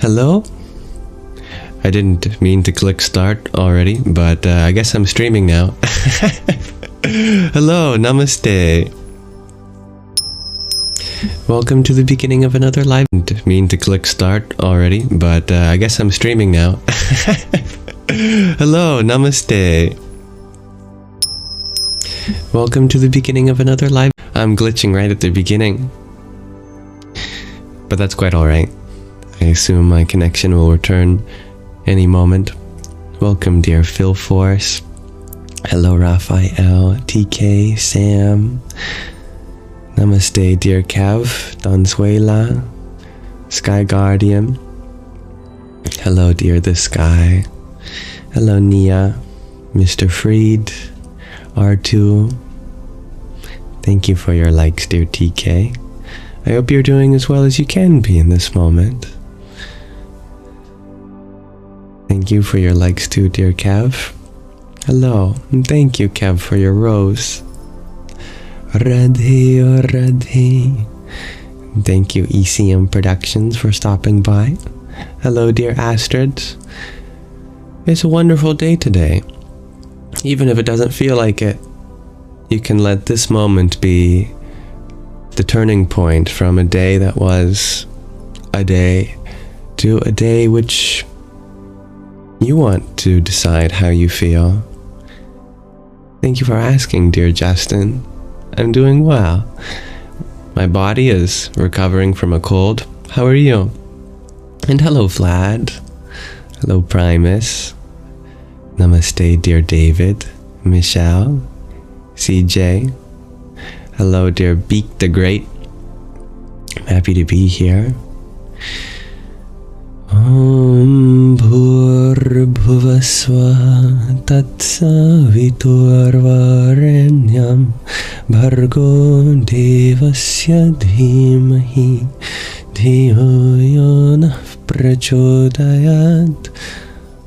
Hello? I didn't mean to click start already, but I guess I'm streaming now. Hello, namaste. Welcome to the beginning of another live. Didn't mean to click start already, but I guess I'm streaming now. Hello, namaste. Welcome to the beginning of another live. I'm glitching right at the beginning, but that's quite alright. I assume my connection will return any moment. Welcome, dear Phil Force. Hello, Raphael, TK, Sam. Namaste, dear Kev, Donzuela, Sky Guardian. Hello, dear The Sky. Hello, Nia, Mr. Freed, R2. Thank you for your likes, dear TK. I hope you're doing as well as you can be in this moment. Thank you for your likes too, dear Kev. Hello, and thank you, Kev, for your rose. Radhe or Radhe. Thank you, ECM Productions, for stopping by. Hello, dear Astrid. It's a wonderful day today. Even if it doesn't feel like it, you can let this moment be the turning point from a day that was a day to a day which you want to decide how you feel. Thank you for asking, dear Justin. I'm doing well. My body is recovering from a cold. How are you? And hello, Vlad. Hello, Primus. Namaste, dear David, Michelle, CJ. Hello, dear Beak the Great. I'm happy to be here. Om Bhurбhuvasva Tatsaviturvarenyam Bhargo Devasya Dhimahi Dhiyo Yonah Prachodayat.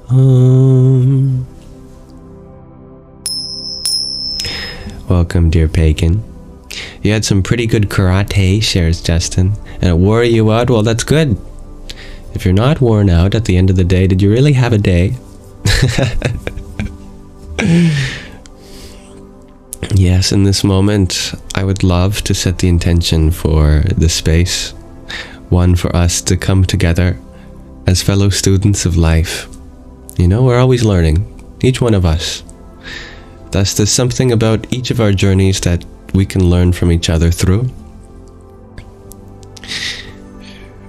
Om. Welcome, dear Pagan. You had some pretty good karate shares, Justin, and it wore you out. Well, that's good. If you're not worn out at the end of the day, did you really have a day? Yes, in this moment, I would love to set the intention for the space. One, for us to come together as fellow students of life. You know, we're always learning, each one of us. Thus, there's something about each of our journeys that we can learn from each other through.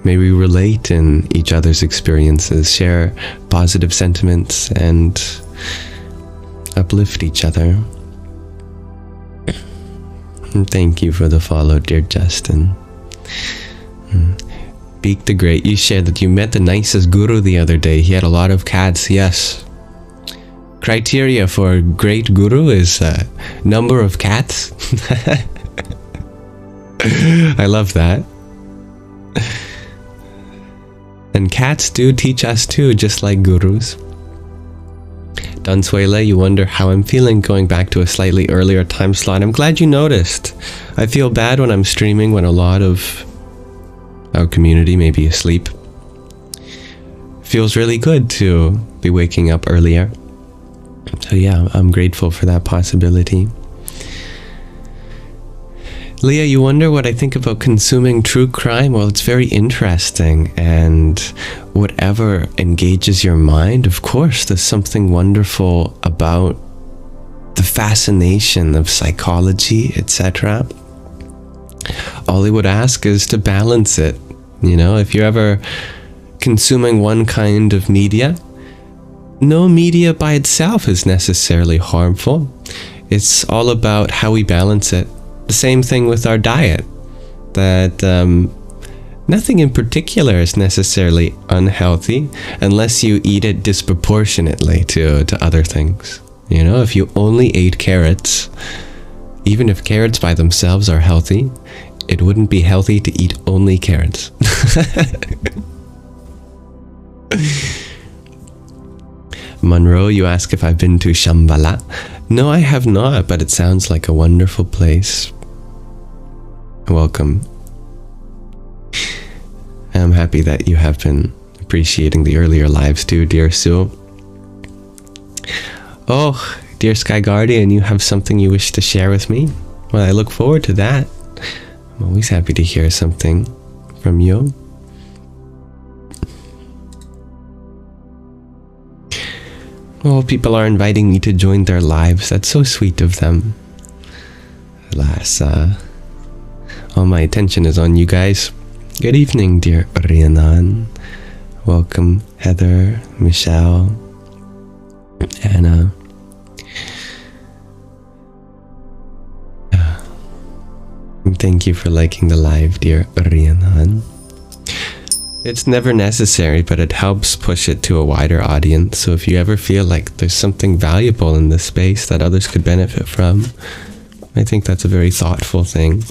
May we relate in each other's experiences, share positive sentiments, and uplift each other. And thank you for the follow, dear Justin. Beak the Great, you shared that you met the nicest guru the other day. He had a lot of cats, yes. Criteria for a great guru is number of cats. I love that. And cats do teach us too, just like gurus. Donzuela, you wonder how I'm feeling going back to a slightly earlier time slot. I'm glad you noticed. I feel bad when I'm streaming when a lot of our community may be asleep. Feels really good to be waking up earlier. So yeah, I'm grateful for that possibility. Leah, you wonder what I think about consuming true crime? Well, it's very interesting, and whatever engages your mind, of course, there's something wonderful about the fascination of psychology, etc. All I would ask is to balance it. You know, if you're ever consuming one kind of media, no media by itself is necessarily harmful. It's all about how we balance it. The same thing with our diet, that nothing in particular is necessarily unhealthy unless you eat it disproportionately to other things. You know, if you only ate carrots, even if carrots by themselves are healthy, it wouldn't be healthy to eat only carrots. Monroe, you ask if I've been to Shambhala. No, I have not, but it sounds like a wonderful place. Welcome. I'm happy that you have been appreciating the earlier lives too, dear Sue. Oh, dear Sky Guardian, you have something you wish to share with me? Well, I look forward to that. I'm always happy to hear something from you. Oh, people are inviting me to join their lives. That's so sweet of them. Alas, all my attention is on you guys. Good evening, dear Rhiannon. Welcome, Heather, Michelle, Anna. Thank you for liking the live, dear Rhiannon. It's never necessary, but it helps push it to a wider audience. So if you ever feel like there's something valuable in this space that others could benefit from, I think that's a very thoughtful thing.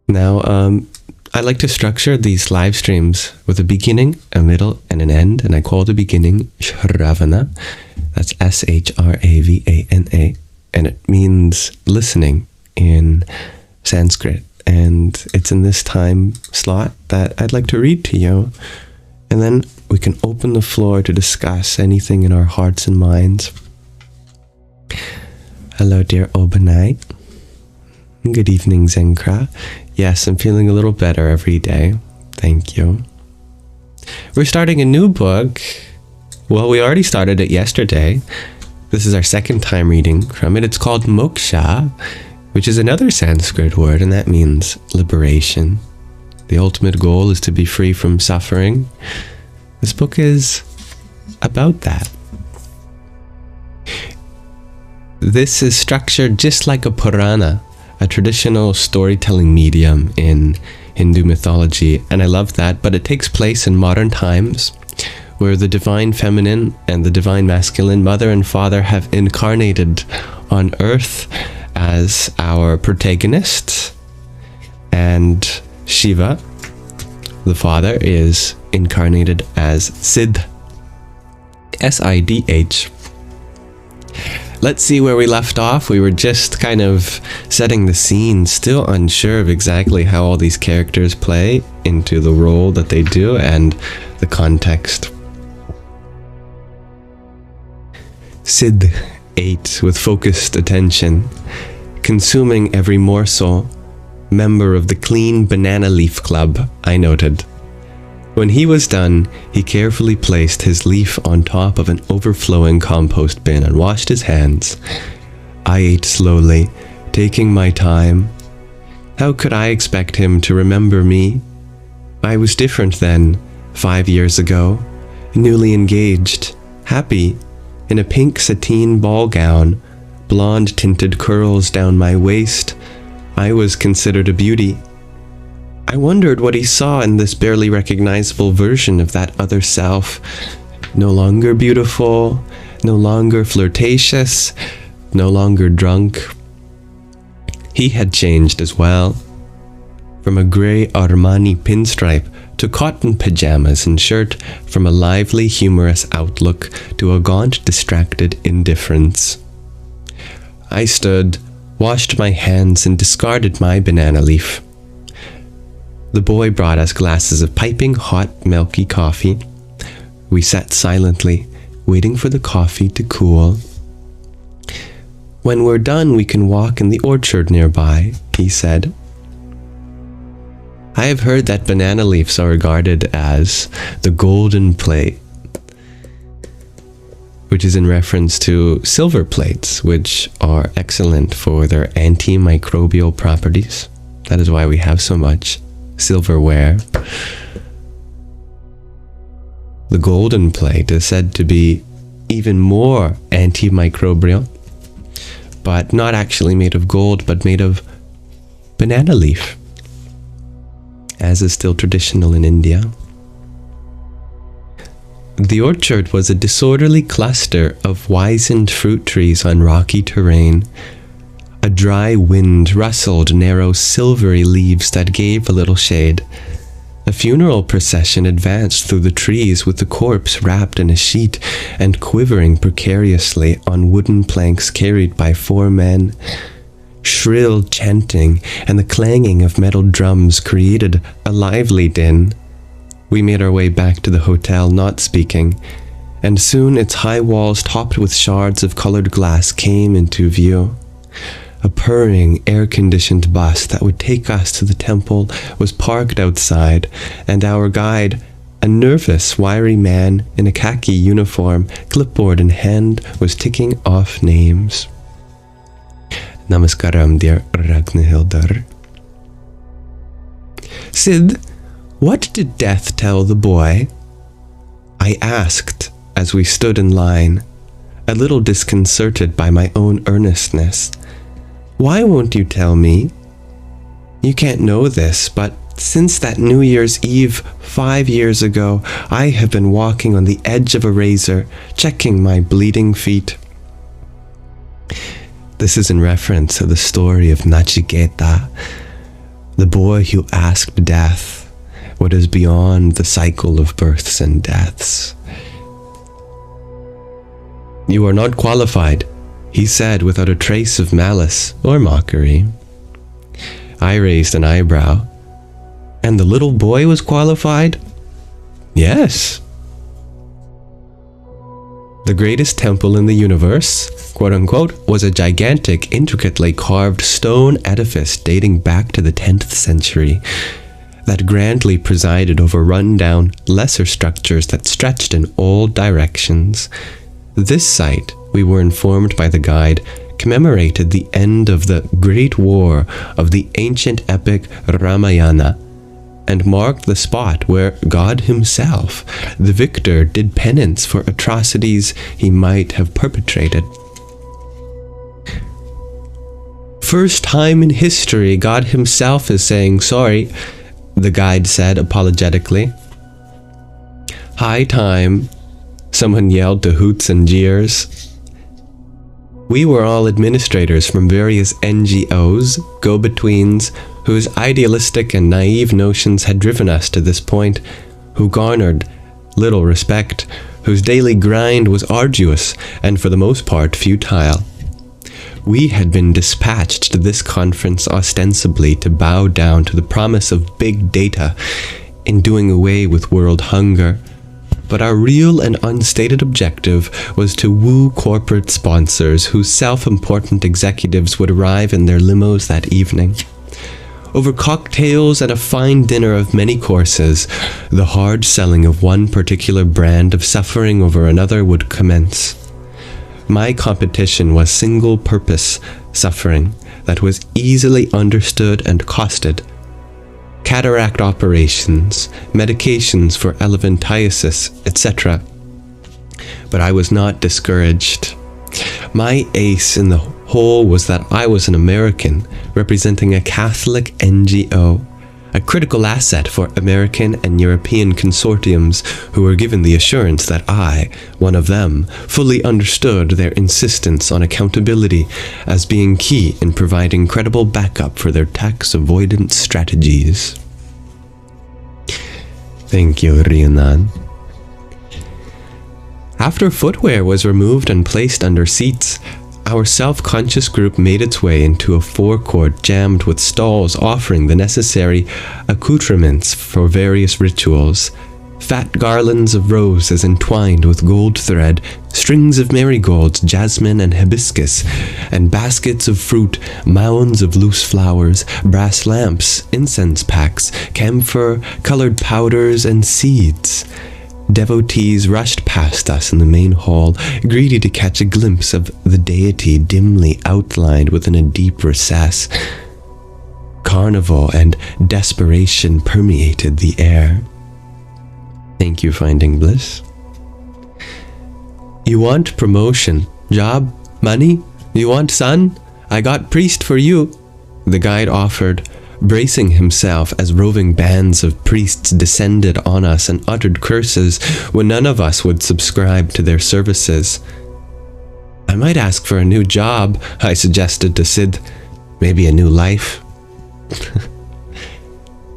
Now, I like to structure these live streams with a beginning, a middle, and an end, and I call the beginning Śrāvaṇa. That's S-H-R-A-V-A-N-A, and it means listening in Sanskrit. And it's in this time slot that I'd like to read to you, and then we can open the floor to discuss anything in our hearts and minds. Hello, dear Obanite. Good evening, Zenkra. Yes, I'm feeling a little better every day. Thank you. We're starting a new book. Well, we already started it yesterday. This is our second time reading from it. It's called Moksha, which is another Sanskrit word, and that means liberation. The ultimate goal is to be free from suffering. This book is about that. This is structured just like a Purana, a traditional storytelling medium in Hindu mythology, and I love that, but it takes place in modern times where the divine feminine and the divine masculine, mother and father, have incarnated on earth as our protagonists, and Shiva, the father, is incarnated as Siddh, S-I-D-H. Let's see where we left off. We were just kind of setting the scene, still unsure of exactly how all these characters play into the role that they do and the context. Siddh ate with focused attention, consuming every morsel. Member of the Clean Banana Leaf Club, I noted. When he was done, he carefully placed his leaf on top of an overflowing compost bin and washed his hands. I ate slowly, taking my time. How could I expect him to remember me? I was different then, 5 years ago, newly engaged, happy, in a pink sateen ball gown, blonde tinted curls down my waist. I was considered a beauty. I wondered what he saw in this barely recognizable version of that other self. No longer beautiful, no longer flirtatious, no longer drunk. He had changed as well. From a grey Armani pinstripe to cotton pajamas and shirt, from a lively, humorous outlook to a gaunt, distracted indifference. I stood, washed my hands, and discarded my banana leaf. The boy brought us glasses of piping hot, milky coffee. We sat silently, waiting for the coffee to cool. When we're done, we can walk in the orchard nearby, he said. I have heard that banana leaves are regarded as the golden plate, which is in reference to silver plates, which are excellent for their antimicrobial properties. That is why we have so much silverware. The golden plate is said to be even more antimicrobial, but not actually made of gold, but made of banana leaf, as is still traditional in India. The orchard was a disorderly cluster of wizened fruit trees on rocky terrain. A dry wind rustled narrow silvery leaves that gave a little shade. A funeral procession advanced through the trees with the corpse wrapped in a sheet and quivering precariously on wooden planks carried by 4 men. Shrill chanting and the clanging of metal drums created a lively din. We made our way back to the hotel, not speaking, and soon its high walls topped with shards of colored glass came into view. A purring, air-conditioned bus that would take us to the temple was parked outside, and our guide, a nervous, wiry man in a khaki uniform, clipboard in hand, was ticking off names. Namaskaram, dear Ragnhildr. Sid, what did death tell the boy? I asked as we stood in line, a little disconcerted by my own earnestness. Why won't you tell me? You can't know this, but since that New Year's Eve 5 years ago, I have been walking on the edge of a razor, checking my bleeding feet. This is in reference to the story of Nachiketa, the boy who asked death what is beyond the cycle of births and deaths. You are not qualified, he said without a trace of malice or mockery. I raised an eyebrow. And the little boy was qualified? Yes. The greatest temple in the universe, quote-unquote, was a gigantic, intricately carved stone edifice dating back to the 10th century that grandly presided over run-down, lesser structures that stretched in all directions. This site, we were informed by the guide, commemorated the end of the Great War of the ancient epic Ramayana, and marked the spot where God himself, the victor, did penance for atrocities he might have perpetrated. First time in history God himself is saying sorry, the guide said apologetically. High time, someone yelled to hoots and jeers. We were all administrators from various NGOs, go-betweens, whose idealistic and naive notions had driven us to this point, who garnered little respect, whose daily grind was arduous and for the most part futile. We had been dispatched to this conference ostensibly to bow down to the promise of big data in doing away with world hunger, but our real and unstated objective was to woo corporate sponsors whose self-important executives would arrive in their limos that evening. Over cocktails and a fine dinner of many courses, the hard selling of one particular brand of suffering over another would commence. My competition was single-purpose suffering that was easily understood and costed. Cataract operations, medications for elephantiasis, etc. But I was not discouraged. My ace in the hole was that I was an American representing a Catholic NGO, a critical asset for American and European consortiums who were given the assurance that I, one of them, fully understood their insistence on accountability as being key in providing credible backup for their tax avoidance strategies. Thank you, Rhiannon. After footwear was removed and placed under seats, our self-conscious group made its way into a forecourt jammed with stalls offering the necessary accoutrements for various rituals. Fat garlands of roses entwined with gold thread, strings of marigolds, jasmine and hibiscus, and baskets of fruit, mounds of loose flowers, brass lamps, incense packs, camphor, colored powders, and seeds. Devotees rushed past us in the main hall, greedy to catch a glimpse of the deity dimly outlined within a deep recess. Carnival and desperation permeated the air. Thank you, Finding Bliss. You want promotion, job, money? You want son? I got priest for you, the guide offered, bracing himself as roving bands of priests descended on us and uttered curses when none of us would subscribe to their services. I might ask for a new job, I suggested to Sid. Maybe a new life.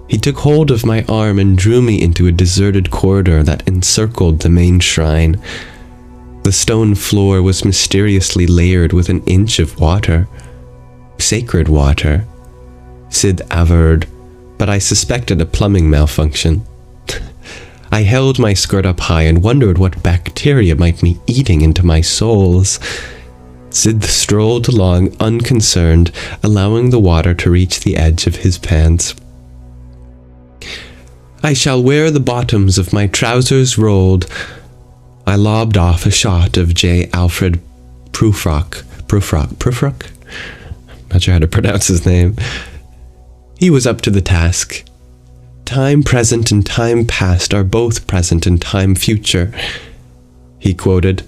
He took hold of my arm and drew me into a deserted corridor that encircled the main shrine. The stone floor was mysteriously layered with an inch of water. sacred water. Sid averred, but I suspected a plumbing malfunction. I held my skirt up high and wondered what bacteria might be eating into my soles. Sid strolled along unconcerned, allowing the water to reach the edge of his pants. I shall wear the bottoms of my trousers rolled. I lobbed off a shot of J. Alfred Prufrock? Not sure how to pronounce his name. He was up to the task. Time present and time past are both present and time future, he quoted.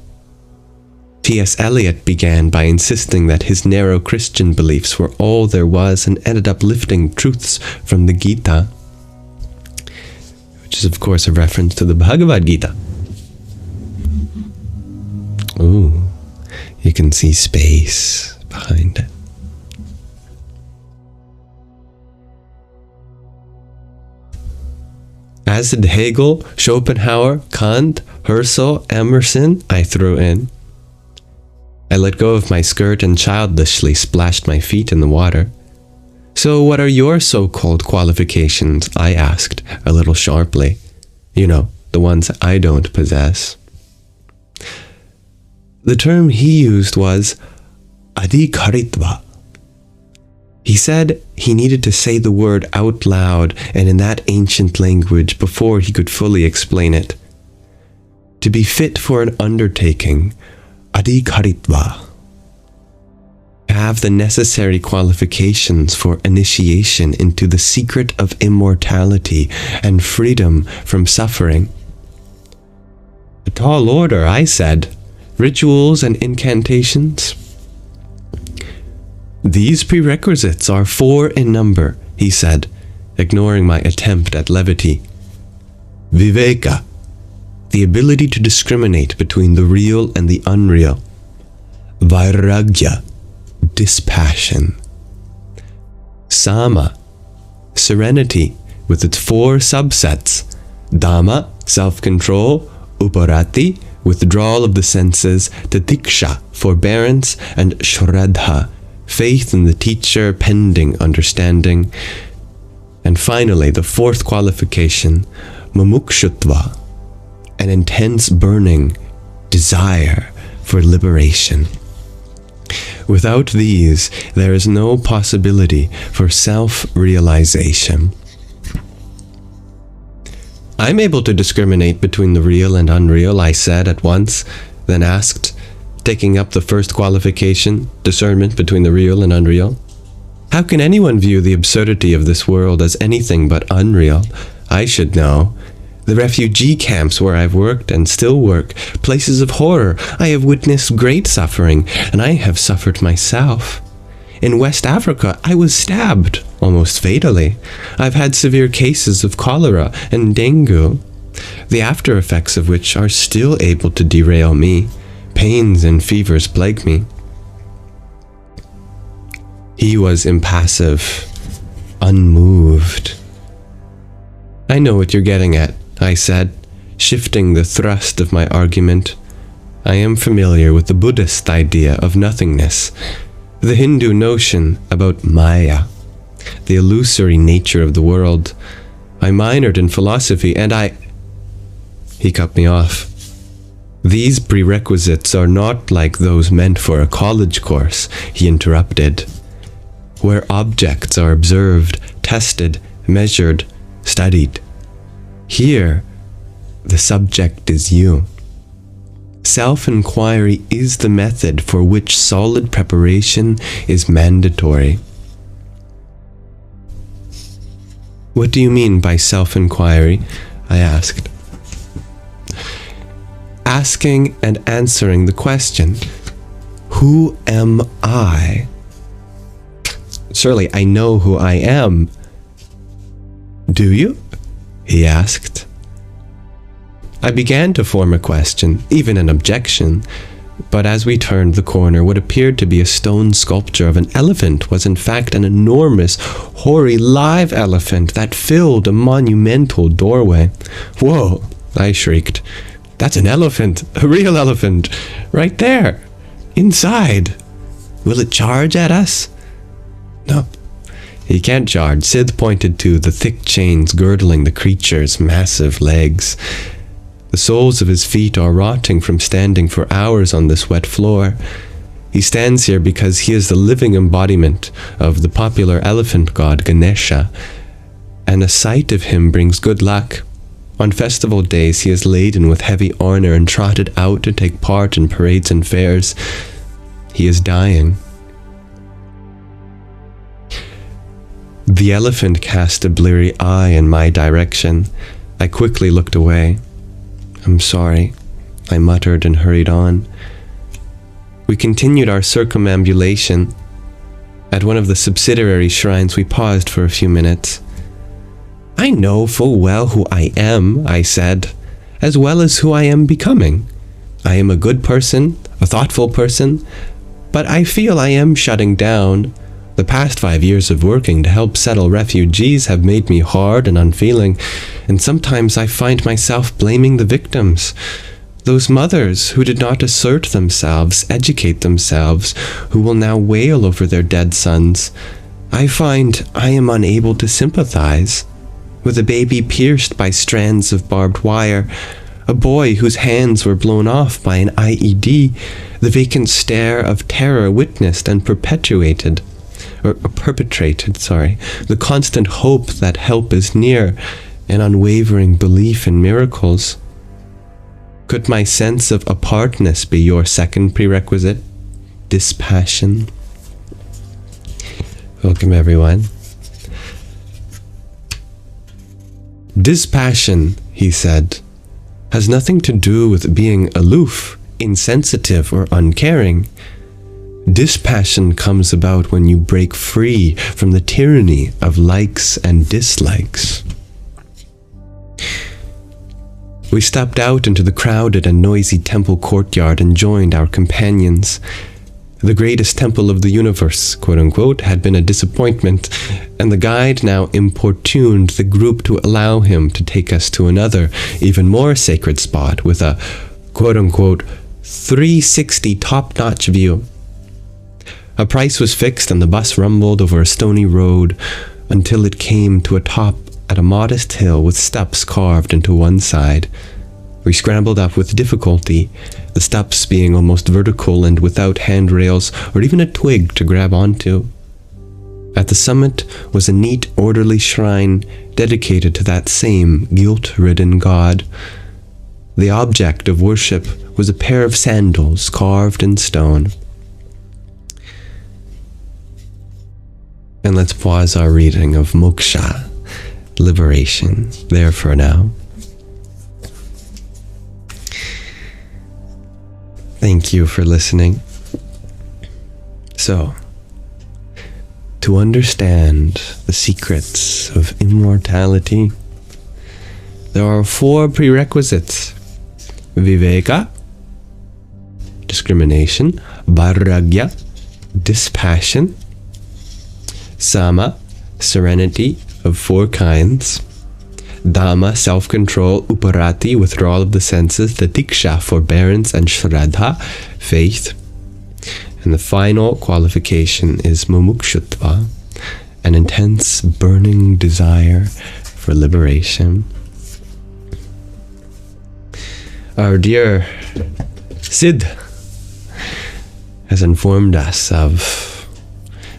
T.S. Eliot began by insisting that his narrow Christian beliefs were all there was and ended up lifting truths from the Gita, which is of course a reference to the Bhagavad Gita. Ooh, you can see space behind it. As did Hegel, Schopenhauer, Kant, Husserl, Emerson, I threw in. I let go of my skirt and childishly splashed my feet in the water. So what are your so-called qualifications? I asked, a little sharply. You know, the ones I don't possess. The term he used was adhikaritva. He said he needed to say the word out loud and in that ancient language before he could fully explain it. To be fit for an undertaking, adhikaritva. To have the necessary qualifications for initiation into the secret of immortality and freedom from suffering. A tall order, I said. Rituals and incantations. These prerequisites are 4 in number, he said, ignoring my attempt at levity. Viveka, the ability to discriminate between the real and the unreal. Vairagya, dispassion. Sama, serenity, with its 4 subsets. Dhamma, self-control. Uparati, withdrawal of the senses. Titiksha, forbearance. And Shraddha, faith in the teacher pending understanding. And finally, the 4th qualification, mumukshutva, an intense burning desire for liberation. Without these, there is no possibility for self-realization. I'm able to discriminate between the real and unreal, I said at once, then asked, taking up the 1st qualification, discernment between the real and unreal. How can anyone view the absurdity of this world as anything but unreal? I should know. The refugee camps where I've worked and still work, places of horror, I have witnessed great suffering, and I have suffered myself. In West Africa, I was stabbed, almost fatally. I've had severe cases of cholera and dengue, the after effects of which are still able to derail me. Pains and fevers plague me. He was impassive, unmoved. I know what you're getting at, I said, shifting the thrust of my argument. I am familiar with the Buddhist idea of nothingness, the Hindu notion about Maya, the illusory nature of the world. I minored in philosophy and He cut me off. These prerequisites are not like those meant for a college course, he interrupted, where objects are observed, tested, measured, studied. Here, the subject is you. Self-inquiry is the method for which solid preparation is mandatory. What do you mean by self-inquiry? I asked. Asking and answering the question, who am I? Surely I know who I am. Do you? He asked. I began to form a question, even an objection, but as we turned the corner, what appeared to be a stone sculpture of an elephant was in fact an enormous, hoary, live elephant that filled a monumental doorway. Whoa, I shrieked. That's an elephant, a real elephant, right there, inside. Will it charge at us? No, he can't charge. Sid pointed to the thick chains girdling the creature's massive legs. The soles of his feet are rotting from standing for hours on this wet floor. He stands here because he is the living embodiment of the popular elephant god Ganesha, and a sight of him brings good luck. On festival days he is laden with heavy honor and trotted out to take part in parades and fairs. He is dying. The elephant cast a bleary eye in my direction. I quickly looked away. "I'm sorry," I muttered and hurried on. We continued our circumambulation. At one of the subsidiary shrines we paused for a few minutes. "I know full well who I am," I said, "as well as who I am becoming. I am a good person, a thoughtful person, but I feel I am shutting down. The past 5 years of working to help settle refugees have made me hard and unfeeling, and sometimes I find myself blaming the victims. Those mothers who did not assert themselves, educate themselves, who will now wail over their dead sons. I find I am unable to sympathize. With a baby pierced by strands of barbed wire, a boy whose hands were blown off by an IED, the vacant stare of terror witnessed and perpetrated, the constant hope that help is near, an unwavering belief in miracles. Could my sense of apartness be your second prerequisite? Dispassion." Welcome, everyone. "Dispassion," he said, "has nothing to do with being aloof, insensitive, or uncaring. Dispassion comes about when you break free from the tyranny of likes and dislikes." We stepped out into the crowded and noisy temple courtyard and joined our companions. The greatest temple of the universe, quote-unquote, had been a disappointment, and the guide now importuned the group to allow him to take us to another, even more sacred spot with a, quote-unquote, 360 top-notch view. A price was fixed and the bus rumbled over a stony road until it came to a top at a modest hill with steps carved into one side. We scrambled up with difficulty, the steps being almost vertical and without handrails or even a twig to grab onto. At the summit was a neat, orderly shrine dedicated to that same guilt-ridden god. The object of worship was a pair of sandals carved in stone. And let's pause our reading of moksha, liberation, there for now. Thank you for listening. So, to understand the secrets of immortality, there are 4 prerequisites: viveka, discrimination; vairagya, dispassion; sama, serenity of 4 kinds; dhamma, self-control; uparati, withdrawal of the senses; titiksha, forbearance; and shraddha, faith. And the final qualification is mumukshutva, an intense burning desire for liberation. Our dear Sid has informed us of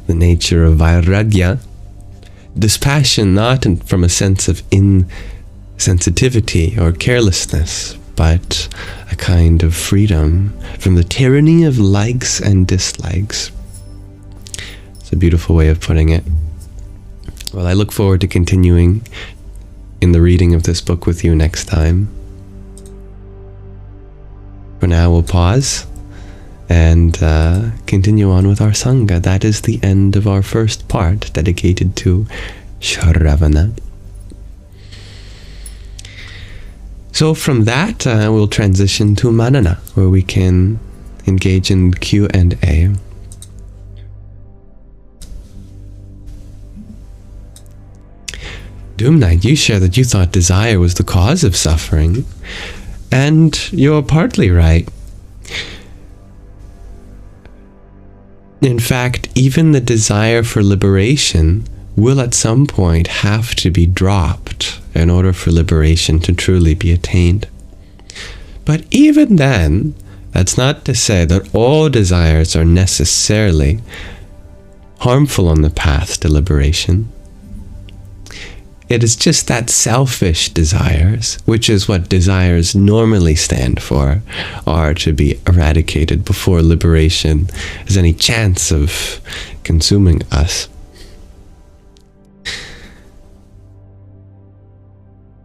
the nature of vairagya, dispassion, not from a sense of insensitivity or carelessness, but a kind of freedom from the tyranny of likes and dislikes. It's a beautiful way of putting it. Well, I look forward to continuing in the reading of this book with you next time. For now, we'll pause and continue on with our Sangha. That is the end of our first part, dedicated to Śrāvaṇa. So from that, we'll transition to Manana, where we can engage in Q&A. Doom Knight, you share that you thought desire was the cause of suffering, and you're partly right. In fact, even the desire for liberation will at some point have to be dropped in order for liberation to truly be attained. But even then, that's not to say that all desires are necessarily harmful on the path to liberation. It is just that selfish desires, which is what desires normally stand for, are to be eradicated before liberation has any chance of consuming us.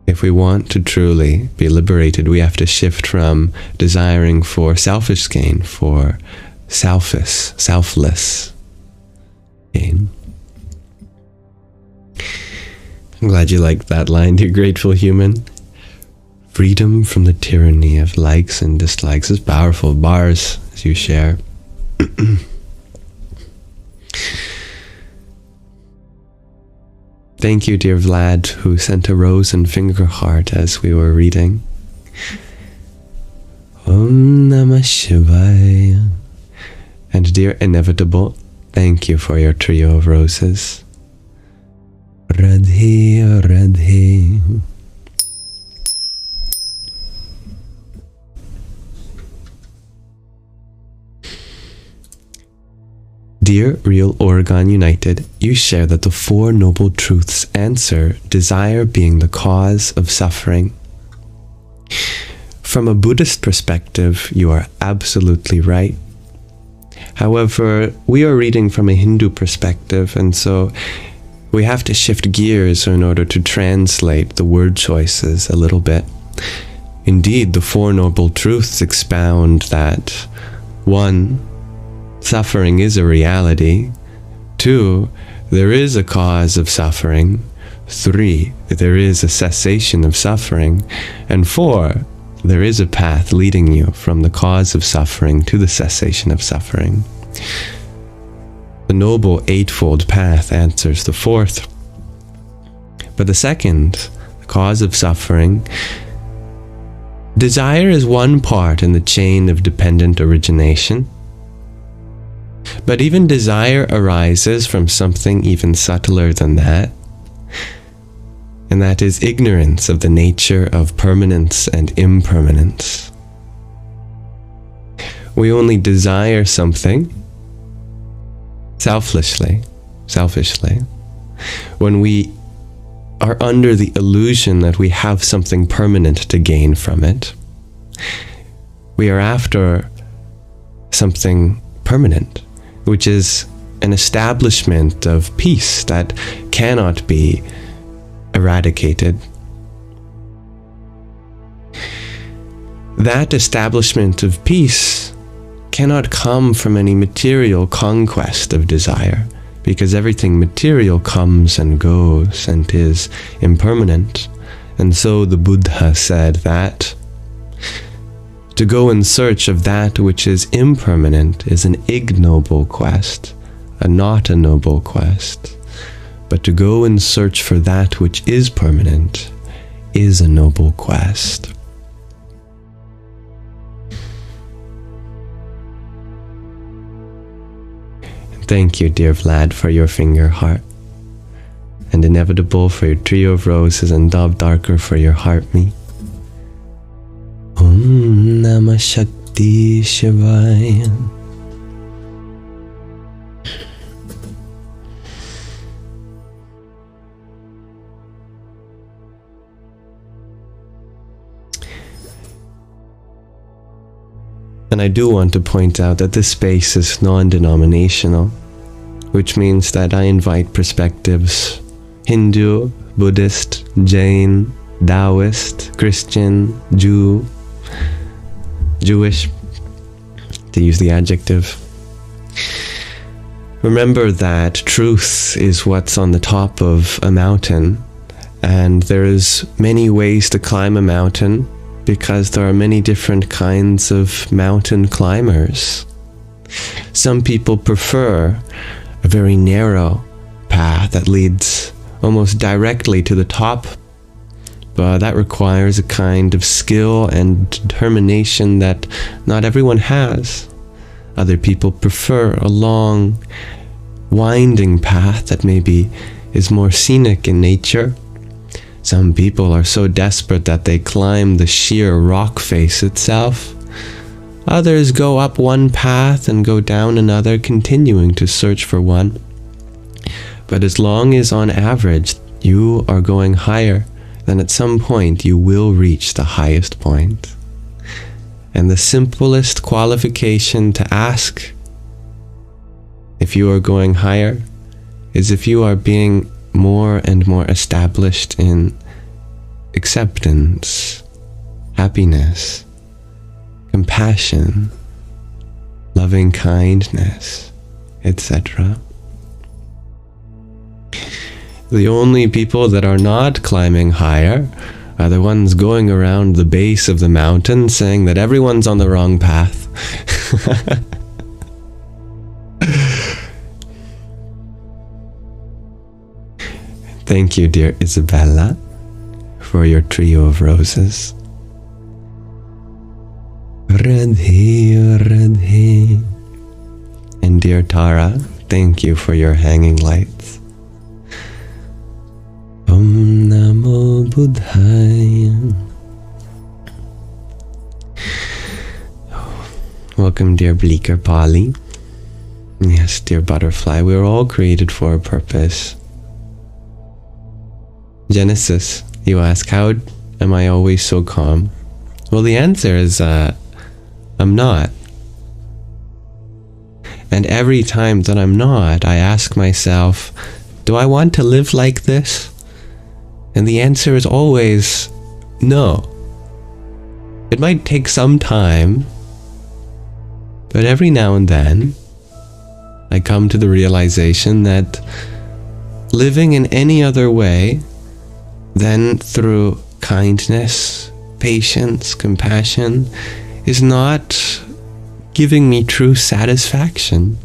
If we want to truly be liberated, we have to shift from desiring for selfish gain, for selfless gain. I'm glad you liked that line, dear grateful human. Freedom from the tyranny of likes and dislikes is powerful. Bars as you share. Thank you, dear Vlad, who sent a rose and finger heart as we were reading. Om Namah Shivaya. And dear Inevitable, thank you for your trio of roses. Radhe, Radhe. Dear Real Oregon United, you share that the Four Noble Truths answer desire being the cause of suffering. From a Buddhist perspective, you are absolutely right. However, we are reading from a Hindu perspective, and so we have to shift gears in order to translate the word choices a little bit. Indeed, the Four Noble Truths expound that 1. Suffering is a reality. 2. There is a cause of suffering. 3. There is a cessation of suffering. And 4. There is a path leading you from the cause of suffering to the cessation of suffering. The Noble Eightfold Path answers the fourth. But the second, the cause of suffering, desire is one part in the chain of dependent origination. But even desire arises from something even subtler than that, and that is ignorance of the nature of permanence and impermanence. We only desire something selfishly, when we are under the illusion that we have something permanent to gain from it. We are after something permanent, which is an establishment of peace that cannot be eradicated. That establishment of peace cannot come from any material conquest of desire, because everything material comes and goes and is impermanent. And so the Buddha said that to go in search of that which is impermanent is an ignoble quest, not a noble quest. But to go in search for that which is permanent is a noble quest. And thank you, dear Vlad, for your finger heart, and Inevitable for your trio of roses, and Dove Darker for your heart me. Om Namah Shakti Shivaya. And I do want to point out that this space is non-denominational, which means that I invite perspectives Hindu, Buddhist, Jain, Taoist, Christian, Jew, Jewish, to use the adjective. Remember that truth is what's on the top of a mountain, and there is many ways to climb a mountain because there are many different kinds of mountain climbers. Some people prefer a very narrow path that leads almost directly to the top, but that requires a kind of skill and determination that not everyone has. Other people prefer a long, winding path that maybe is more scenic in nature. Some people are so desperate that they climb the sheer rock face itself. Others go up one path and go down another, continuing to search for one. But as long as on average you are going higher, then at some point you will reach the highest point. And the simplest qualification to ask if you are going higher is if you are being more and more established in acceptance, happiness, compassion, loving kindness, etc. The only people that are not climbing higher are the ones going around the base of the mountain saying that everyone's on the wrong path. Thank you, dear Isabella, for your trio of roses. Radhe, Radhe. And dear Tara, thank you for your hanging lights. Om Namo Buddhaya. Welcome, dear Bleeker Polly. Yes, dear Butterfly, we are all created for a purpose. Genesis, you ask, how am I always so calm? Well, the answer is, I'm not. And every time that I'm not, I ask myself, do I want to live like this? And the answer is always no. It might take some time, but every now and then, I come to the realization that living in any other way than through kindness, patience, compassion, is not giving me true satisfaction.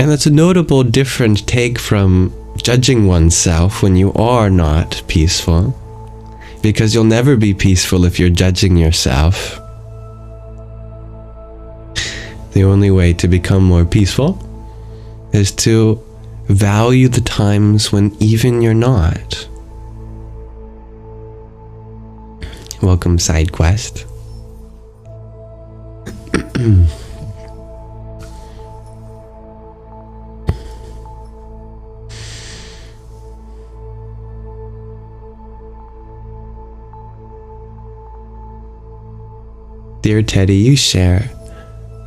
And that's a notable different take from judging oneself when you are not peaceful, because you'll never be peaceful if you're judging yourself. The only way to become more peaceful is to value the times when even you're not. Welcome, side quest. Dear Teddy, you share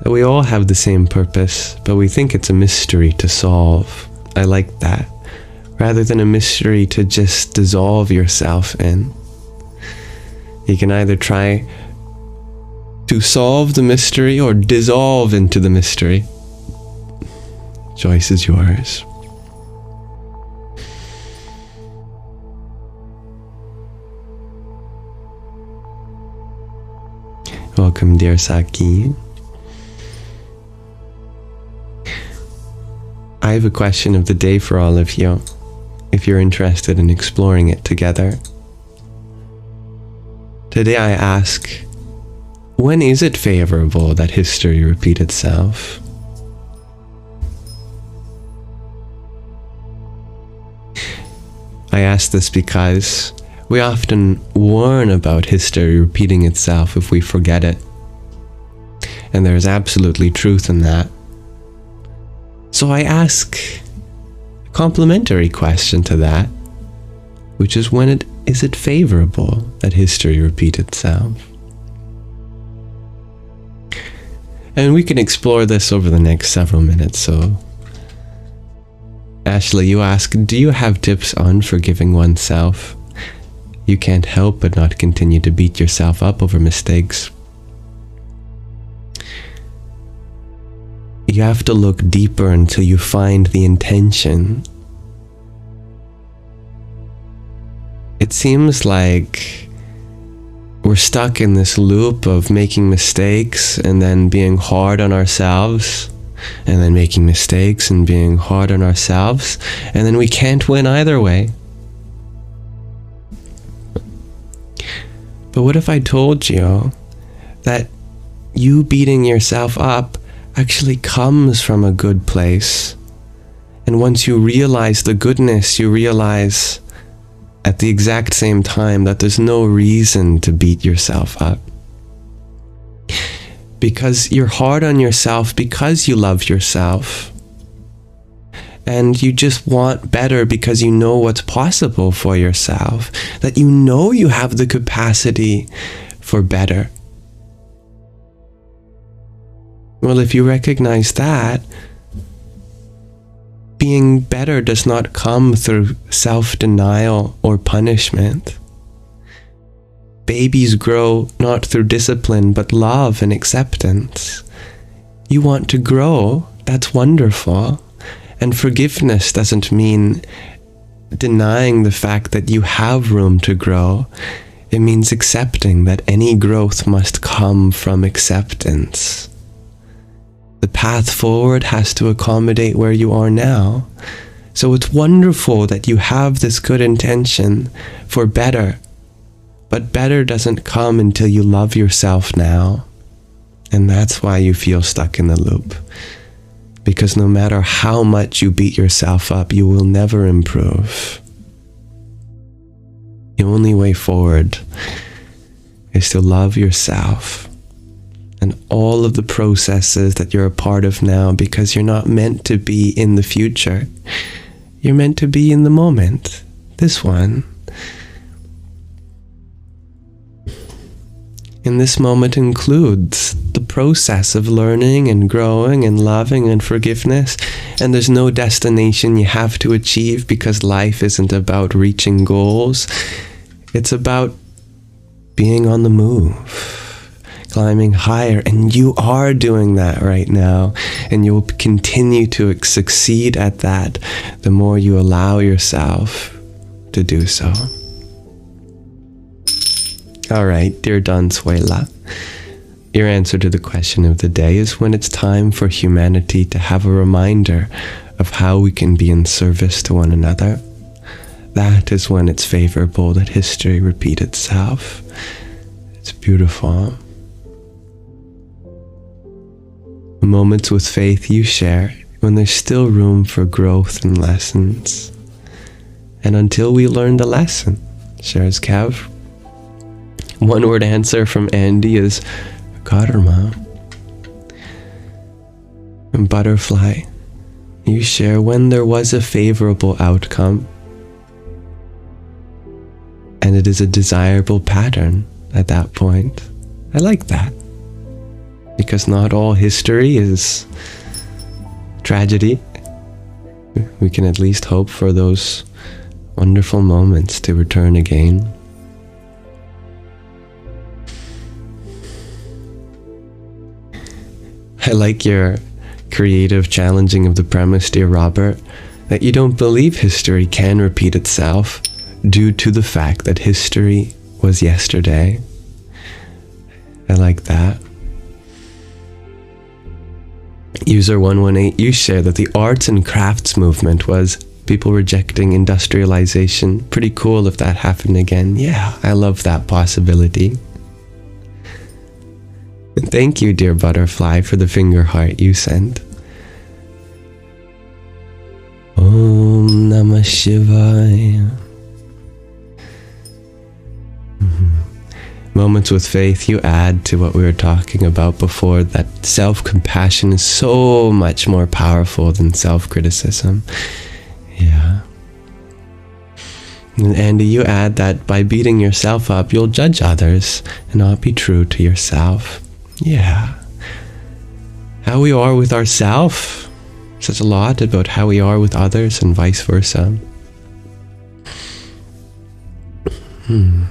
that we all have the same purpose, but we think it's a mystery to solve. I like that, rather than a mystery to just dissolve yourself in. You can either try to solve the mystery or dissolve into the mystery. Choice is yours. Welcome, dear Saki. I have a question of the day for all of you, if you're interested in exploring it together. Today I ask, when is it favorable that history repeat itself? I ask this because we often warn about history repeating itself if we forget it. And there is absolutely truth in that. So I ask a complementary question to that, which is, when is it favorable that history repeat itself? And we can explore this over the next several minutes. So Ashley, you ask, do you have tips on forgiving oneself? You can't help but not continue to beat yourself up over mistakes. You have to look deeper until you find the intention. It seems like we're stuck in this loop of making mistakes and then being hard on ourselves, and then making mistakes and being hard on ourselves, and then we can't win either way. But what if I told you that you beating yourself up actually comes from a good place? And once you realize the goodness, you realize at the exact same time that there's no reason to beat yourself up. Because you're hard on yourself because you love yourself. And you just want better because you know what's possible for yourself. That you know you have the capacity for better. Well, if you recognize that, being better does not come through self-denial or punishment. Babies grow not through discipline, but love and acceptance. You want to grow, that's wonderful. And forgiveness doesn't mean denying the fact that you have room to grow. It means accepting that any growth must come from acceptance. The path forward has to accommodate where you are now. So it's wonderful that you have this good intention for better. But better doesn't come until you love yourself now. And that's why you feel stuck in the loop. Because no matter how much you beat yourself up, you will never improve. The only way forward is to love yourself and all of the processes that you're a part of now, because you're not meant to be in the future. You're meant to be in the moment, this one. And this moment includes the process of learning and growing and loving and forgiveness. And there's no destination you have to achieve, because life isn't about reaching goals. It's about being on the move, climbing higher. And you are doing that right now. And you will continue to succeed at that the more you allow yourself to do so. All right, dear Donsuela, your answer to the question of the day is when it's time for humanity to have a reminder of how we can be in service to one another. That is when it's favorable that history repeat itself. It's beautiful. The moments with faith you share when there's still room for growth and lessons. And until we learn the lesson, shares Kev. One word answer from Andy is karma. And Butterfly, you share when there was a favorable outcome and it is a desirable pattern at that point. I like that. Because not all history is tragedy. We can at least hope for those wonderful moments to return again. I like your creative challenging of the premise, dear Robert, that you don't believe history can repeat itself due to the fact that history was yesterday. I like that. User 118, you share that the arts and crafts movement was people rejecting industrialization. Pretty cool if that happened again. Yeah, I love that possibility. And thank you, dear Butterfly, for the finger heart you sent. Om Namah Shivaya. Moments with faith, you add to what we were talking about before, that self-compassion is so much more powerful than self-criticism. Yeah. And Andy, you add that by beating yourself up, you'll judge others and not be true to yourself. Yeah. How we are with ourselves says a lot about how we are with others and vice versa. And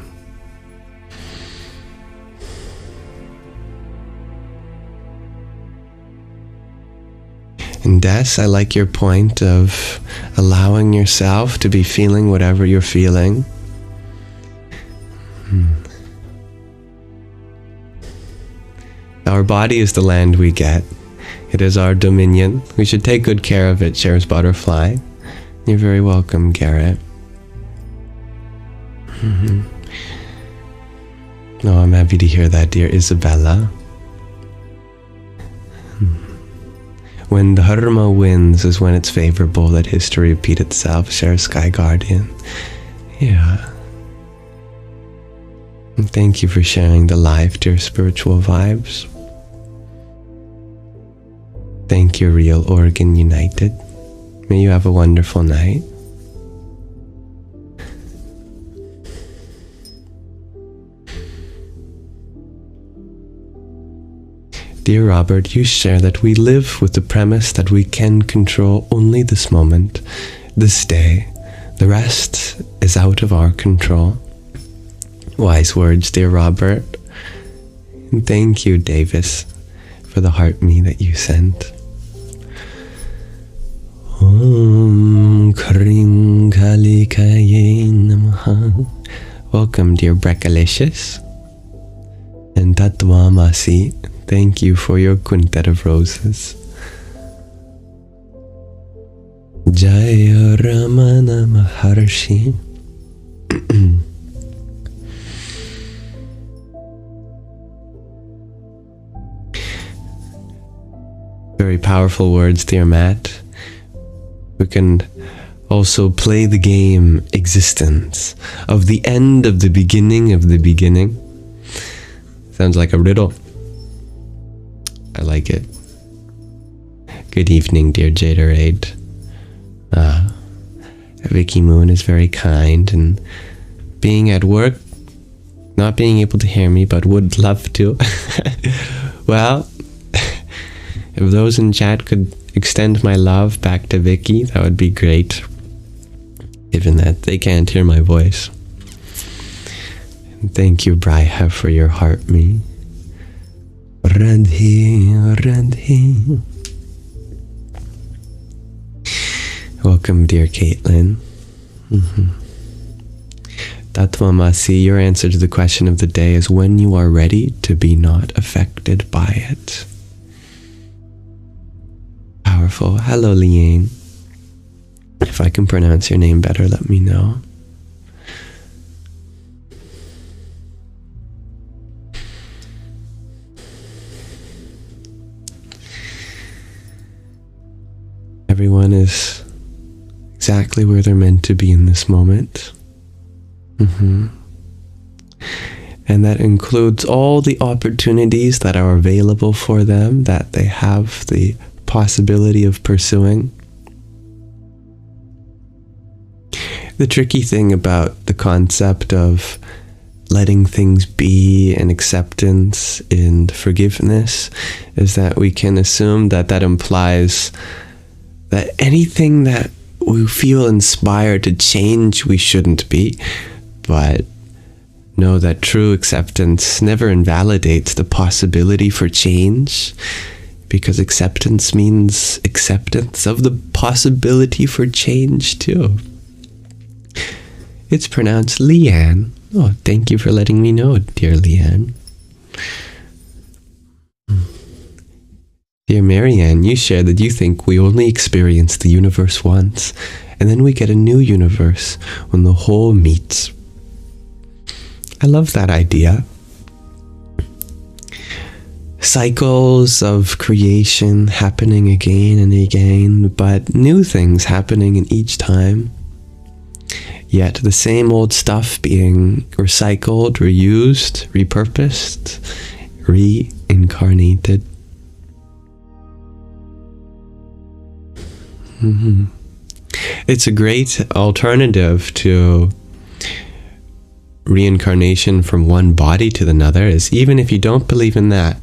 Des, I like your point of allowing yourself to be feeling whatever you're feeling. Our body is the land we get. It is our dominion. We should take good care of it, shares Butterfly. You're very welcome, Garrett. Oh, I'm happy to hear that, dear Isabella. When dharma wins is when it's favorable that history repeat itself, shares Sky Guardian. Yeah. And thank you for sharing the live, dear spiritual vibes. Thank you, Real Oregon United. May you have a wonderful night. Dear Robert, you share that we live with the premise that we can control only this moment, this day. The rest is out of our control. Wise words, dear Robert. And thank you, Davis, for the heart me that you sent. Om Kring Kali Kaye Namaha. Welcome, dear Breckalicious. And Tatwamasi. Thank you for your quintet of roses. Jaya Ramana Maharshi. Very powerful words, dear Matt. We can also play the game existence of the end of the beginning of the beginning. Sounds like a riddle. I like it. Good evening, dear Jaderade. Vicky Moon is very kind, and being at work, not being able to hear me, but would love to. Well, if those in chat could extend my love back to Vicky, that would be great, given that they can't hear my voice. And thank you, Braiha, for your heart me. Radhe, Radhe. Welcome, dear Caitlin. Tatwamasi, your answer to the question of the day is when you are ready to be not affected by it. Powerful. Hello, Liane. If I can pronounce your name better, let me know. Everyone is exactly where they're meant to be in this moment. And that includes all the opportunities that are available for them, that they have the possibility of pursuing. The tricky thing about the concept of letting things be and acceptance and forgiveness is that we can assume that that implies that anything that we feel inspired to change, we shouldn't be. But know that true acceptance never invalidates the possibility for change, because acceptance means acceptance of the possibility for change too. It's pronounced Leanne. Oh, thank you for letting me know, dear Leanne. Dear Marianne, you share that you think we only experience the universe once, and then we get a new universe when the whole meets. I love that idea. Cycles of creation happening again and again, but new things happening in each time. Yet the same old stuff being recycled, reused, repurposed, reincarnated. It's a great alternative to reincarnation from one body to another, is even if you don't believe in that,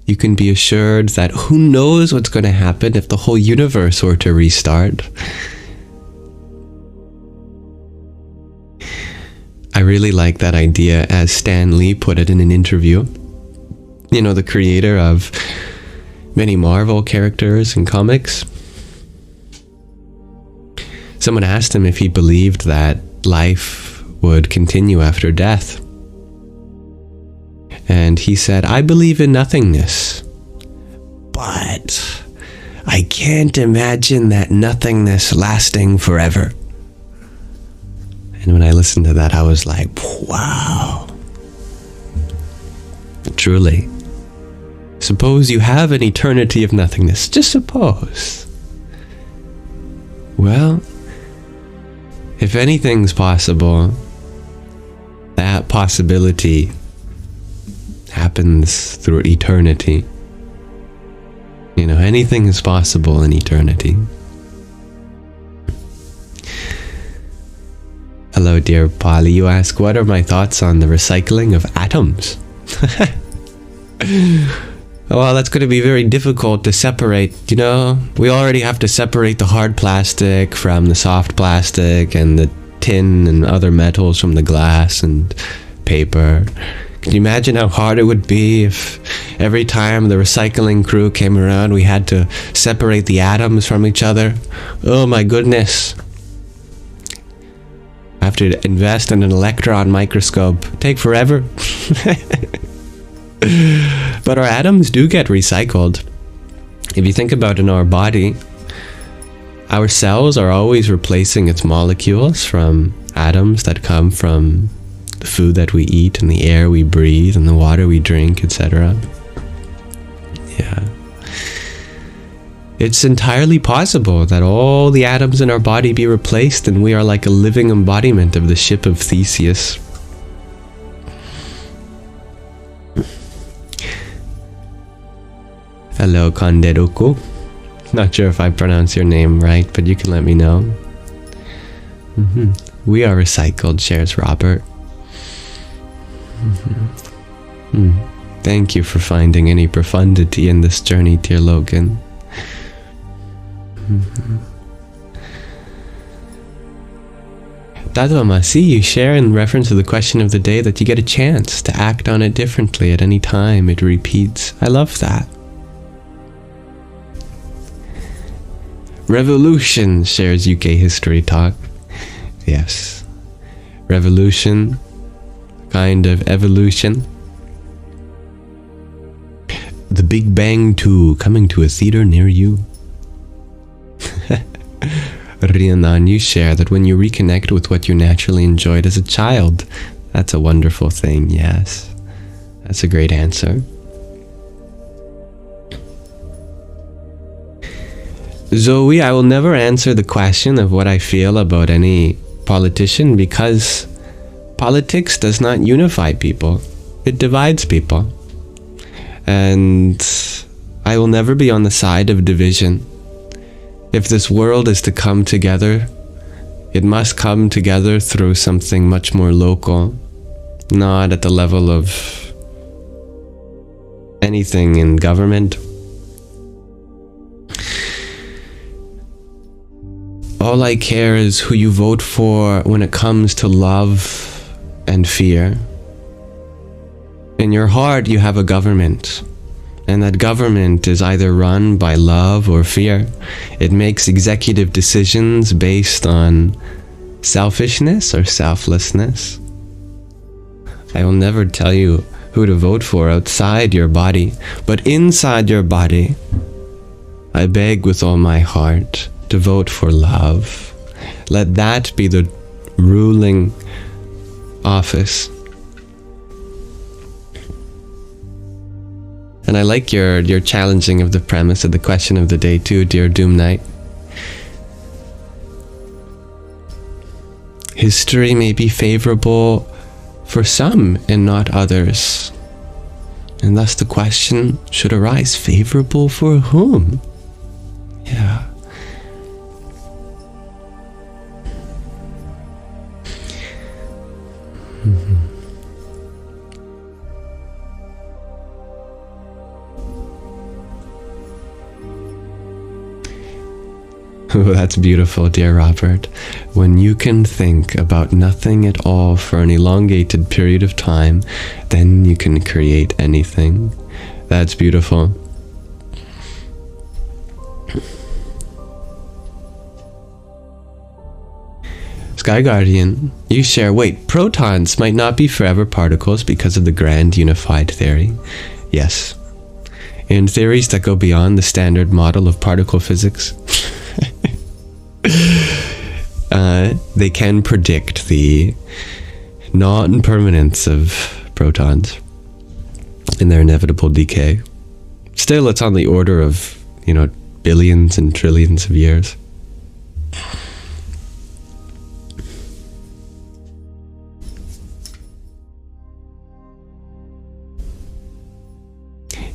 you can be assured that who knows what's going to happen if the whole universe were to restart. I really like that idea, as Stan Lee put it in an interview. You know, the creator of many Marvel characters and comics. Someone asked him if he believed that life would continue after death. And he said, I believe in nothingness, but I can't imagine that nothingness lasting forever. And when I listened to that, I was like, wow, Truly. Suppose you have an eternity of nothingness. Just suppose. Well, if anything's possible, that possibility happens through eternity. You know, anything is possible in eternity. Hello, dear Polly. You ask, what are my thoughts on the recycling of atoms? Well, that's going to be very difficult to separate. You know, we already have to separate the hard plastic from the soft plastic, and the tin and other metals from the glass and paper. Can you imagine how hard it would be if every time the recycling crew came around we had to separate the atoms from each other? Oh my goodness. I have to invest in an electron microscope. It'd take forever. But our atoms do get recycled. If you think about in our body, our cells are always replacing its molecules from atoms that come from the food that we eat and the air we breathe and the water we drink, etc. Yeah. It's entirely possible that all the atoms in our body be replaced and we are like a living embodiment of the ship of Theseus. Hello, Konderuku. Not sure if I pronounce your name right, but you can let me know. We are recycled, shares Robert. Thank you for finding any profundity in this journey, dear Logan. Dadama, see, you share in reference to the question of the day that you get a chance to act on it differently at any time it repeats. I love that. Revolution, shares UK History Talk. Yes. Revolution, kind of evolution. The Big Bang 2 coming to a theater near you. Rhiannon, you share that when you reconnect with what you naturally enjoyed as a child, that's a wonderful thing, yes. That's a great answer. Zoe, I will never answer the question of what I feel about any politician because politics does not unify people. It divides people. And I will never be on the side of division. If this world is to come together, it must come together through something much more local, not at the level of anything in government. All I care is who you vote for when it comes to love and fear. In your heart, you have a government, and that government is either run by love or fear. It makes executive decisions based on selfishness or selflessness. I will never tell you who to vote for outside your body, but inside your body, I beg with all my heart to vote for love. Let that be the ruling office. And I like your challenging of the premise of the question of the day too, dear Doom Knight. History may be favorable for some and not others. And thus the question should arise, favorable for whom? Yeah. Oh, that's beautiful, dear Robert. When you can think about nothing at all for an elongated period of time, then you can create anything. That's beautiful. Sky Guardian, you share, wait, protons might not be forever particles because of the grand unified theory. Yes. In theories that go beyond the standard model of particle physics, they can predict the non-permanence of protons. in their inevitable decay. Still, it's on the order of, billions and trillions of years.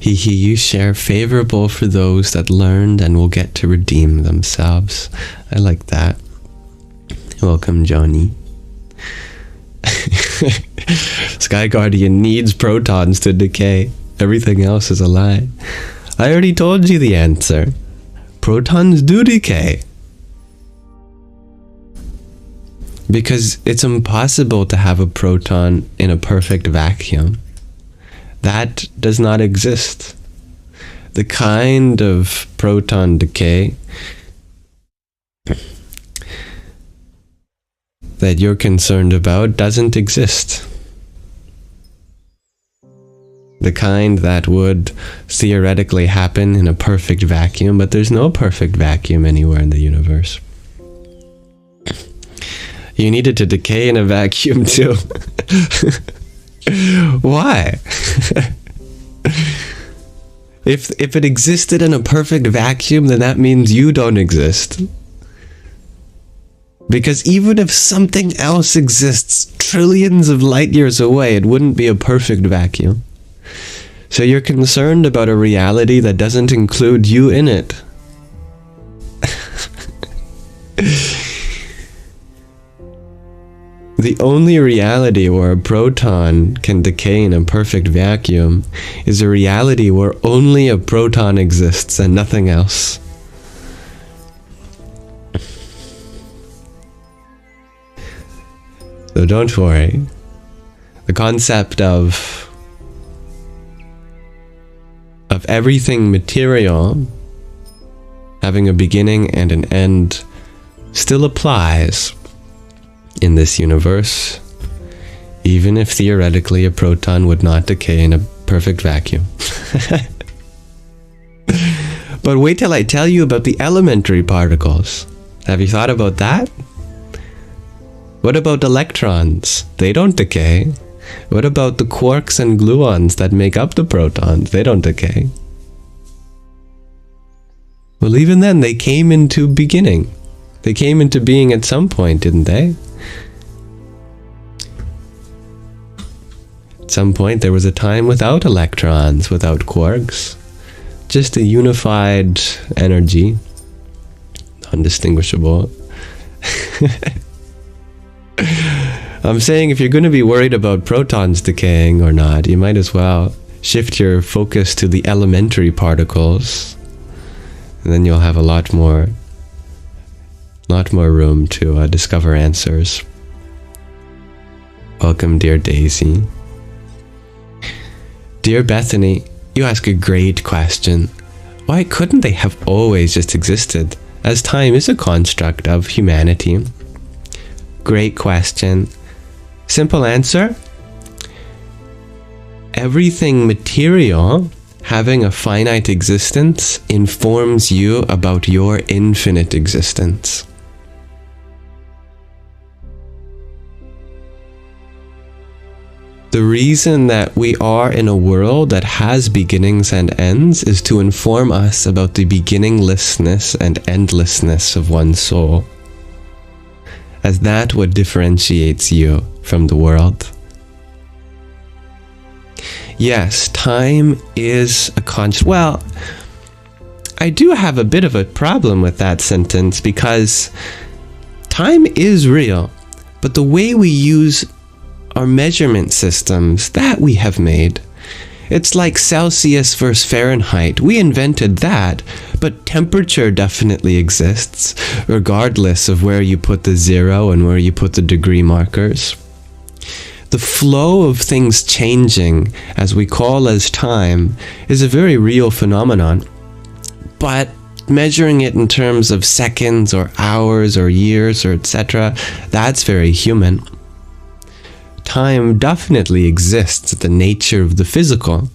You share favorable for those that learned and will get to redeem themselves. I like that. Welcome, Johnny. Sky Guardian needs protons to decay. Everything else is a lie. I already told you the answer. Protons do decay. Because it's impossible to have a proton in a perfect vacuum. That does not exist. The kind of proton decay that you're concerned about doesn't exist. The kind that would theoretically happen in a perfect vacuum, but there's no perfect vacuum anywhere in the universe. You need it to decay in a vacuum too. Why? If it existed in a perfect vacuum, then that means you don't exist. Because even if something else exists trillions of light years away, it wouldn't be a perfect vacuum. So you're concerned about a reality that doesn't include you in it. The only reality where a proton can decay in a perfect vacuum is a reality where only a proton exists and nothing else. So don't worry. The concept of everything material having a beginning and an end still applies in this universe, even if theoretically a proton would not decay in a perfect vacuum. But wait till I tell you about the elementary particles. Have you thought about that? What about electrons? They don't decay. What about the quarks and gluons that make up the protons? They don't decay. Well, even then, they came into beginning. They came into being at some point, didn't they? At some point, there was a time without electrons, without quarks. Just a unified energy, undistinguishable. I'm saying if you're going to be worried about protons decaying or not, you might as well shift your focus to the elementary particles, and then you'll have a lot more room to discover answers. Welcome, dear Daisy. Dear Bethany, you ask a great question. Why couldn't they have always just existed, as time is a construct of humanity? Great question. Simple answer. Everything material having a finite existence informs you about your infinite existence. The reason that we are in a world that has beginnings and ends is to inform us about the beginninglessness and endlessness of one's soul, as that what differentiates you from the world. Yes, time is a constant. Well, I do have a bit of a problem with that sentence, because time is real, but the way we use our measurement systems, that we have made. It's like Celsius versus Fahrenheit. We invented that, but temperature definitely exists, regardless of where you put the 0 and where you put the degree markers. The flow of things changing, as we call as time, is a very real phenomenon. But measuring it in terms of seconds or hours or years or etc., that's very human. Time definitely exists at the nature of the physical,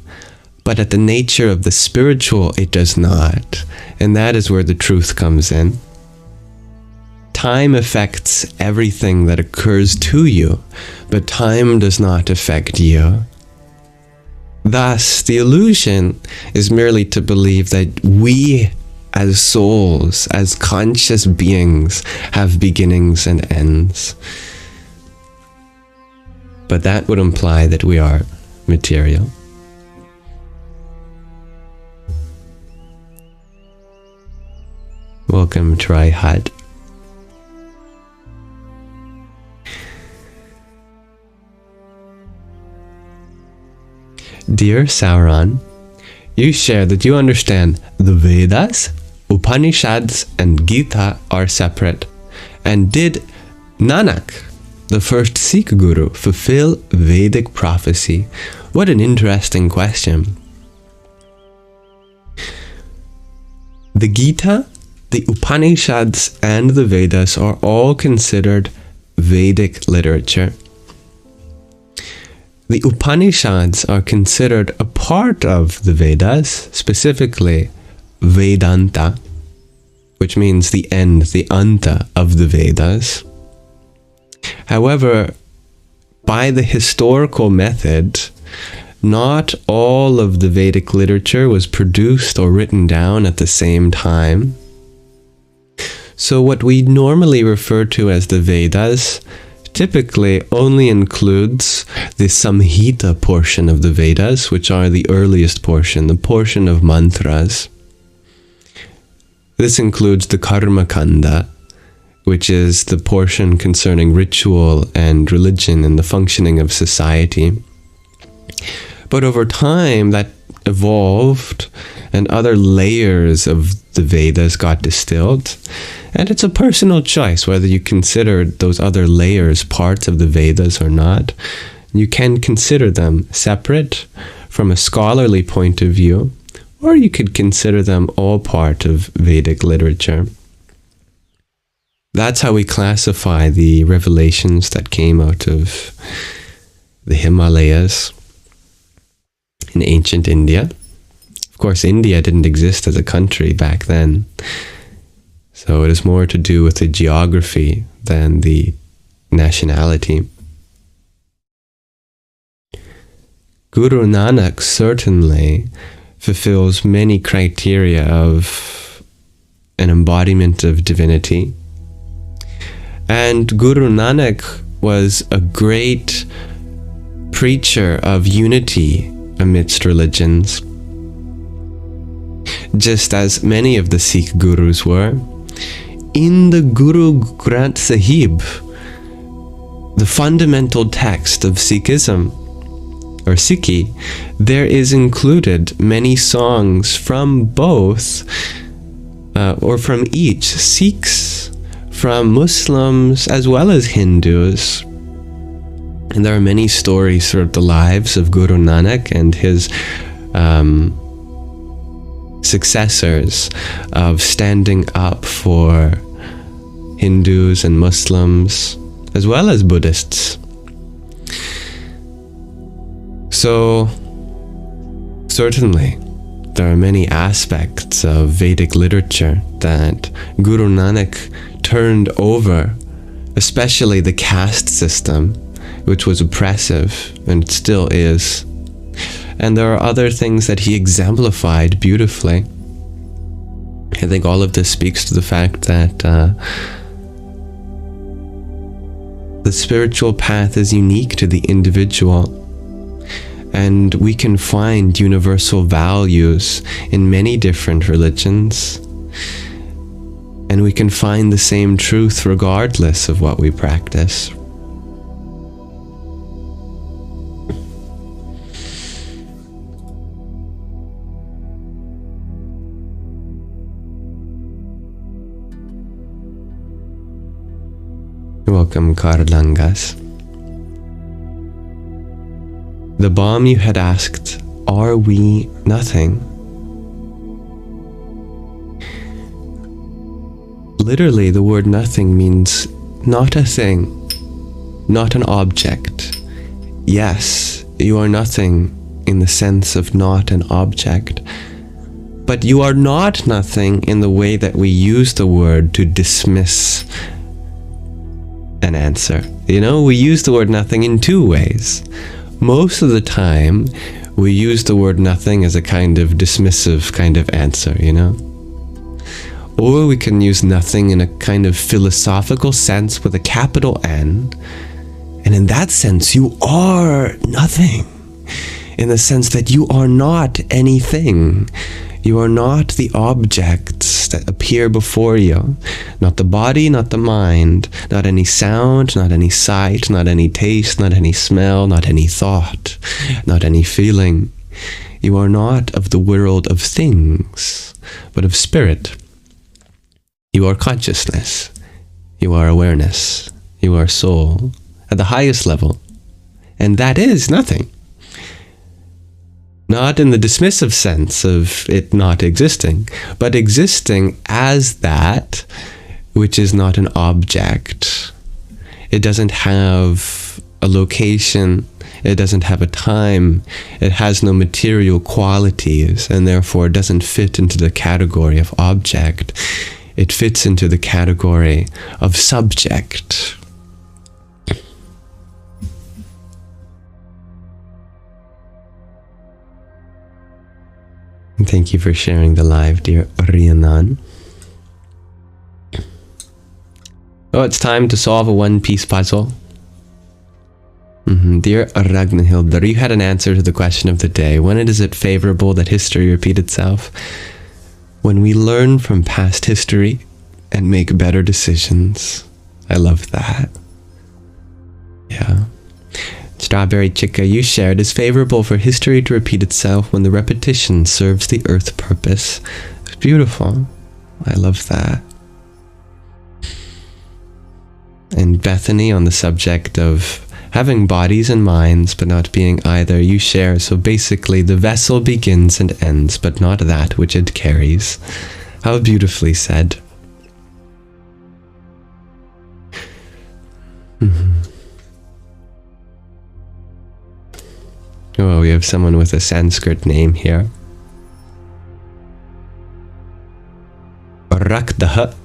but at the nature of the spiritual, it does not. And that is where the truth comes in. Time affects everything that occurs to you, but time does not affect you. Thus, the illusion is merely to believe that we as souls, as conscious beings, have beginnings and ends. But that would imply that we are material. Welcome, Try Hut. Dear Sauron, you share that you understand the Vedas, Upanishads, and Gita are separate. And did Nanak, the first Sikh guru, fulfill Vedic prophecy? What an interesting question. The Gita, the Upanishads, and the Vedas are all considered Vedic literature. The Upanishads are considered a part of the Vedas, specifically Vedanta, which means the end, the anta of the Vedas. However, by the historical method, not all of the Vedic literature was produced or written down at the same time. So what we normally refer to as the Vedas typically only includes the Samhita portion of the Vedas, which are the earliest portion, the portion of mantras. This includes the Karma Kanda, which is the portion concerning ritual and religion and the functioning of society. But over time, that evolved and other layers of the Vedas got distilled. And it's a personal choice whether you consider those other layers parts of the Vedas or not. You can consider them separate from a scholarly point of view, or you could consider them all part of Vedic literature. That's how we classify the revelations that came out of the Himalayas in ancient India. Of course, India didn't exist as a country back then. So it is more to do with the geography than the nationality. Guru Nanak certainly fulfills many criteria of an embodiment of divinity. And Guru Nanak was a great preacher of unity amidst religions, just as many of the Sikh gurus were. In the Guru Granth Sahib, the fundamental text of Sikhism, or Sikhi, there is included many songs from both, or from each, Sikhs, from Muslims, as well as Hindus. And there are many stories throughout the lives of Guru Nanak and his successors of standing up for Hindus and Muslims, as well as Buddhists. So, certainly, there are many aspects of Vedic literature that Guru Nanak turned over, especially the caste system, which was oppressive and still is. And there are other things that he exemplified beautifully. I think all of this speaks to the fact that the spiritual path is unique to the individual, and we can find universal values in many different religions, and we can find the same truth regardless of what we practice. Welcome, Karlangas. The bomb you had asked, are we nothing? Literally, the word nothing means not a thing, not an object. Yes, you are nothing in the sense of not an object, but you are not nothing in the way that we use the word to dismiss an answer. You know, we use the word nothing in two ways. Most of the time, we use the word nothing as a kind of dismissive kind of answer, you know? Or we can use nothing in a kind of philosophical sense with a capital N. And in that sense, you are nothing. In the sense that you are not anything. You are not the objects that appear before you. Not the body, not the mind, not any sound, not any sight, not any taste, not any smell, not any thought, not any feeling. You are not of the world of things, but of spirit. You are consciousness. You are awareness. You are soul at the highest level. And that is nothing. Not in the dismissive sense of it not existing, but existing as that which is not an object. It doesn't have a location, it doesn't have a time, it has no material qualities, and therefore doesn't fit into the category of object. It fits into the category of subject. Thank you for sharing the live, dear Rhiannon. Oh, it's time to solve a one-piece puzzle. Dear Ragnhildur, you had an answer to the question of the day. When is it favorable that history repeat itself? When we learn from past history and make better decisions. I love that. Yeah. Strawberry Chica, you shared, is favorable for history to repeat itself when the repetition serves the earth purpose. It's beautiful. I love that. And Bethany, on the subject of having bodies and minds, but not being either, you share, so basically the vessel begins and ends, but not that which it carries. How beautifully said. Oh, we have someone with a Sanskrit name here. Rakdaha.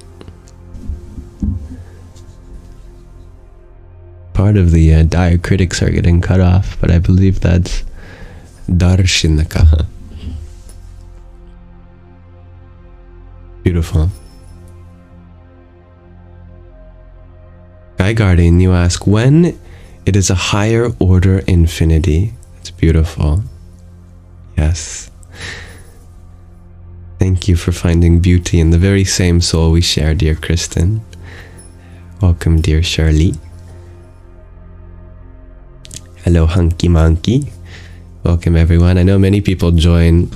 Part of the diacritics are getting cut off, but I believe that's Darshinaka. Beautiful. Sky Guardian, you ask, when it is a higher order infinity. It's beautiful. Yes. Thank you for finding beauty in the very same soul we share, dear Kristen. Welcome, dear Shirley. Hello, Hunky Monkey. Welcome, everyone. I know many people join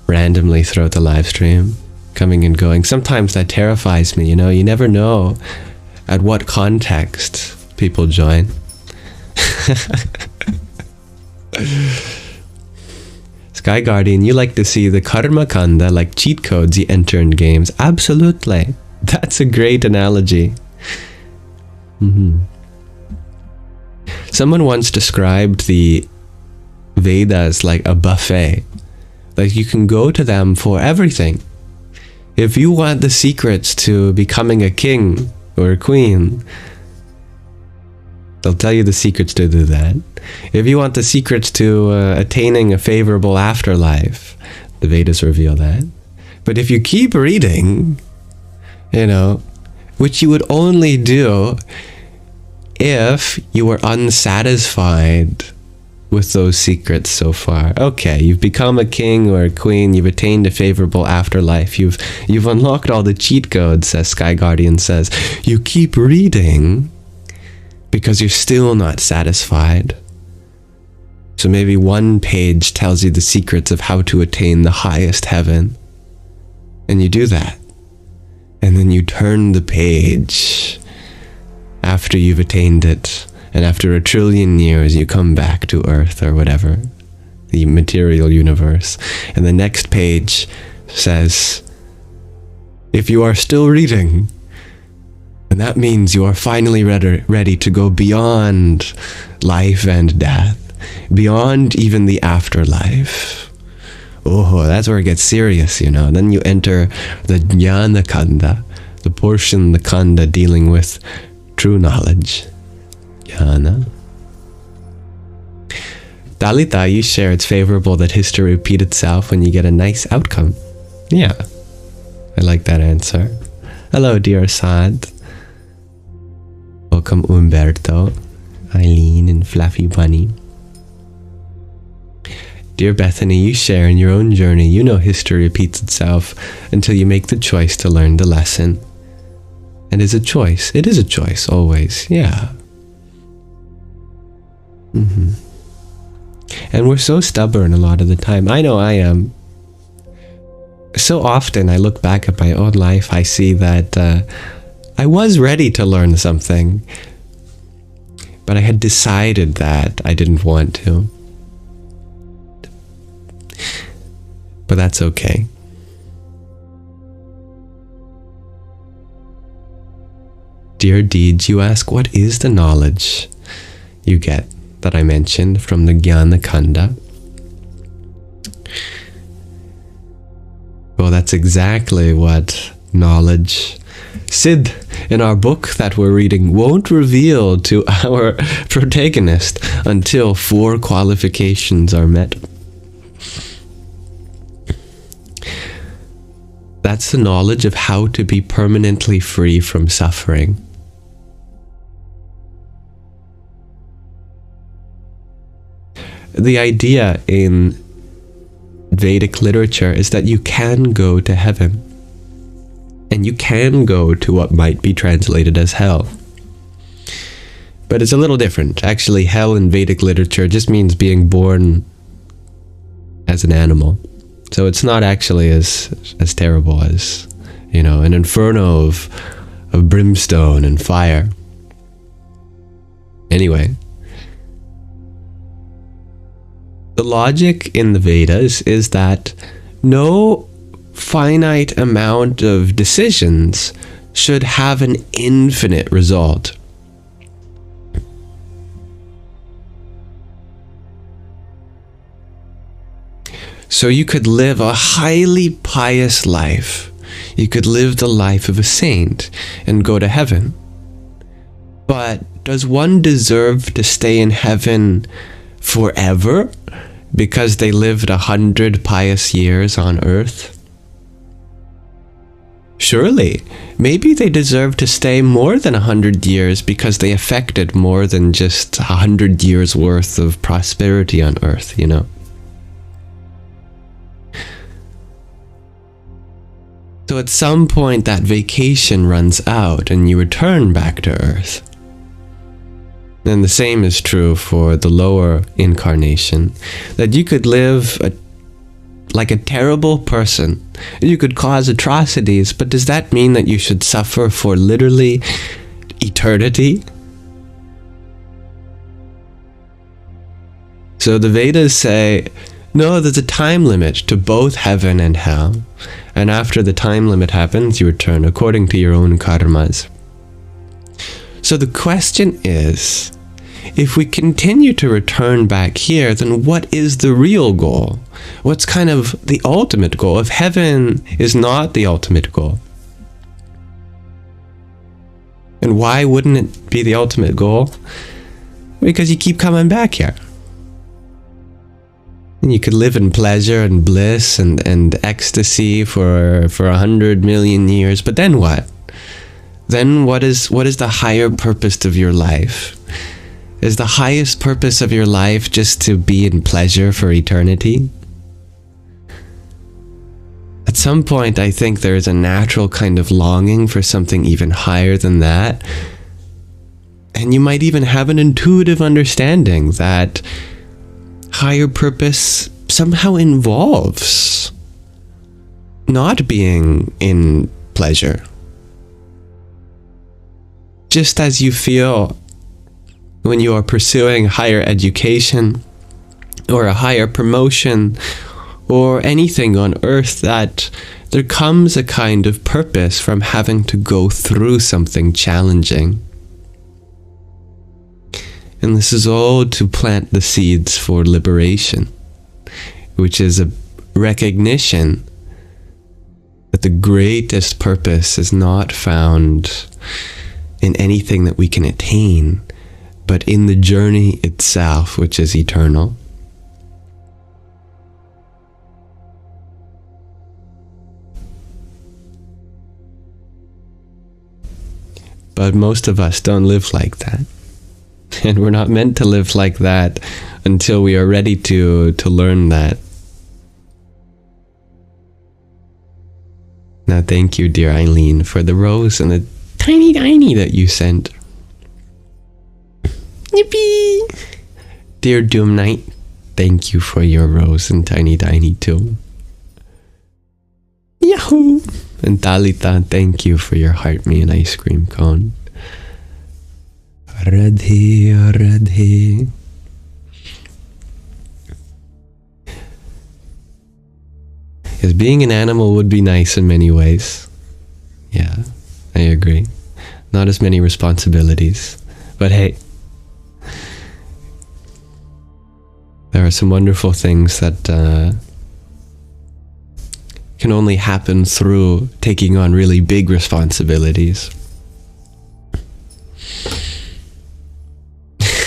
randomly throughout the live stream, coming and going. Sometimes that terrifies me, you know. You never know at what context people join. Sky Guardian, you like to see the karma kanda like cheat codes you enter in games. Absolutely. That's a great analogy. Someone once described the Vedas like a buffet. Like you can go to them for everything. If you want the secrets to becoming a king or a queen, they'll tell you the secrets to do that. If you want the secrets to attaining a favorable afterlife, the Vedas reveal that. But if you keep reading, you know, which you would only do if you were unsatisfied with those secrets so far. Okay, you've become a king or a queen, you've attained a favorable afterlife, you've unlocked all the cheat codes, as Sky Guardian says. You keep reading because you're still not satisfied. So maybe one page tells you the secrets of how to attain the highest heaven. And you do that. And then you turn the page after you've attained it. And after 1 trillion years, you come back to Earth or whatever, the material universe. And the next page says, if you are still reading, and that means you are finally ready to go beyond life and death, beyond even the afterlife. Oh, that's where it gets serious, you know. Then you enter the Jnana Kanda, the portion, the Kanda dealing with true knowledge. Jnana. Dalita, you share it's favorable that history repeat itself when you get a nice outcome. Yeah, I like that answer. Hello, dear Sad. Welcome, Umberto, Eileen, and Fluffy Bunny. Dear Bethany, you share in your own journey, you know history repeats itself until you make the choice to learn the lesson. And it's a choice. It is a choice, always. Yeah. And we're so stubborn a lot of the time. I know I am. So often I look back at my own life, I see that I was ready to learn something, but I had decided that I didn't want to. But that's okay. Dear Deeds, you ask, what is the knowledge you get that I mentioned from the Jnana Kanda? Well, that's exactly what knowledge Sid in our book that we're reading won't reveal to our protagonist until 4 qualifications are met. That's the knowledge of how to be permanently free from suffering. The idea in Vedic literature is that you can go to heaven, and you can go to what might be translated as hell. But it's a little different. Actually, hell in Vedic literature just means being born as an animal. So it's not actually as terrible as, you know, an inferno of brimstone and fire. Anyway, the logic in the Vedas is that no finite amount of decisions should have an infinite result. So you could live a highly pious life. You could live the life of a saint and go to heaven. But does one deserve to stay in heaven forever because they lived 100 pious years on earth? Surely, maybe they deserve to stay more than 100 years because they affected more than just 100 years worth of prosperity on earth, you know? So at some point that vacation runs out and you return back to earth. And the same is true for the lower incarnation, that you could live like a terrible person. You could cause atrocities, but does that mean that you should suffer for literally eternity? So the Vedas say, no, there's a time limit to both heaven and hell. And after the time limit happens, you return according to your own karmas. So the question is, if we continue to return back here, then what is the real goal? What's kind of the ultimate goal? If heaven is not the ultimate goal, and why wouldn't it be the ultimate goal? Because you keep coming back here. And you could live in pleasure and bliss and ecstasy for 100 million years, but then what? Then what is the higher purpose of your life? Is the highest purpose of your life just to be in pleasure for eternity? At some point, I think there is a natural kind of longing for something even higher than that. And you might even have an intuitive understanding that higher purpose somehow involves not being in pleasure. Just as you feel when you are pursuing higher education or a higher promotion or anything on earth, that there comes a kind of purpose from having to go through something challenging. And this is all to plant the seeds for liberation, which is a recognition that the greatest purpose is not found in anything that we can attain, but in the journey itself, which is eternal. But most of us don't live like that. And we're not meant to live like that until we are ready to learn that. Now, thank you, dear Eileen, for the rose and the tiny that you sent. Yippee! Dear Doom Knight, thank you for your rose and tiny too. Yahoo! And Talita, thank you for your heart me and ice cream cone. Radhe, Radhe. Yes, being an animal would be nice in many ways. Yeah, I agree. Not as many responsibilities. But hey, there are some wonderful things that can only happen through taking on really big responsibilities.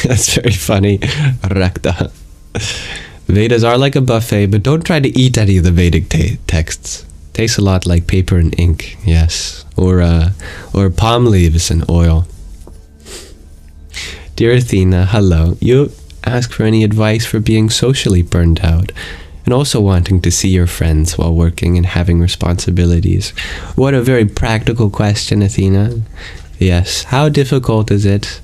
That's very funny. Rakta. Vedas are like a buffet, but don't try to eat any of the Vedic texts. Tastes a lot like paper and ink, yes. Or palm leaves and oil. Dear Athena, hello. You ask for any advice for being socially burned out and also wanting to see your friends while working and having responsibilities. What a very practical question, Athena. Yes, how difficult is it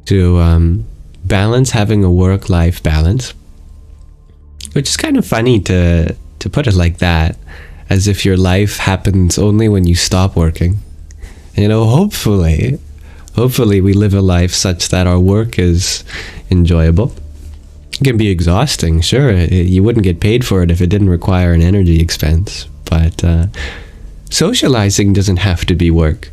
to balance having a work-life balance? Which is kind of funny to put it like that, as if your life happens only when you stop working. You know, hopefully we live a life such that our work is enjoyable. It can be exhausting, sure. You wouldn't get paid for it if it didn't require an energy expense. But socializing doesn't have to be work.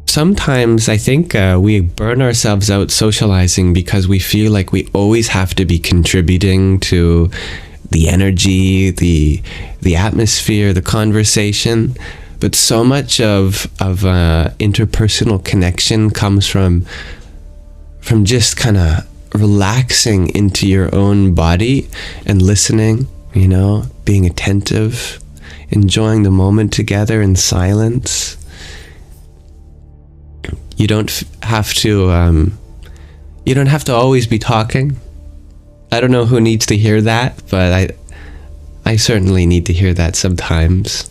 Sometimes I think we burn ourselves out socializing because we feel like we always have to be contributing to the energy, the atmosphere, the conversation. But so much of interpersonal connection comes from just kind of relaxing into your own body and listening, you know, being attentive, enjoying the moment together in silence. You don't have to always be talking. I don't know who needs to hear that, but I certainly need to hear that sometimes.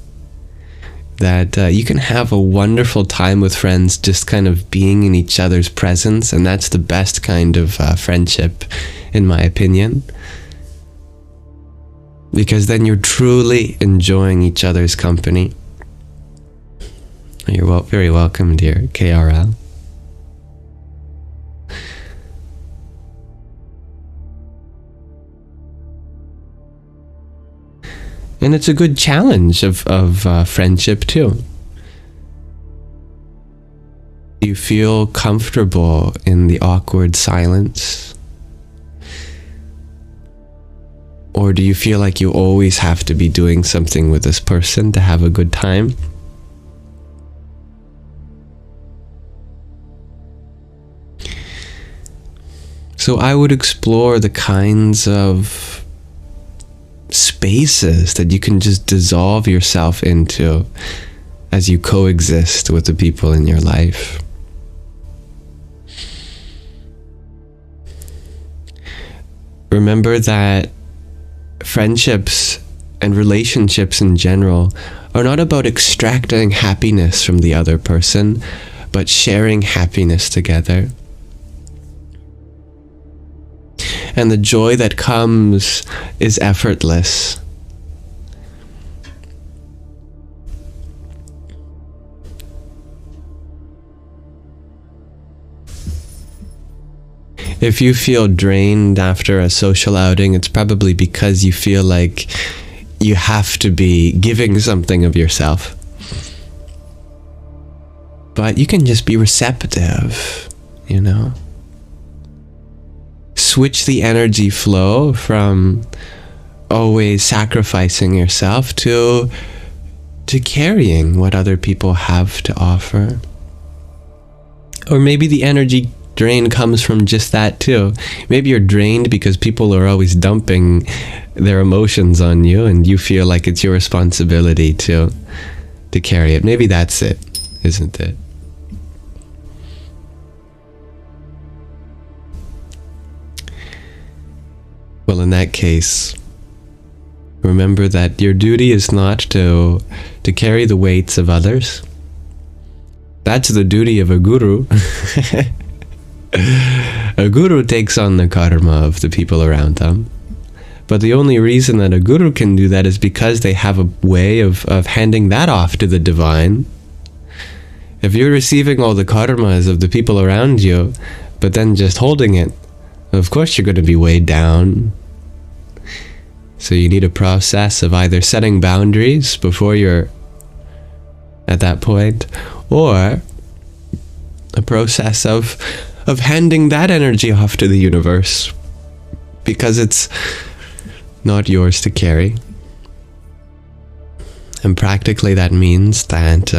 That you can have a wonderful time with friends just kind of being in each other's presence, and that's the best kind of friendship, in my opinion. Because then you're truly enjoying each other's company. You're very welcome, dear KRL. And it's a good challenge of friendship too. Do you feel comfortable in the awkward silence? Or do you feel like you always have to be doing something with this person to have a good time? So I would explore the kinds of spaces that you can just dissolve yourself into as you coexist with the people in your life. Remember that friendships and relationships in general are not about extracting happiness from the other person, but sharing happiness together. And the joy that comes is effortless. If you feel drained after a social outing, it's probably because you feel like you have to be giving something of yourself. But you can just be receptive, you know? Switch the energy flow from always sacrificing yourself to carrying what other people have to offer. Or maybe the energy drain comes from just that too. Maybe you're drained because people are always dumping their emotions on you and you feel like it's your responsibility to carry it. Maybe that's it, isn't it? Well, in that case, remember that your duty is not to carry the weights of others. That's the duty of a guru. A guru takes on the karma of the people around them. But the only reason that a guru can do that is because they have a way of handing that off to the divine. If you're receiving all the karmas of the people around you, but then just holding it, of course you're going to be weighed down. So you need a process of either setting boundaries before you're at that point, or a process of handing that energy off to the universe, because it's not yours to carry. And practically that means that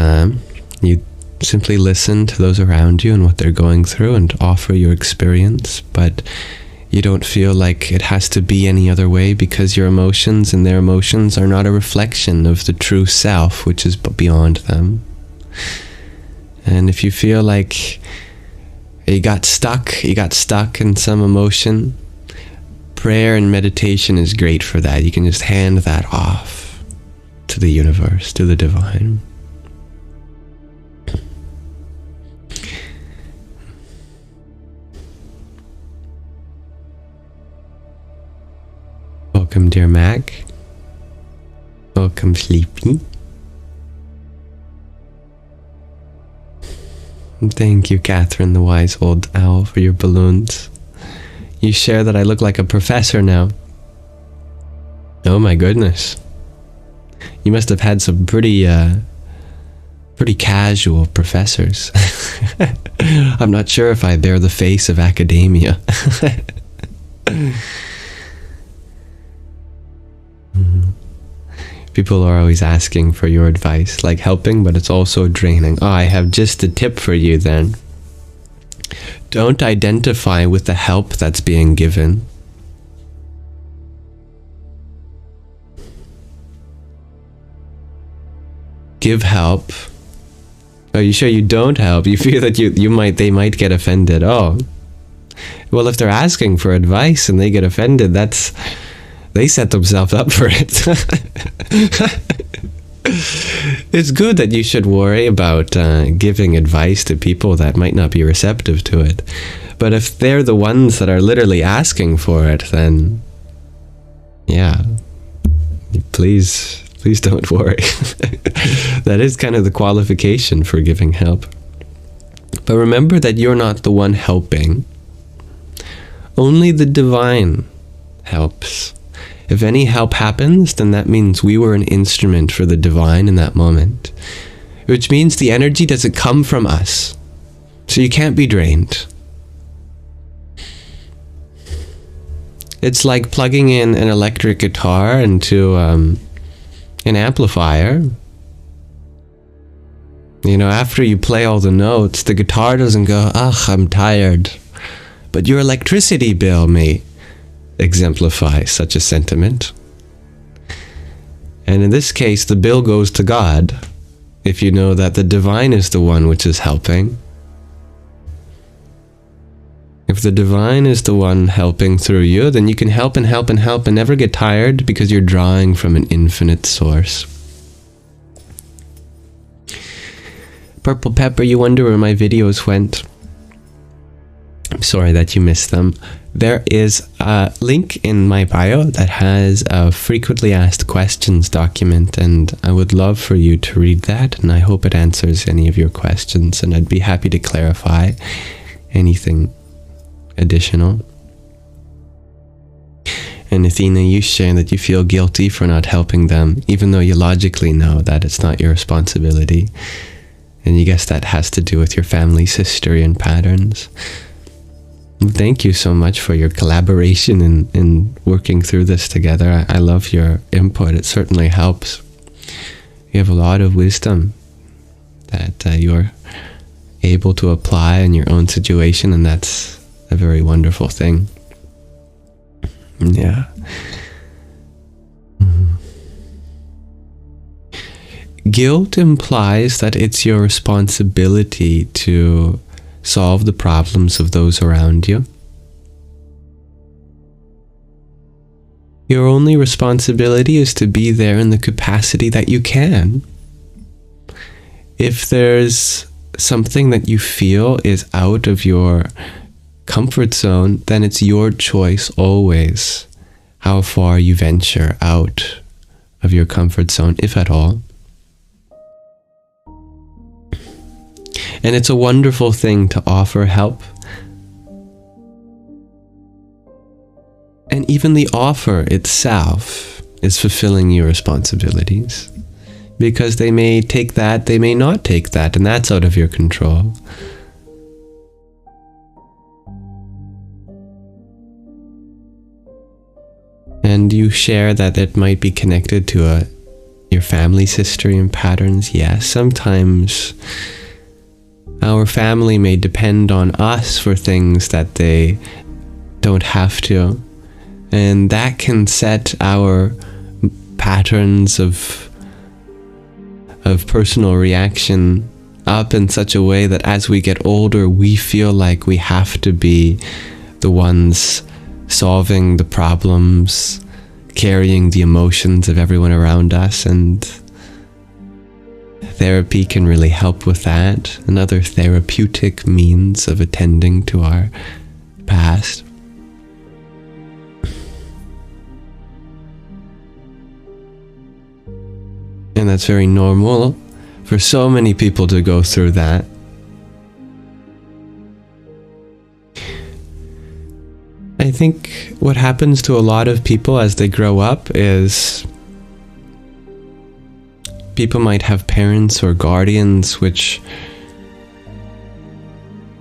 you simply listen to those around you and what they're going through and offer your experience, but you don't feel like it has to be any other way, because your emotions and their emotions are not a reflection of the true self, which is beyond them. And if you feel like you got stuck in some emotion, prayer and meditation is great for that. You can just hand that off to the universe, to the divine. Welcome, dear Mac. Welcome, Sleepy. Thank you, Catherine, the wise old owl, for your balloons. You share that I look like a professor now. Oh my goodness. You must have had some pretty casual professors. I'm not sure if I bear the face of academia. People are always asking for your advice, like helping, but it's also draining. Oh, I have just a tip for you then. Don't identify with the help that's being given. Give help. Are you sure you don't help? You feel that they might get offended. Oh. Well, if they're asking for advice and they get offended, they set themselves up for it. It's good that you should worry about giving advice to people that might not be receptive to it. But if they're the ones that are literally asking for it, then yeah, please don't worry. That is kind of the qualification for giving help. But remember that you're not the one helping. Only the divine helps. If any help happens, then that means we were an instrument for the divine in that moment. Which means the energy doesn't come from us. So you can't be drained. It's like plugging in an electric guitar into an amplifier. You know, after you play all the notes, the guitar doesn't go, "Ugh, I'm tired." But your electricity bill may exemplify such a sentiment. And in this case, the bill goes to God, if you know that the divine is the one which is helping. If the divine is the one helping through you, then you can help and help and help and never get tired, because you're drawing from an infinite source. Purple Pepper, you wonder where my videos went. I'm sorry that you missed them. There is a link in my bio that has a frequently asked questions document, and I would love for you to read that, and I hope it answers any of your questions, and I'd be happy to clarify anything additional. And Athena, you share that you feel guilty for not helping them, even though you logically know that it's not your responsibility. And you guess that has to do with your family's history and patterns. Thank you so much for your collaboration in working through this together. I love your input. It certainly helps. You have a lot of wisdom that able to apply in your own situation, and that's a very wonderful thing. Yeah. Guilt implies that it's your responsibility to solve the problems of those around you. Your only responsibility is to be there in the capacity that you can. If there's something that you feel is out of your comfort zone, then it's your choice always how far you venture out of your comfort zone, if at all. And it's a wonderful thing to offer help. And even the offer itself is fulfilling your responsibilities. Because they may take that, they may not take that, and that's out of your control. And you share that it might be connected to your family's history and patterns. Yes, sometimes our family may depend on us for things that they don't have to. And that can set our patterns of personal reaction up in such a way that as we get older, we feel like we have to be the ones solving the problems, carrying the emotions of everyone around us, and therapy can really help with that. Another therapeutic means of attending to our past. And that's very normal for so many people to go through that. I think what happens to a lot of people as they grow up is people might have parents or guardians which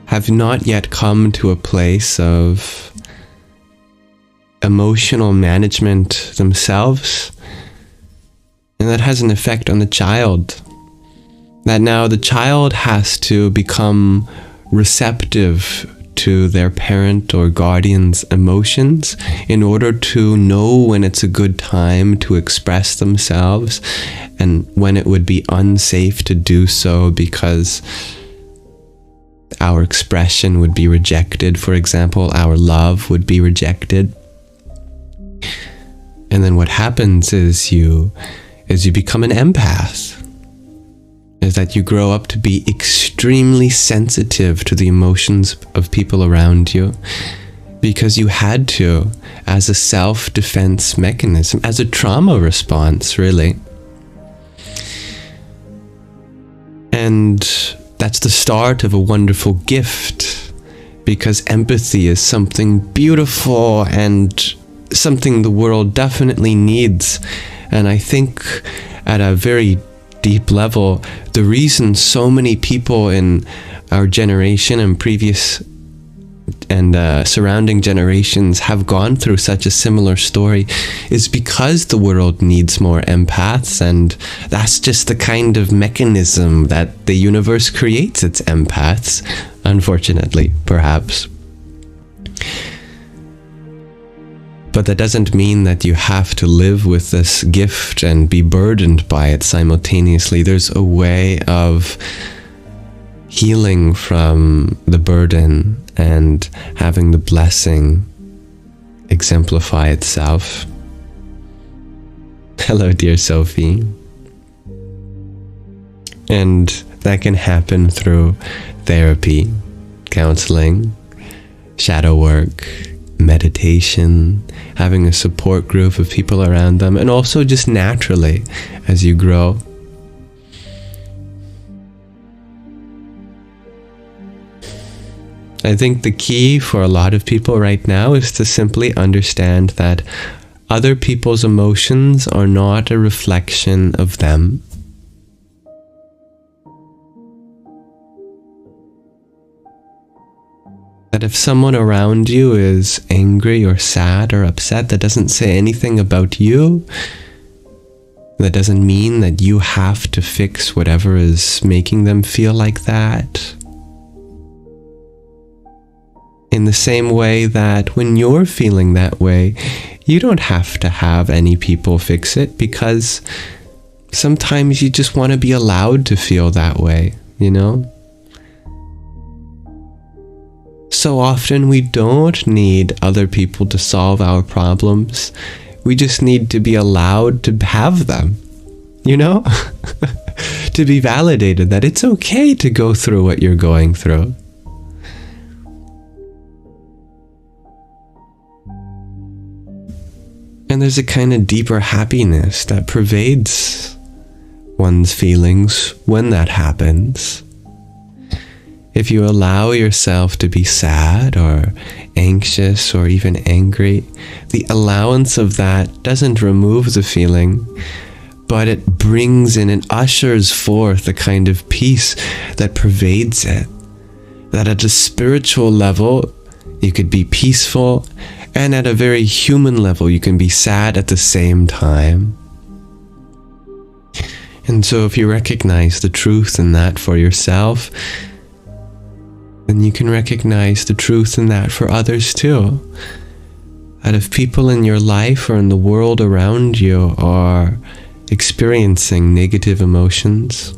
have not yet come to a place of emotional management themselves. And that has an effect on the child. That now the child has to become receptive to their parent or guardian's emotions in order to know when it's a good time to express themselves and when it would be unsafe to do so because our expression would be rejected. For example, our love would be rejected. And then what happens is you become an empath, is that you grow up to be extremely sensitive to the emotions of people around you because you had to, as a self-defense mechanism, as a trauma response, really. And that's the start of a wonderful gift, because empathy is something beautiful and something the world definitely needs. And I think at a very deep level, the reason so many people in our generation and previous and surrounding generations have gone through such a similar story is because the world needs more empaths, and that's just the kind of mechanism that the universe creates its empaths, unfortunately, perhaps. But that doesn't mean that you have to live with this gift and be burdened by it simultaneously. There's a way of healing from the burden and having the blessing exemplify itself. Hello, dear Sophie. And that can happen through therapy, counseling, shadow work, meditation, having a support group of people around them, and also just naturally as you grow. I think the key for a lot of people right now is to simply understand that other people's emotions are not a reflection of them. That if someone around you is angry or sad or upset, that doesn't say anything about you. That doesn't mean that you have to fix whatever is making them feel like that. In the same way that when you're feeling that way, you don't have to have any people fix it, because sometimes you just want to be allowed to feel that way, you know? So often we don't need other people to solve our problems. We just need to be allowed to have them, you know? To be validated that it's okay to go through what you're going through. And there's a kind of deeper happiness that pervades one's feelings when that happens. If you allow yourself to be sad or anxious or even angry, the allowance of that doesn't remove the feeling, but it brings in and ushers forth a kind of peace that pervades it. That at a spiritual level, you could be peaceful, and at a very human level, you can be sad at the same time. And so if you recognize the truth in that for yourself, then you can recognize the truth in that for others too. That if people in your life or in the world around you are experiencing negative emotions,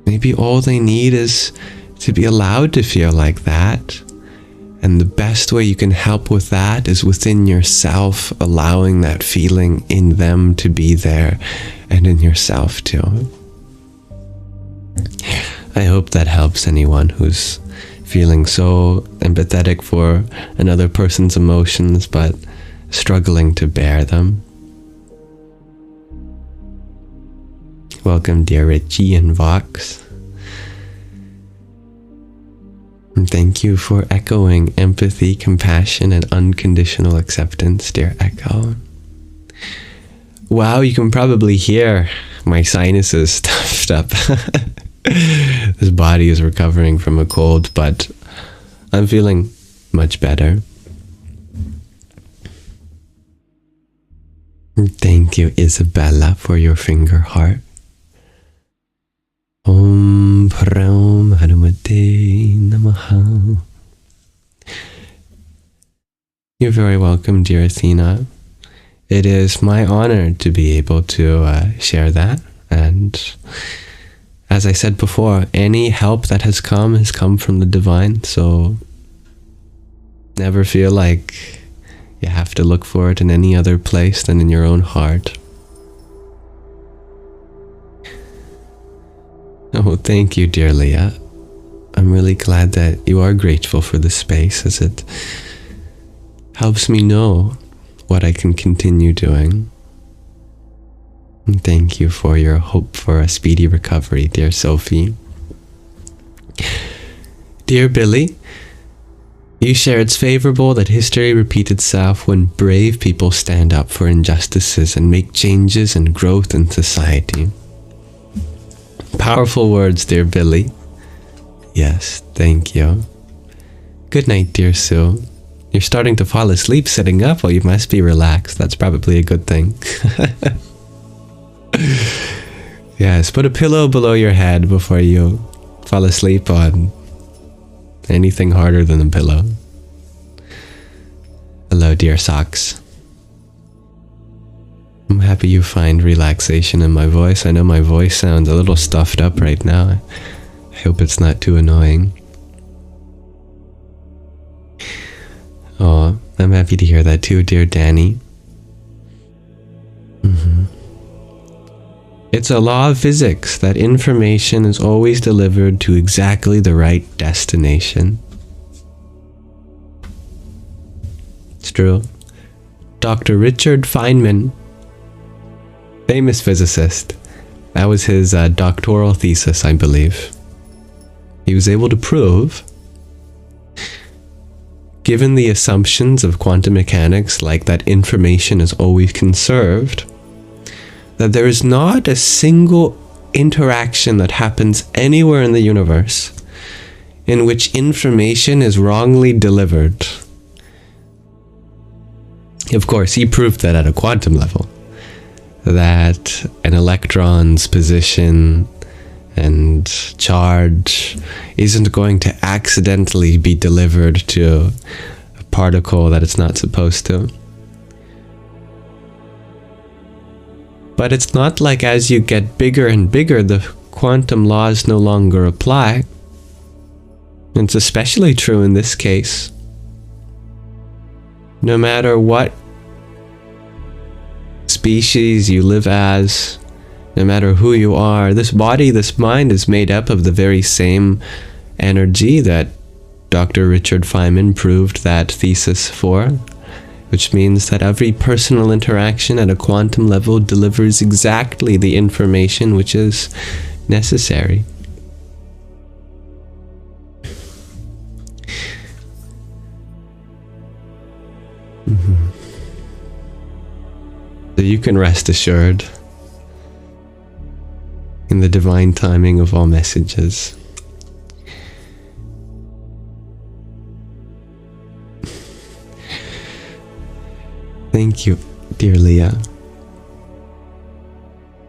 maybe all they need is to be allowed to feel like that. And the best way you can help with that is within yourself, allowing that feeling in them to be there, and in yourself too. I hope that helps anyone who's feeling so empathetic for another person's emotions but struggling to bear them. Welcome, dear Richie and Vox. And thank you for echoing empathy, compassion, and unconditional acceptance, dear Echo. Wow, you can probably hear my sinuses stuffed up. This body is recovering from a cold, but I'm feeling much better. Thank you, Isabella, for your finger heart. Om Pram Hanumate Namaha. You're very welcome, dear Athena. It is my honor to be able to share that. And as I said before, any help that has come from the divine. So never feel like you have to look for it in any other place than in your own heart. Oh, thank you, dear Leah. I'm really glad that you are grateful for this space, as it helps me know what I can continue doing. And thank you for your hope for a speedy recovery, dear Sophie. Dear Billy, you share it's favorable that history repeats itself when brave people stand up for injustices and make changes and growth in society. Powerful words, dear Billy. Yes, thank you. Good night, dear Sue. You're starting to fall asleep sitting up. Well, you must be relaxed. That's probably a good thing. Yes, put a pillow below your head before you fall asleep on anything harder than a pillow. Hello, dear Socks. I'm happy you find relaxation in my voice. I know my voice sounds a little stuffed up right now. I hope it's not too annoying. Oh, I'm happy to hear that too, dear Danny. It's a law of physics that information is always delivered to exactly the right destination. It's true. Dr. Richard Feynman, famous physicist, that was his doctoral thesis, I believe. He was able to prove, given the assumptions of quantum mechanics, like that information is always conserved, that there is not a single interaction that happens anywhere in the universe in which information is wrongly delivered. Of course, he proved that at a quantum level, that an electron's position and charge isn't going to accidentally be delivered to a particle that it's not supposed to. But it's not like as you get bigger and bigger, the quantum laws no longer apply. It's especially true in this case. No matter what species you live as, no matter who you are, this body, this mind is made up of the very same energy that Dr. Richard Feynman proved that thesis for, which means that every personal interaction at a quantum level delivers exactly the information which is necessary. So you can rest assured in the divine timing of all messages. Thank you, dear Leah.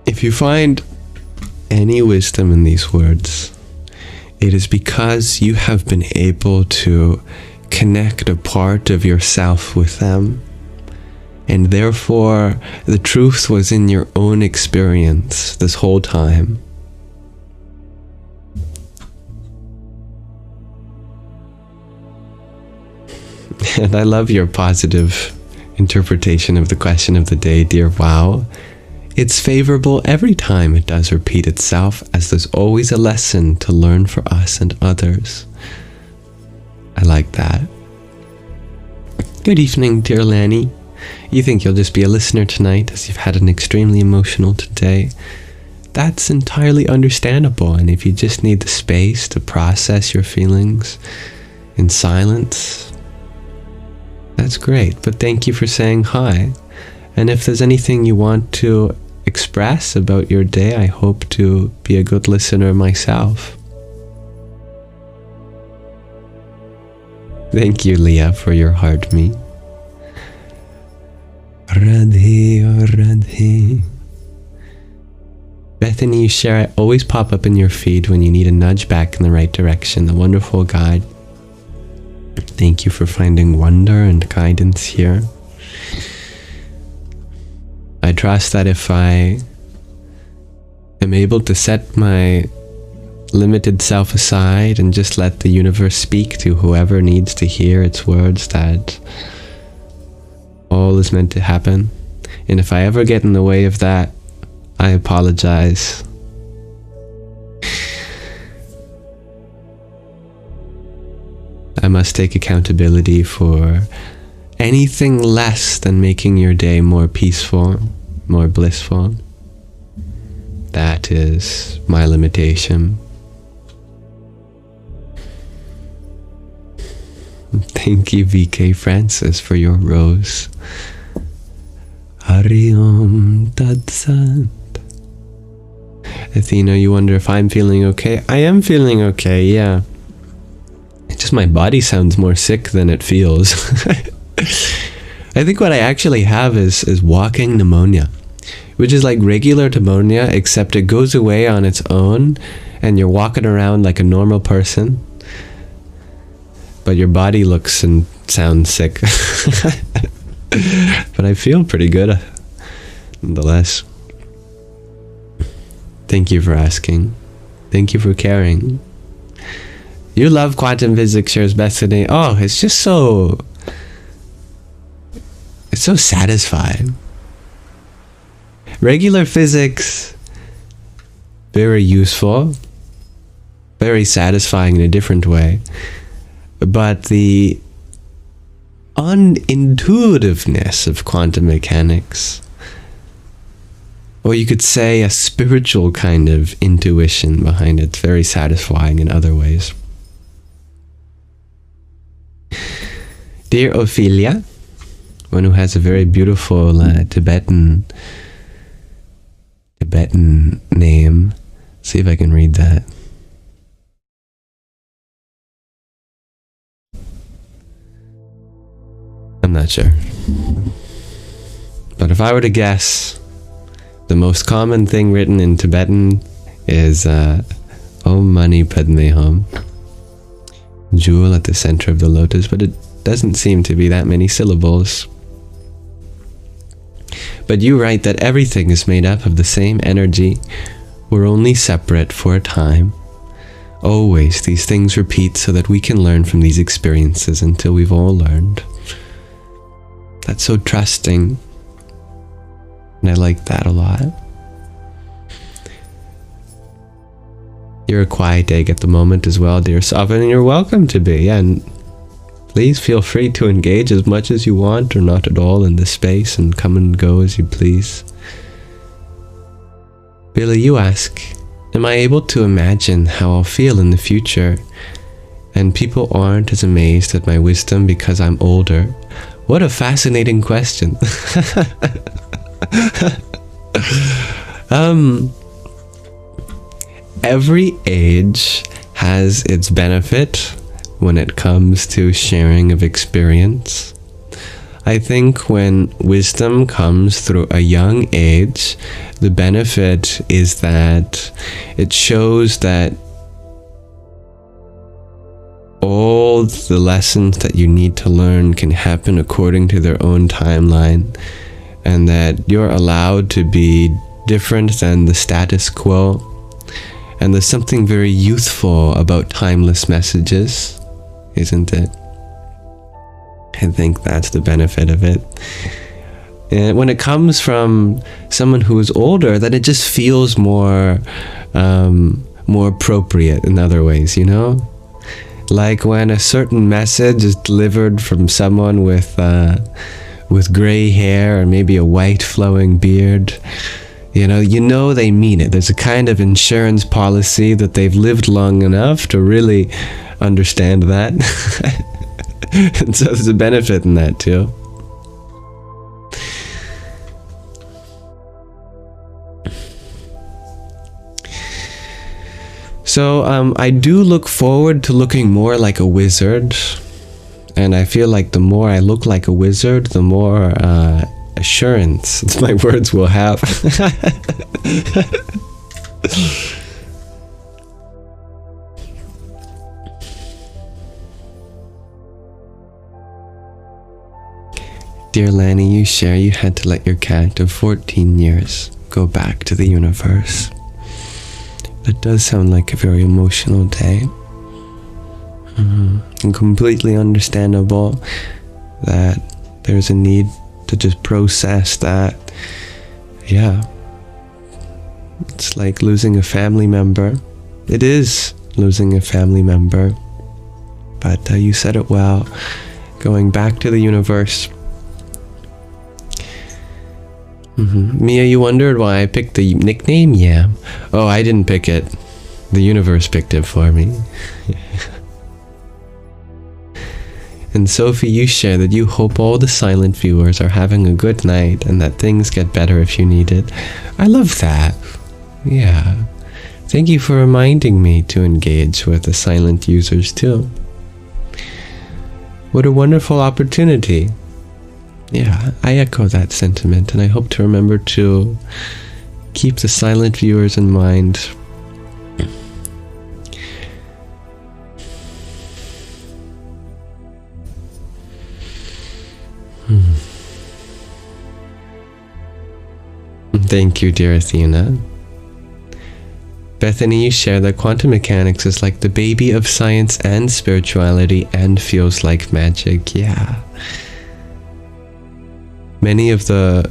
If you find any wisdom in these words, it is because you have been able to connect a part of yourself with them, and therefore the truth was in your own experience this whole time. And I love your positive interpretation of the question of the day, dear Wow. It's favorable every time it does repeat itself, as there's always a lesson to learn for us and others. I like that. Good evening, dear Lanny. You think you'll just be a listener tonight as you've had an extremely emotional day. That's entirely understandable, and if you just need the space to process your feelings in silence, that's great. But thank you for saying hi. And if there's anything you want to express about your day, I hope to be a good listener myself. Thank you, Leah, for your heart me. Radhe, oh Radhe. Bethany, you share I always pop up in your feed when you need a nudge back in the right direction, a wonderful guide. Thank you for finding wonder and guidance here. I trust that if I am able to set my limited self aside and just let the universe speak to whoever needs to hear its words, that all is meant to happen. And if I ever get in the way of that, I apologize. I must take accountability for anything less than making your day more peaceful, more blissful. That is my limitation. Thank you, VK Francis, for your rose. Hari Om Tat Sat. Athena, you wonder if I'm feeling okay? I am feeling okay, yeah. It's just my body sounds more sick than it feels. I think what I actually have is walking pneumonia, which is like regular pneumonia, except it goes away on its own and you're walking around like a normal person, but your body looks and sounds sick. But I feel pretty good nonetheless. Thank you for asking. Thank you for caring. You love quantum physics, shares Bethany. Oh, it's just so... it's so satisfying. Regular physics, very useful, very satisfying in a different way. But the unintuitiveness of quantum mechanics, or you could say a spiritual kind of intuition behind it, very satisfying in other ways. Dear Ophelia, one who has a very beautiful Tibetan name. See if I can read that. I'm not sure. But if I were to guess, the most common thing written in Tibetan is Om Mani Padme Hum. Jewel at the center of the lotus, but it doesn't seem to be that many syllables. But you write that everything is made up of the same energy. We're only separate for a time. Always these things repeat so that we can learn from these experiences until we've all learned. That's so trusting. And I like that a lot. You're a quiet egg at the moment as well, dear Sovereign, and you're welcome to be. And please feel free to engage as much as you want or not at all in this space and come and go as you please. Billy, you ask, am I able to imagine how I'll feel in the future? And people aren't as amazed at my wisdom because I'm older. What a fascinating question. Every age has its benefit when it comes to sharing of experience. I think when wisdom comes through a young age, the benefit is that it shows that all the lessons that you need to learn can happen according to their own timeline, and that you're allowed to be different than the status quo. And there's something very youthful about timeless messages, isn't it? I think that's the benefit of it. And when it comes from someone who is older, that it just feels more appropriate in other ways, you know? Like when a certain message is delivered from someone with gray hair or maybe a white flowing beard. You know they mean it. There's a kind of insurance policy that they've lived long enough to really understand that. And so there's a benefit in that too. So I do look forward to looking more like a wizard. And I feel like the more I look like a wizard, the more assurance my words will have. Dear Lanny, you share you had to let your cat of 14 years go back to the universe. That does sound like a very emotional day. And completely understandable that there's a need to just process that. Yeah. It's like losing a family member. It is losing a family member. But you said it well. Going back to the universe. Mia, you wondered why I picked the nickname? Yeah. Oh, I didn't pick it. The universe picked it for me. And Sophie, you share that you hope all the silent viewers are having a good night and that things get better if you need it. I love that. Yeah. Thank you for reminding me to engage with the silent users too. What a wonderful opportunity. Yeah, I echo that sentiment, and I hope to remember to keep the silent viewers in mind. Thank you, dear Athena. Bethany, you share that quantum mechanics is like the baby of science and spirituality and feels like magic. Yeah. Many of the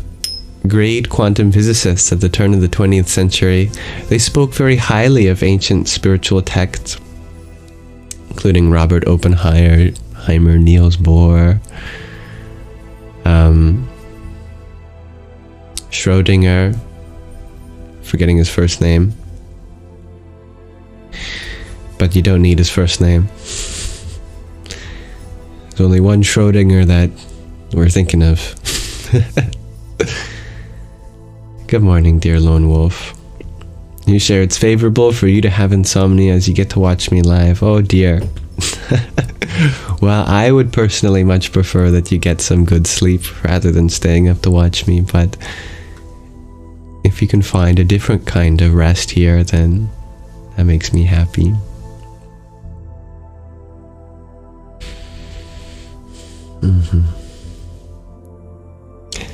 great quantum physicists at the turn of the 20th century, they spoke very highly of ancient spiritual texts, including Robert Oppenheimer, Niels Bohr, Schrödinger, forgetting his first name, but you don't need his first name. There's only one Schrödinger that we're thinking of. Good morning, dear Lone Wolf. You share it's favorable for you to have insomnia as you get to watch me live. Oh dear. Well, I would personally much prefer that you get some good sleep rather than staying up to watch me, but if you can find a different kind of rest here, then That makes me happy.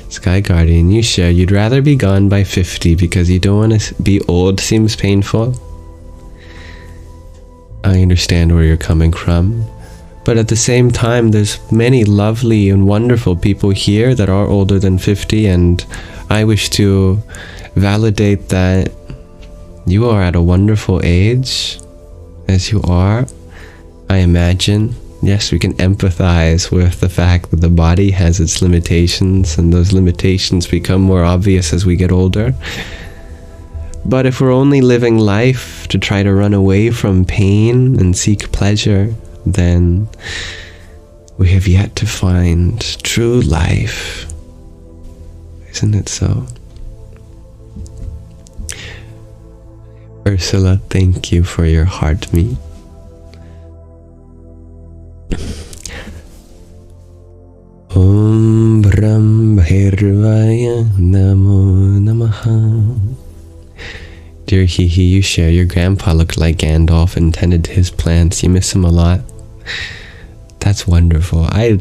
Sky Guardian, you share you'd rather be gone by 50 because you don't want to be old seems painful. I understand where you're coming from, but at the same time there's many lovely and wonderful people here that are older than 50, and I wish to validate that you are at a wonderful age as you are. I imagine, yes, we can empathize with the fact that the body has its limitations, and those limitations become more obvious as we get older. But if we're only living life to try to run away from pain and seek pleasure, then we have yet to find true life. Isn't it so? Ursula, thank you for your heartmeat. Om Brahmavaya Namo Namaha. Dear Hihi, you share your grandpa looked like Gandalf and tended to his plants. You miss him a lot. That's wonderful. I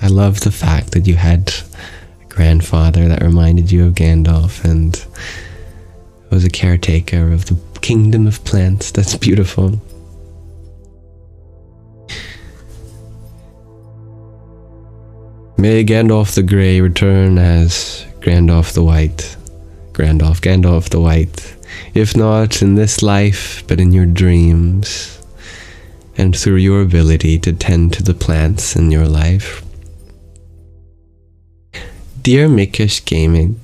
love the fact that you had a grandfather that reminded you of Gandalf and was a caretaker of the kingdom of plants. That's beautiful. May Gandalf the Grey return as Gandalf the White. Gandalf the White. If not in this life, but in your dreams, and through your ability to tend to the plants in your life. Dear Mikesh Gaming,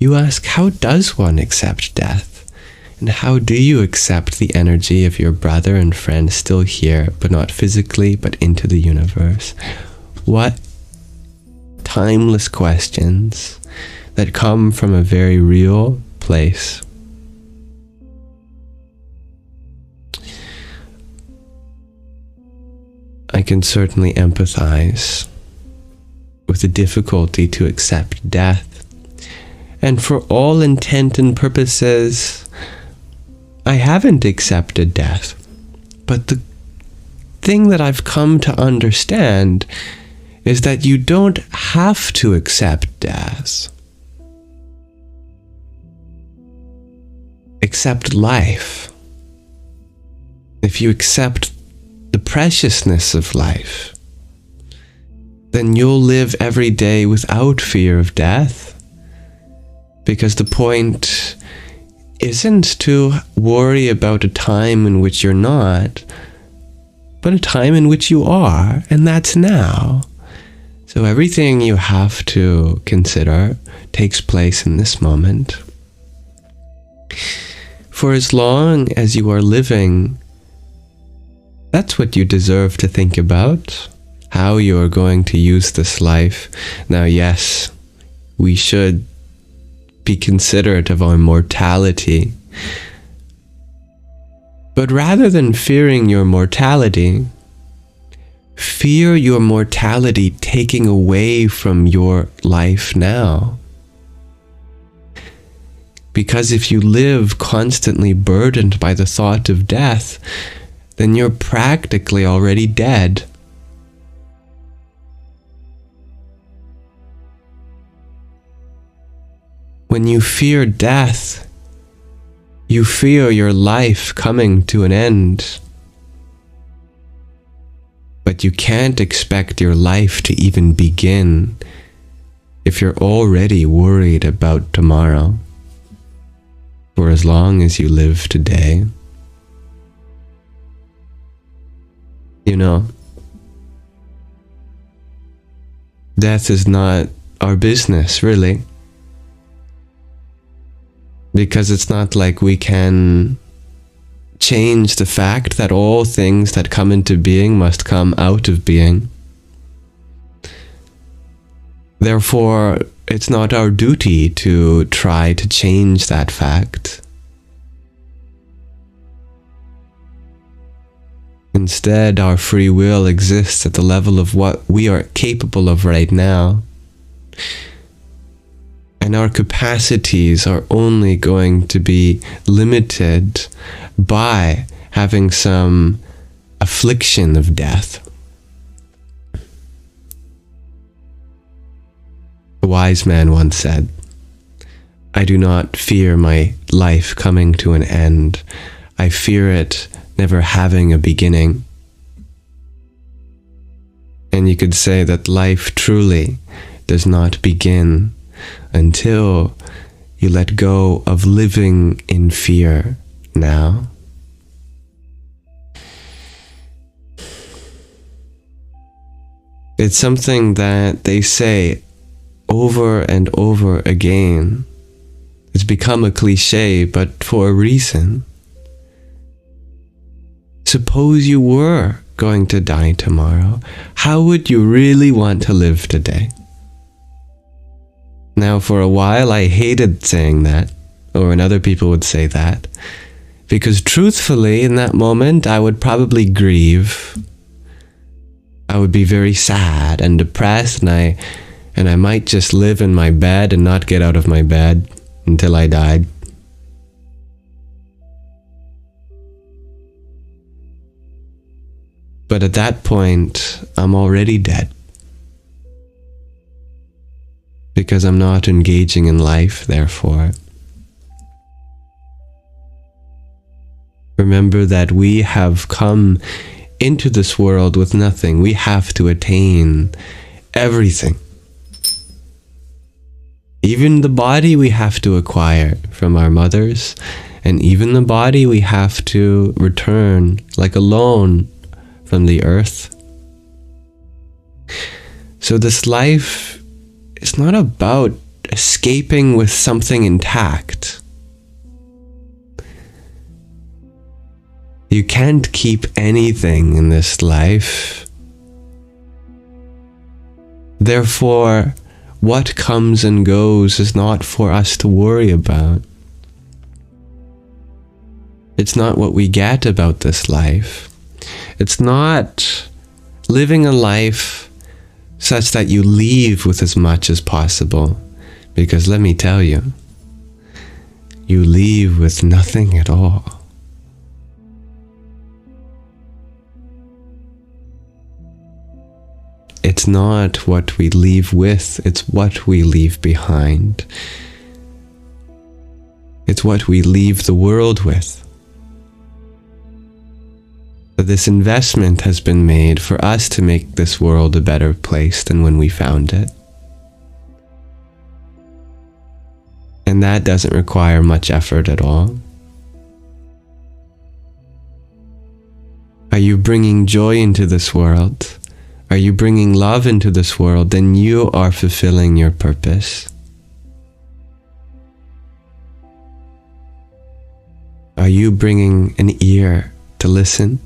you ask, how does one accept death? And how do you accept the energy of your brother and friend still here, but not physically, but into the universe? What timeless questions that come from a very real place. I can certainly empathize with the difficulty to accept death. And for all intent and purposes, I haven't accepted death. But the thing that I've come to understand is that you don't have to accept death. Accept life. If you accept the preciousness of life, then you'll live every day without fear of death. Because the point isn't to worry about a time in which you're not, but a time in which you are, and that's now. So everything you have to consider takes place in this moment. For as long as you are living, that's what you deserve to think about, how you are going to use this life. Now, yes, we should be considerate of our mortality. But rather than fearing your mortality, fear your mortality taking away from your life now. Because if you live constantly burdened by the thought of death, then you're practically already dead. When you fear death, you fear your life coming to an end. But you can't expect your life to even begin if you're already worried about tomorrow. For as long as you live today, you know, death is not our business, really. Because it's not like we can change the fact that all things that come into being must come out of being. Therefore, it's not our duty to try to change that fact. Instead, our free will exists at the level of what we are capable of right now. And our capacities are only going to be limited by having some affliction of death. A wise man once said, "I do not fear my life coming to an end. I fear it never having a beginning." And you could say that life truly does not begin until you let go of living in fear now. It's something that they say over and over again. It's become a cliche, but for a reason. Suppose you were going to die tomorrow. How would you really want to live today? Now, for a while, I hated saying that, or when other people would say that, because truthfully, in that moment, I would probably grieve. I would be very sad and depressed, and I might just live in my bed and not get out of my bed until I died. But at that point, I'm already dead. Because I'm not engaging in life, therefore. Remember that we have come into this world with nothing. We have to attain everything. Even the body we have to acquire from our mothers, and even the body we have to return like a loan from the earth. So this life is not about escaping with something intact. You can't keep anything in this life. Therefore, what comes and goes is not for us to worry about. It's not what we get about this life. It's not living a life such that you leave with as much as possible. Because let me tell you, you leave with nothing at all. It's not what we leave with, it's what we leave behind. It's what we leave the world with. That this investment has been made for us to make this world a better place than when we found it. And that doesn't require much effort at all. Are you bringing joy into this world? Are you bringing love into this world? Then you are fulfilling your purpose. Are you bringing an ear to listen?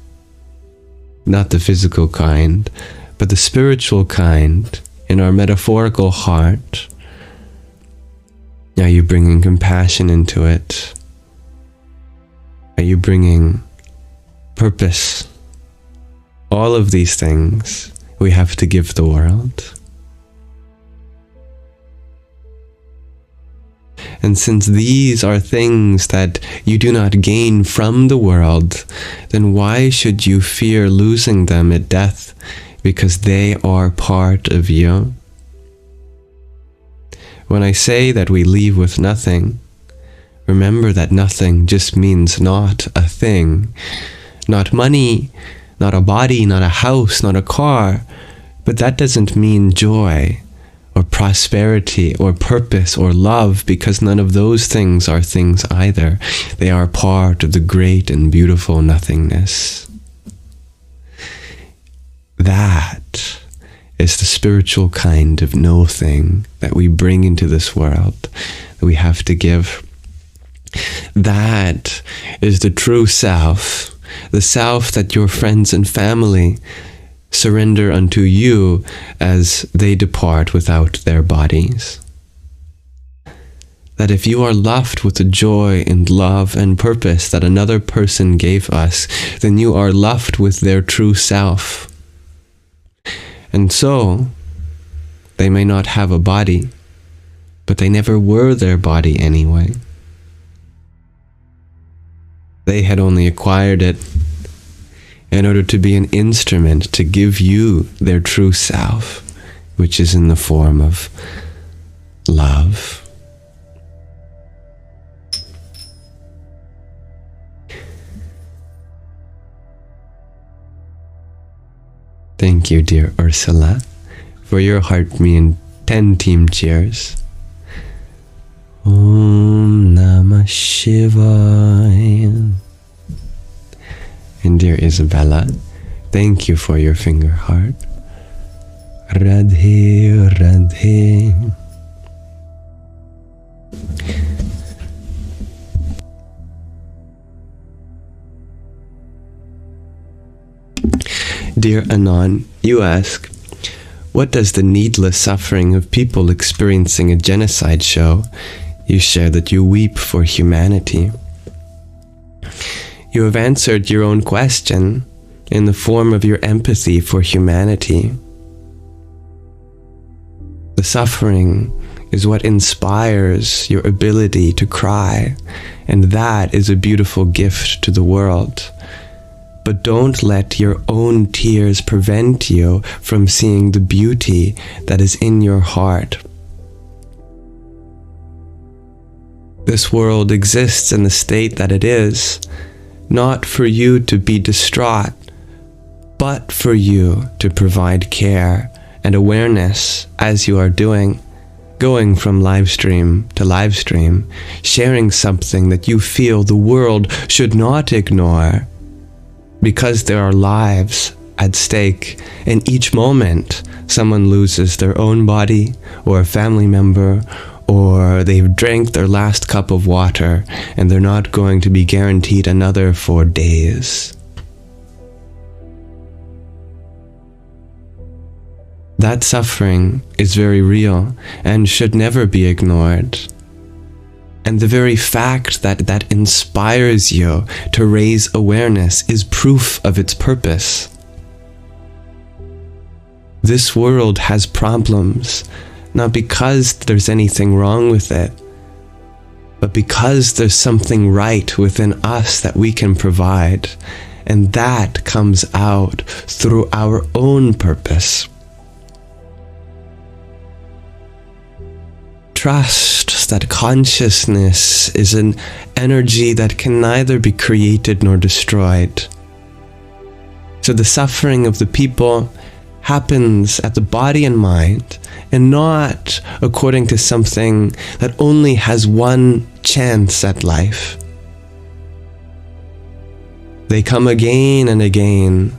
Not the physical kind, but the spiritual kind in our metaphorical heart. Are you bringing compassion into it? Are you bringing purpose? All of these things we have to give the world. And since these are things that you do not gain from the world, then why should you fear losing them at death? Because they are part of you. When I say that we leave with nothing, remember that nothing just means not a thing. Not money, not a body, not a house, not a car. But that doesn't mean joy, or prosperity, or purpose, or love, because none of those things are things either. They are part of the great and beautiful nothingness. That is the spiritual kind of no thing that we bring into this world, that we have to give. That is the true self, the self that your friends and family surrender unto you as they depart without their bodies. That if you are loved with the joy and love and purpose that another person gave us, then you are loved with their true self. And so, they may not have a body, but they never were their body anyway. They had only acquired it in order to be an instrument to give you their true self, which is in the form of love. Thank you, dear Ursula, for your heart me and 10 team cheers. Om Namah Shivaya. And dear Isabella, thank you for your finger heart. Radhe Radhe. Dear Anon, you ask, what does the needless suffering of people experiencing a genocide show? You share that you weep for humanity. You have answered your own question in the form of your empathy for humanity. The suffering is what inspires your ability to cry, and that is a beautiful gift to the world. But don't let your own tears prevent you from seeing the beauty that is in your heart. This world exists in the state that it is, not for you to be distraught, but for you to provide care and awareness as you are doing, going from livestream to livestream, sharing something that you feel the world should not ignore, because there are lives at stake, and each moment someone loses their own body or a family member, or they've drank their last cup of water and they're not going to be guaranteed another for days. That suffering is very real and should never be ignored. And the very fact that that inspires you to raise awareness is proof of its purpose. This world has problems, not because there's anything wrong with it, but because there's something right within us that we can provide, and that comes out through our own purpose. Trust that consciousness is an energy that can neither be created nor destroyed. So the suffering of the people happens at the body and mind, and not according to something that only has one chance at life. They come again and again,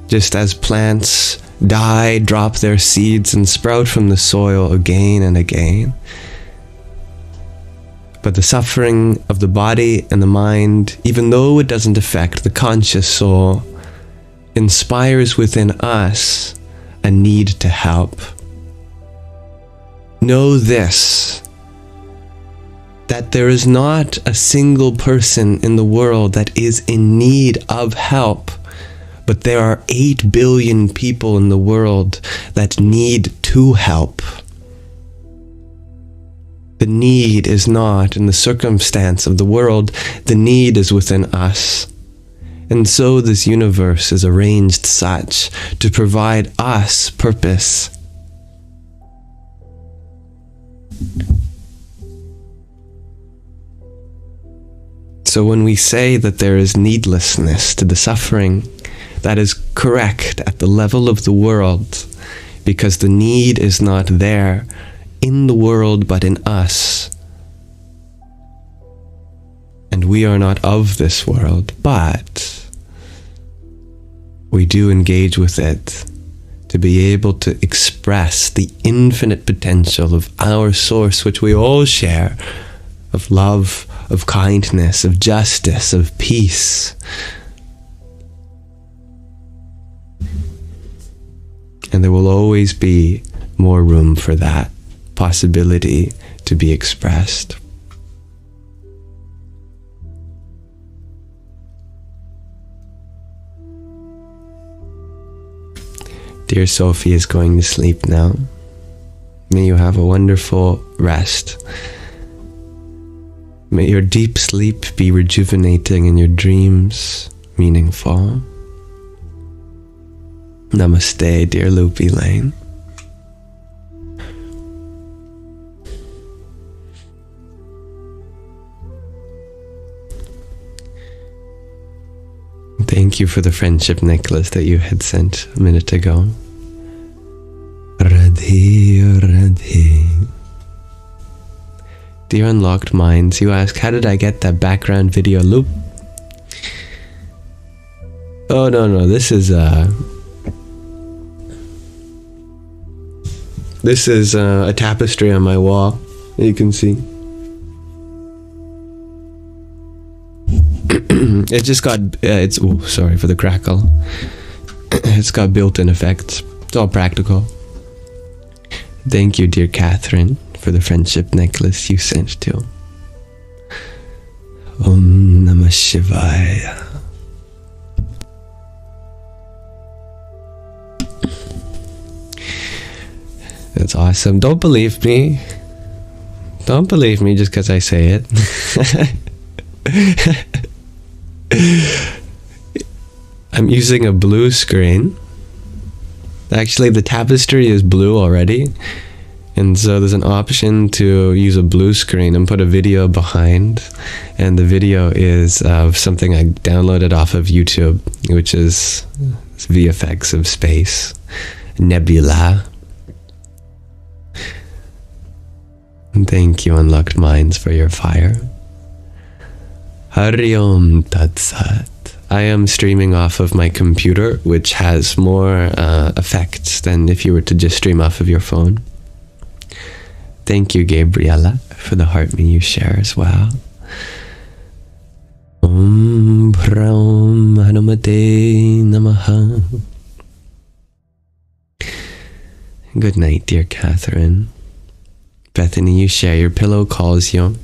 just as plants die, drop their seeds, and sprout from the soil again and again. But the suffering of the body and the mind, even though it doesn't affect the conscious soul, inspires within us a need to help. Know this, that there is not a single person in the world that is in need of help, but there are 8 billion people in the world that need to help. The need is not in the circumstance of the world, the need is within us. And so this universe is arranged such to provide us purpose. So when we say that there is needlessness to the suffering, that is correct at the level of the world, because the need is not there in the world but in us. And we are not of this world, but we do engage with it to be able to express the infinite potential of our source, which we all share, of love, of kindness, of justice, of peace. And there will always be more room for that possibility to be expressed. Dear Sophie is going to sleep now. May you have a wonderful rest. May your deep sleep be rejuvenating and your dreams meaningful. Namaste, dear Loopy Lane. Thank you for the friendship necklace that you had sent a minute ago. Radhe, Radhe. Dear Unlocked Minds, you ask, how did I get that background video loop? Oh, no, this is a tapestry on my wall, you can see. It just got, sorry for the crackle. It's got built-in effects. It's all practical. Thank you, dear Catherine, for the friendship necklace you sent to. Om Namah Shivaya. That's awesome. Don't believe me. Don't believe me just because I say it. I'm using a blue screen. Actually, the tapestry is blue already, and so there's an option to use a blue screen and put a video behind, and the video is of something I downloaded off of YouTube, which is VFX of space, nebula. And thank you, Unlocked Minds, for your fire. Hari Om Tat Sat. I am streaming off of my computer, which has more effects than if you were to just stream off of your phone. Thank you, Gabriella, for the heart me you share as well. Om Braum Hanumate Namaha. Good night, dear Catherine. Bethany, you share, your pillow calls you.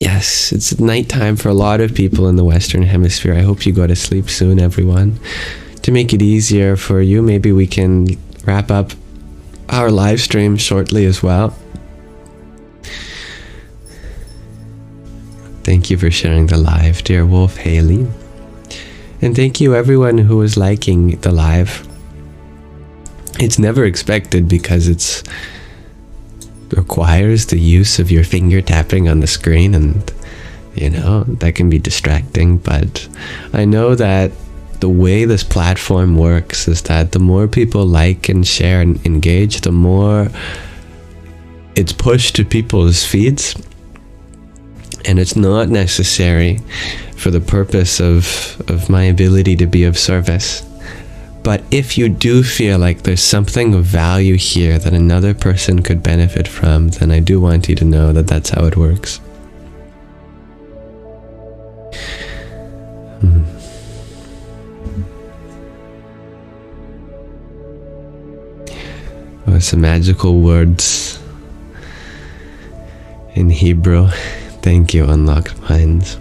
Yes, it's nighttime for a lot of people in the Western Hemisphere. I hope you go to sleep soon, everyone. To make it easier for you, maybe we can wrap up our live stream shortly as well. Thank you for sharing the live, dear Wolf Haley. And thank you everyone who is liking the live. It's never expected because it requires the use of your finger tapping on the screen, and you know, that can be distracting, but I know that the way this platform works is that the more people like and share and engage, the more it's pushed to people's feeds, and it's not necessary for the purpose of my ability to be of service. But if you do feel like there's something of value here that another person could benefit from, then I do want you to know that that's how it works. Oh, some magical words in Hebrew. Thank you, Unlocked Minds.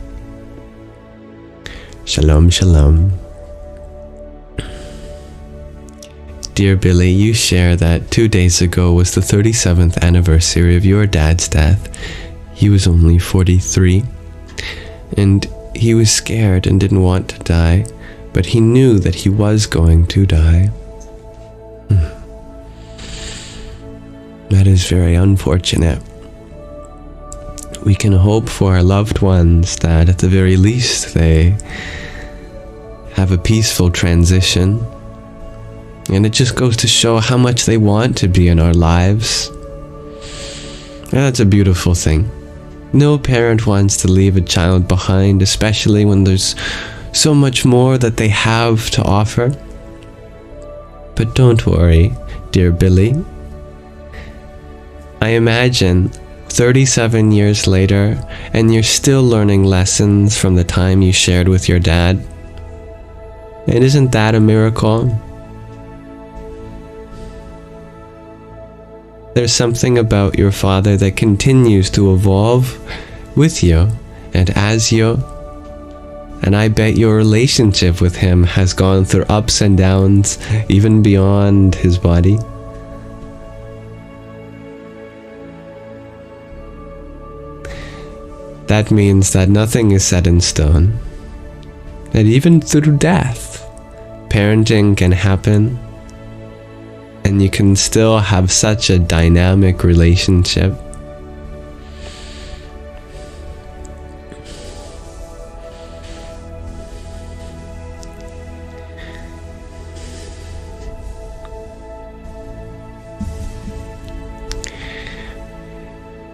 Shalom, shalom. Dear Billy, you share that 2 days ago was the 37th anniversary of your dad's death. He was only 43, and he was scared and didn't want to die, but he knew that he was going to die. That is very unfortunate. We can hope for our loved ones that at the very least they have a peaceful transition. And it just goes to show how much they want to be in our lives. That's a beautiful thing. No parent wants to leave a child behind, especially when there's so much more that they have to offer. But don't worry, dear Billy. I imagine 37 years later, and you're still learning lessons from the time you shared with your dad. And isn't that a miracle? There's something about your father that continues to evolve with you and as you, and I bet your relationship with him has gone through ups and downs even beyond his body. that means that nothing is set in stone. That even through death, parenting can happen, and you can still have such a dynamic relationship.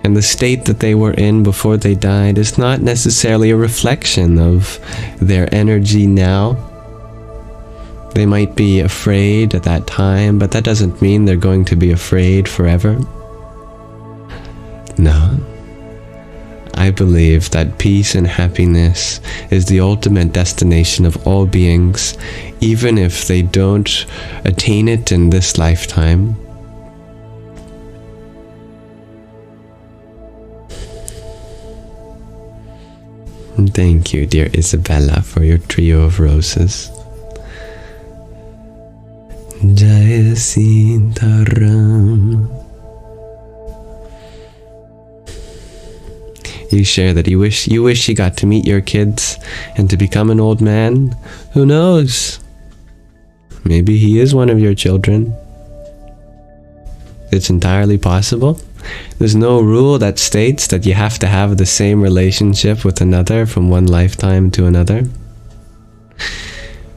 And the state that they were in before they died is not necessarily a reflection of their energy now. They might be afraid at that time, but that doesn't mean they're going to be afraid forever. No. I believe that peace and happiness is the ultimate destination of all beings, even if they don't attain it in this lifetime. Thank you, dear Isabella, for your trio of roses. Jai Sitaram. You share that you wish you got to meet your kids and to become an old man. Who knows? Maybe he is one of your children. It's entirely possible. There's no rule that states that you have to have the same relationship with another from one lifetime to another.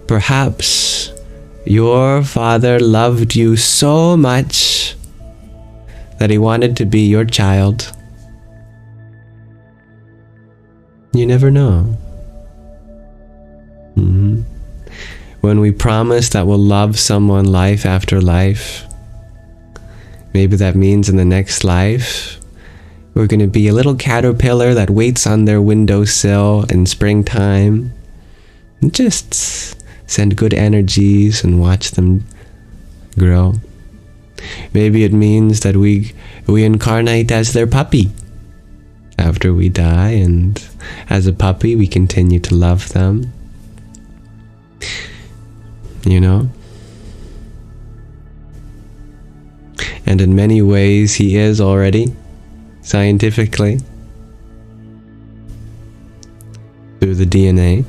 Perhaps your father loved you so much that he wanted to be your child. You never know. When we promise that we'll love someone life after life, maybe that means in the next life, we're going to be a little caterpillar that waits on their windowsill in springtime. And just send good energies and watch them grow. Maybe it means that we incarnate as their puppy after we die, and as a puppy we continue to love them. You know? And in many ways he is already, scientifically, through the DNA,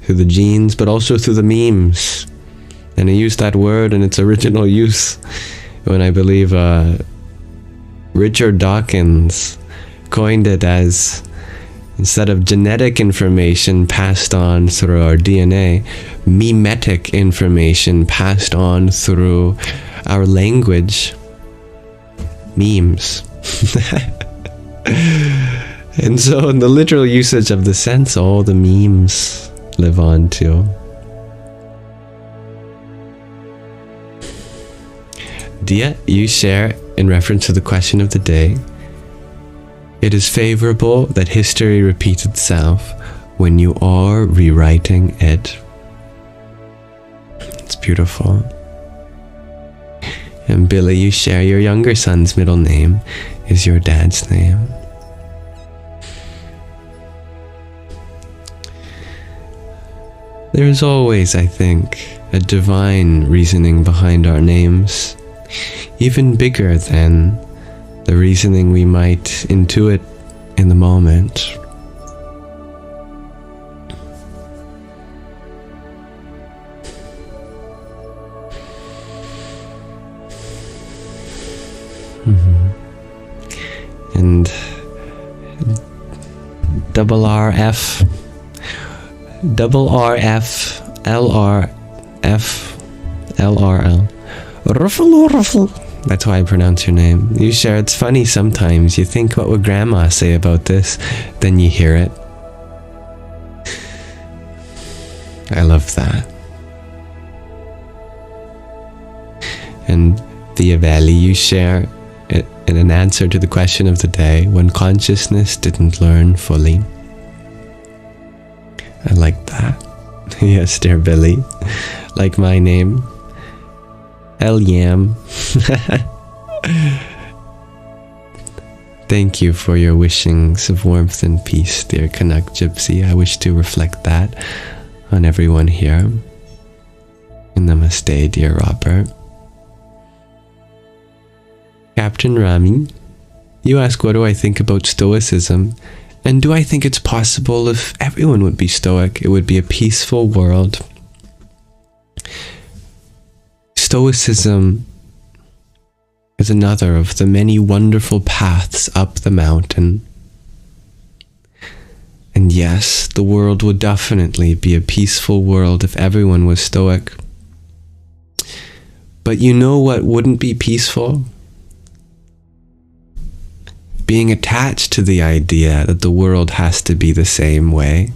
through the genes, but also through the memes. And I use that word in its original use when I believe Richard Dawkins coined it as, instead of genetic information passed on through our DNA, memetic information passed on through our language. Memes. And so in the literal usage of the sense, all the memes live on too. Dia, you share in reference to the question of the day, it is favorable that history repeats itself when you are rewriting it. It's beautiful. And Billy, you share your younger son's middle name is your dad's name. There is always, I think, a divine reasoning behind our names, even bigger than the reasoning we might intuit in the moment. And double RF, LRF, LRL. Ruffle. That's how I pronounce your name. You share, it's funny sometimes. You think, what would grandma say about this? Then you hear it. I love that. And Thea Valley, you share in an answer to the question of the day, when consciousness didn't learn fully. I like that. Yes, dear Billy. Like my name. Yam. Thank you for your wishings of warmth and peace, dear Canuck Gypsy. I wish to reflect that on everyone here. And namaste, dear Robert. Captain Rami, You ask, what do I think about Stoicism? And do I think it's possible if everyone would be Stoic, it would be a peaceful world? Stoicism is another of the many wonderful paths up the mountain. And yes, the world would definitely be a peaceful world if everyone was Stoic. But you know what wouldn't be peaceful? Being attached to the idea that the world has to be the same way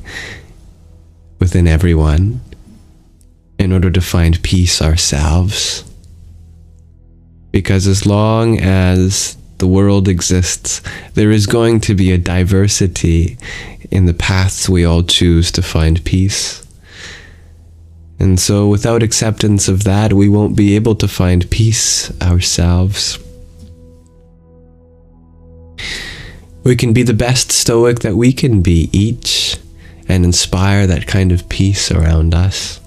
within everyone in order to find peace ourselves. Because as long as the world exists, there is going to be a diversity in the paths we all choose to find peace. And so without acceptance of that, we won't be able to find peace ourselves. We can be the best Stoic that we can be each and inspire that kind of peace around us.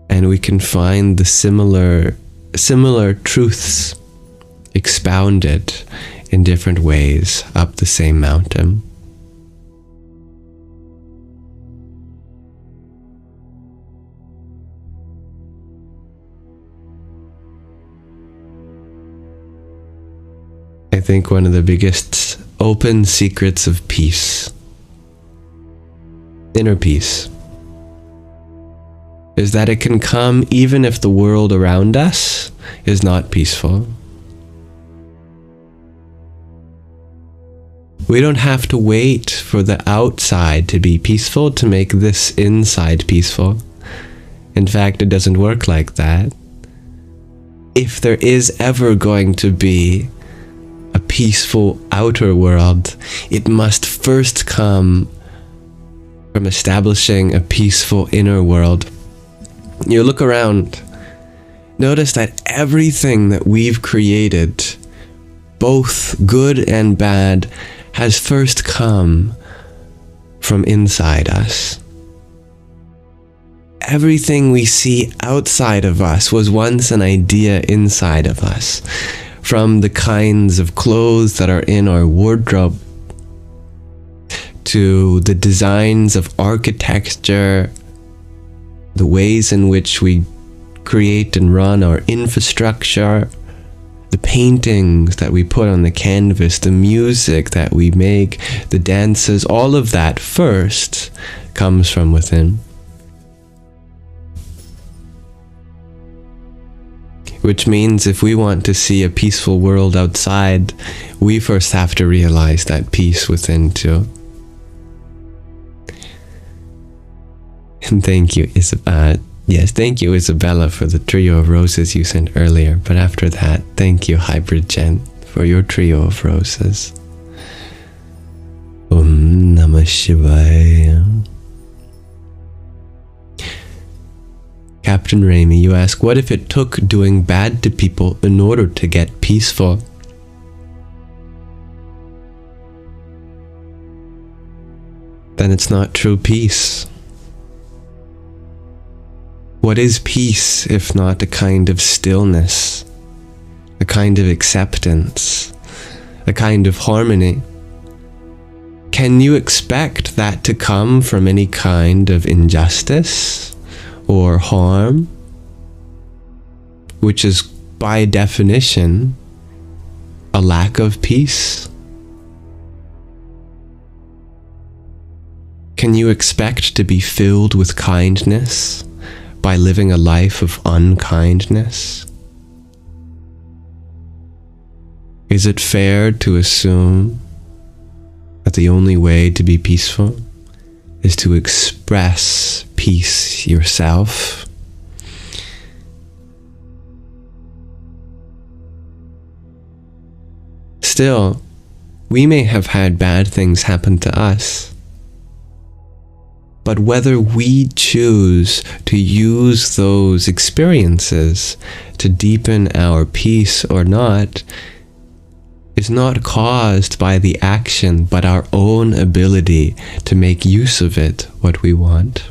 And we can find the similar truths expounded in different ways up the same mountain. I think one of the biggest open secrets of peace, inner peace, is that it can come even if the world around us is not peaceful. We don't have to wait for the outside to be peaceful to make this inside peaceful. In fact, it doesn't work like that. If there is ever going to be a peaceful outer world, it must first come from establishing a peaceful inner world. You look around, notice that everything that we've created, both good and bad, has first come from inside us. Everything we see outside of us was once an idea inside of us. From the kinds of clothes that are in our wardrobe, to the designs of architecture, the ways in which we create and run our infrastructure, the paintings that we put on the canvas, the music that we make, the dances, all of that first comes from within. Which means if we want to see a peaceful world outside, we first have to realize that peace within too. And thank you, thank you, Isabella, for the trio of roses you sent earlier. But after that, thank you, Hybrid Gen, for your trio of roses. Om Namah Shivaya. Captain Raimi, you ask, what if it took doing bad to people in order to get peaceful? Then it's not true peace. What is peace if not a kind of stillness, a kind of acceptance, a kind of harmony? Can you expect that to come from any kind of injustice or harm, which is by definition a lack of peace? Can you expect to be filled with kindness by living a life of unkindness? Is it fair to assume that the only way to be peaceful is to express peace yourself? Still, we may have had bad things happen to us. But whether we choose to use those experiences to deepen our peace or not is not caused by the action, but our own ability to make use of it what we want.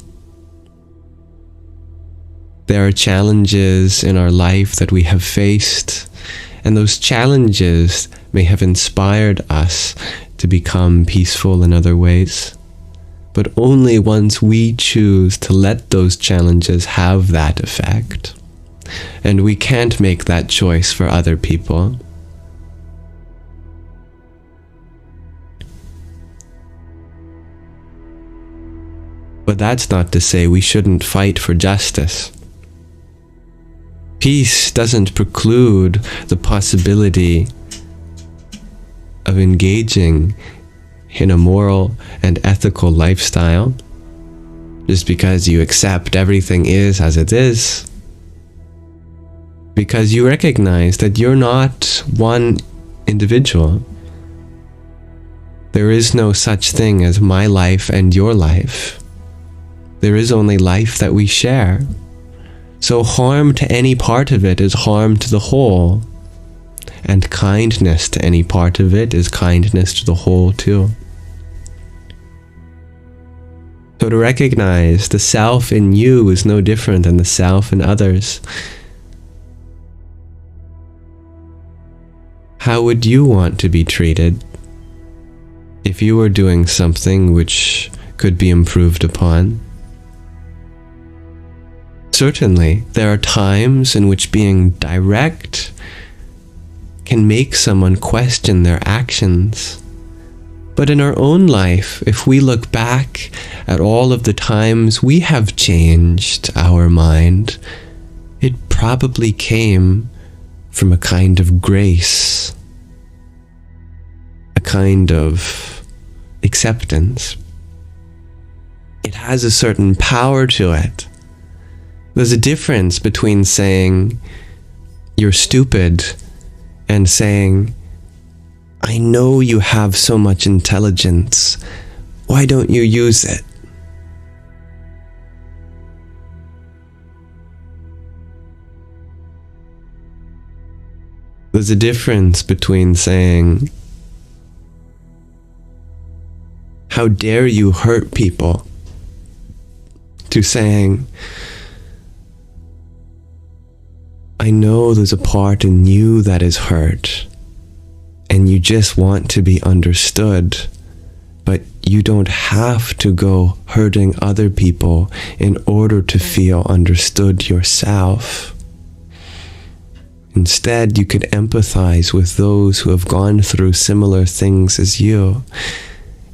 There are challenges in our life that we have faced, And those challenges may have inspired us to become peaceful in other ways. But only once we choose to let those challenges have that effect. And we can't make that choice for other people. But that's not to say we shouldn't fight for justice. Peace doesn't preclude the possibility of engaging in a moral and ethical lifestyle just because you accept everything is as it is. Because you recognize that you're not one individual. There is no such thing as my life and your life. There is only life that we share. So harm to any part of it is harm to the whole. And kindness to any part of it is kindness to the whole too. So to recognize the self in you is no different than the self in others. How would you want to be treated if you were doing something which could be improved upon? Certainly, there are times in which being direct can make someone question their actions. But in our own life, if we look back at all of the times we have changed our mind, it probably came from a kind of grace, a kind of acceptance. It has a certain power to it. There's a difference between saying, "You're stupid," and saying, "I know you have so much intelligence. Why don't you use it?" There's a difference between saying, "How dare you hurt people," to saying, "I know there's a part in you that is hurt, and you just want to be understood, but you don't have to go hurting other people in order to feel understood yourself. Instead, you could empathize with those who have gone through similar things as you,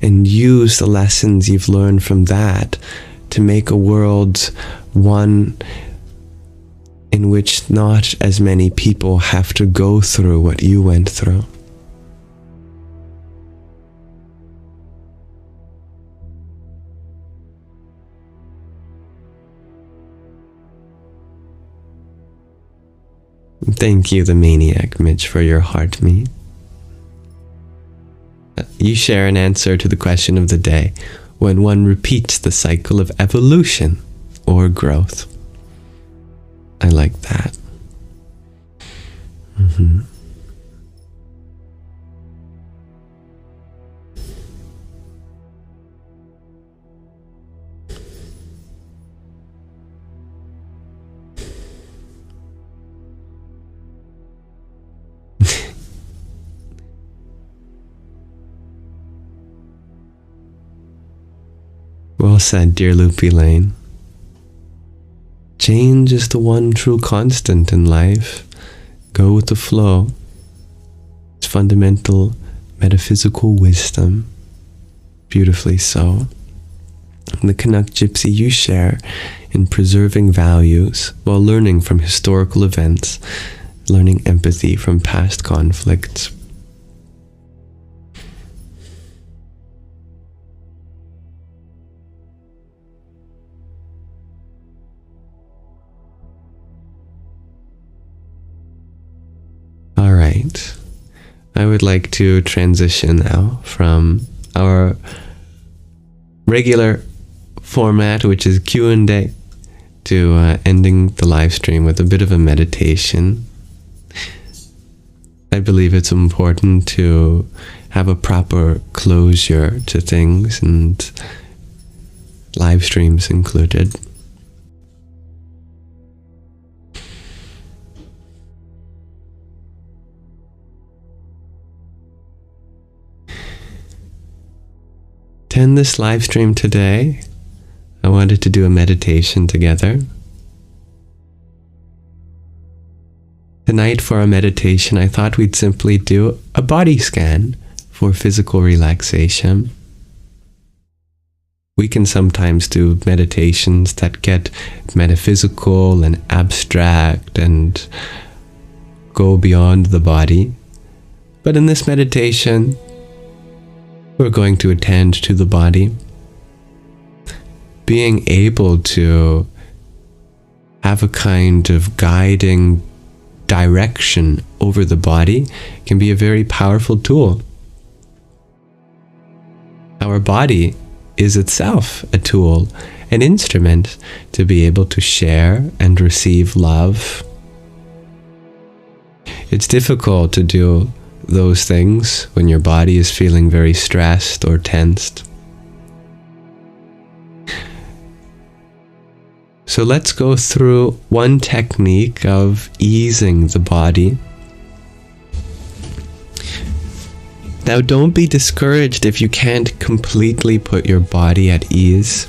and use the lessons you've learned from that to make a world one in which not as many people have to go through what you went through." Thank you, the Maniac Mitch, for your heart me. You share an answer to the question of the day: when one repeats the cycle of evolution or growth. I like that. Well said, dear Loopy Lane. Change is the one true constant in life. Go with the flow. It's fundamental metaphysical wisdom. Beautifully so. And the Canuck Gypsy you share in preserving values while learning from historical events, learning empathy from past conflicts. All right, I would like to transition now from our regular format, which is Q&A, to ending the live stream with a bit of a meditation. I believe it's important to have a proper closure to things, and live streams included. To end this live stream today, I wanted to do a meditation together. Tonight for our meditation, I thought we'd simply do a body scan for physical relaxation. We can sometimes do meditations that get metaphysical and abstract and go beyond the body. But in this meditation, we're going to attend to the body. Being able to have a kind of guiding direction over the body can be a very powerful tool. Our body is itself a tool, an instrument to be able to share and receive love. It's difficult to do those things when your body is feeling very stressed or tensed. So let's go through one technique of easing the body. Now, don't be discouraged if you can't completely put your body at ease.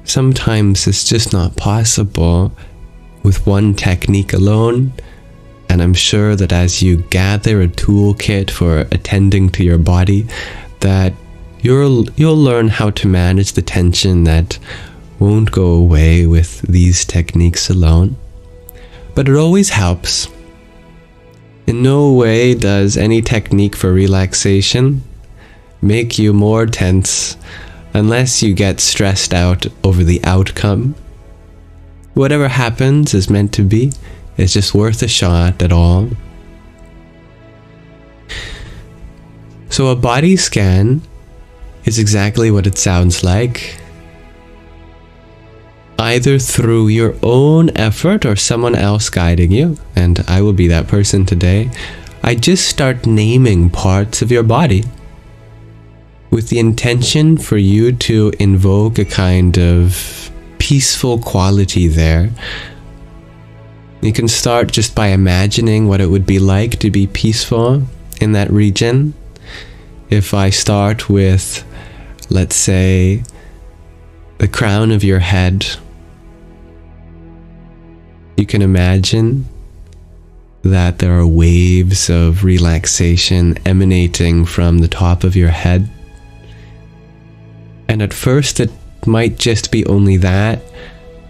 Sometimes it's just not possible with one technique alone, and I'm sure that as you gather a toolkit for attending to your body, that you'll learn how to manage the tension that won't go away with these techniques alone. But it always helps. In no way does any technique for relaxation make you more tense unless you get stressed out over the outcome. Whatever happens is meant to be. It's just worth a shot at all. So a body scan is exactly what it sounds like. Either through your own effort or someone else guiding you, and I will be that person today. I just start naming parts of your body with the intention for you to invoke a kind of peaceful quality there. You can start just by imagining what it would be like to be peaceful in that region. If I start with, let's say, the crown of your head, you can imagine that there are waves of relaxation emanating from the top of your head. And at first it might just be only that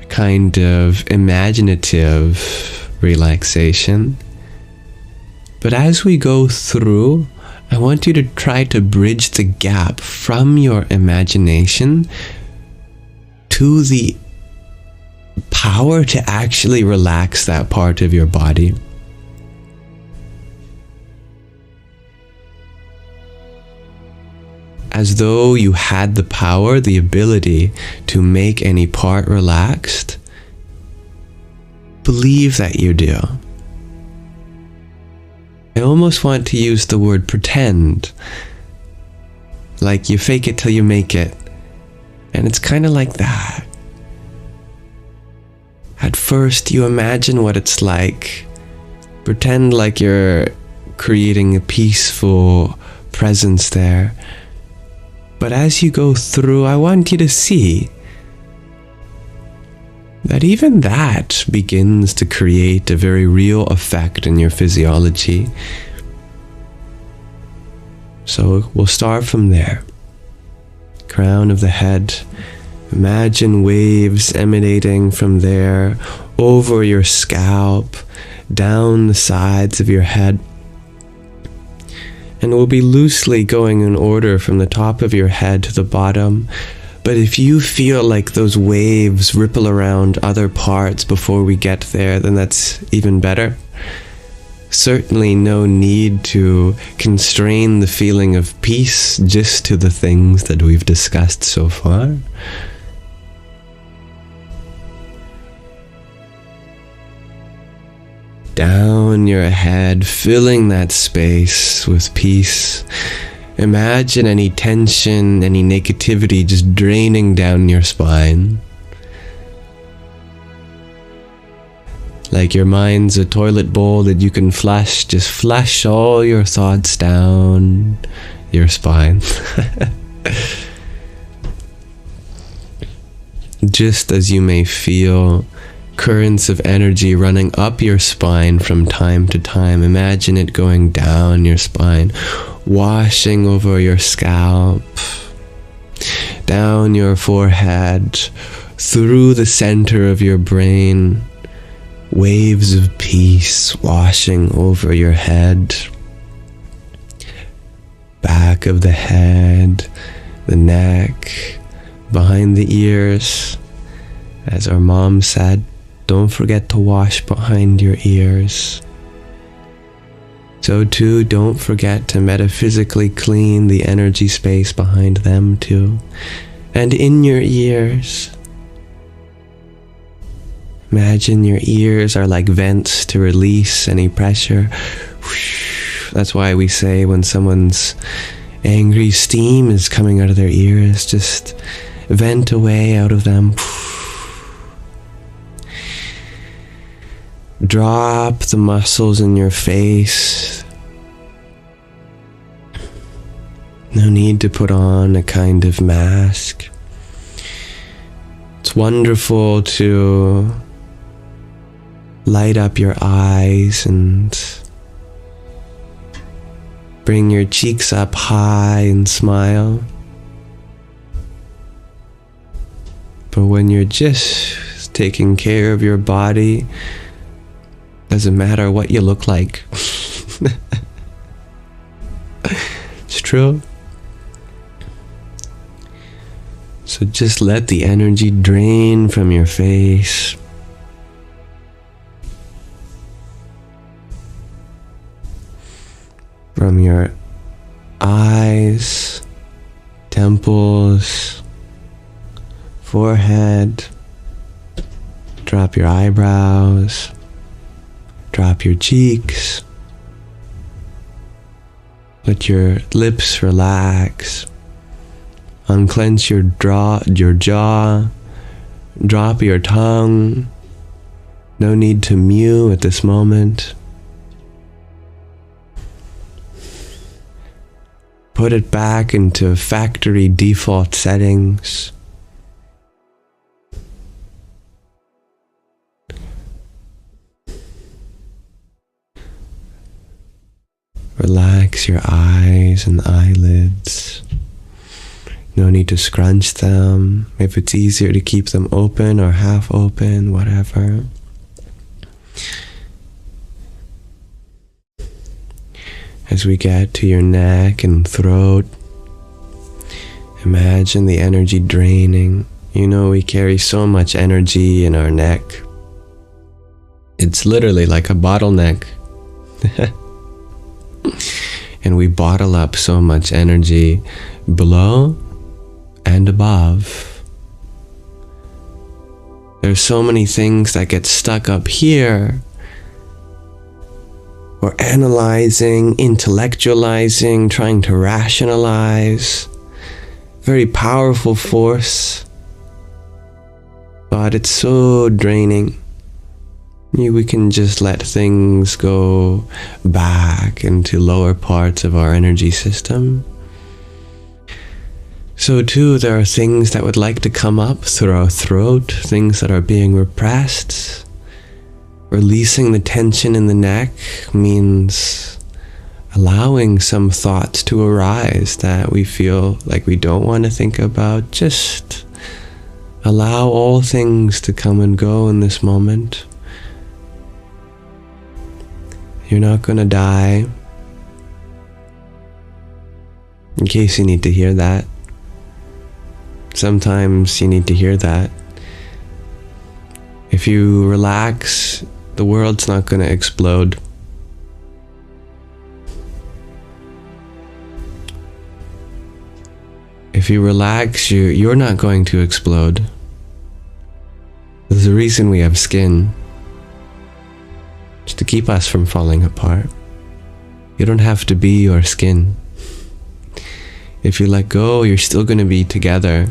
kind of imaginative relaxation. But as we go through, I want you to try to bridge the gap from your imagination to the power to actually relax that part of your body. As though you had the power, the ability to make any part relaxed. Believe that you do. I almost want to use the word pretend. Like you fake it till you make it. And it's kind of like that. At first, you imagine what it's like. Pretend like you're creating a peaceful presence there. But as you go through, I want you to see that even that begins to create a very real effect in your physiology. So we'll start from there. Crown of the head. Imagine waves emanating from there, over your scalp, down the sides of your head. And we'll be loosely going in order from the top of your head to the bottom. But if you feel like those waves ripple around other parts before we get there, then that's even better. Certainly no need to constrain the feeling of peace just to the things that we've discussed so far. Down your head, filling that space with peace. Imagine any tension, any negativity just draining down your spine. Like your mind's a toilet bowl that you can flush. Just flush all your thoughts down your spine. Just as you may feel currents of energy running up your spine from time to time, imagine it going down your spine, washing over your scalp, down your forehead, through the center of your brain, waves of peace washing over your head, back of the head, the neck, behind the ears. As our mom said, don't forget to wash behind your ears. So too, don't forget to metaphysically clean the energy space behind them too. And in your ears, imagine your ears are like vents to release any pressure. That's why we say when someone's angry, steam is coming out of their ears, just vent away out of them. Drop the muscles in your face. No need to put on a kind of mask. It's wonderful to light up your eyes and bring your cheeks up high and smile. But when you're just taking care of your body, doesn't matter what you look like. It's true. So just let the energy drain from your face. From your eyes, temples, forehead. Drop your eyebrows. Drop your cheeks. Let your lips relax. Unclench your jaw. Drop your tongue. No need to mew at this moment. Put it back into factory default settings. Relax your eyes and eyelids. No need to scrunch them. If it's easier to keep them open or half open, whatever. As we get to your neck and throat, imagine the energy draining. You know, we carry so much energy in our neck. It's literally like a bottleneck. And we bottle up so much energy below and above. There's so many things that get stuck up here. We're analyzing, intellectualizing, trying to rationalize. Very powerful force. But it's so draining. We can just let things go back into lower parts of our energy system. So too, there are things that would like to come up through our throat, things that are being repressed. Releasing the tension in the neck means allowing some thoughts to arise that we feel like we don't want to think about. Just allow all things to come and go in this moment. You're not going to die. In case you need to hear that. Sometimes you need to hear that. If you relax, the world's not going to explode. If you relax, you're not going to explode. There's a reason we have skin. To keep us from falling apart. You don't have to be your skin. If you let go, you're still going to be together.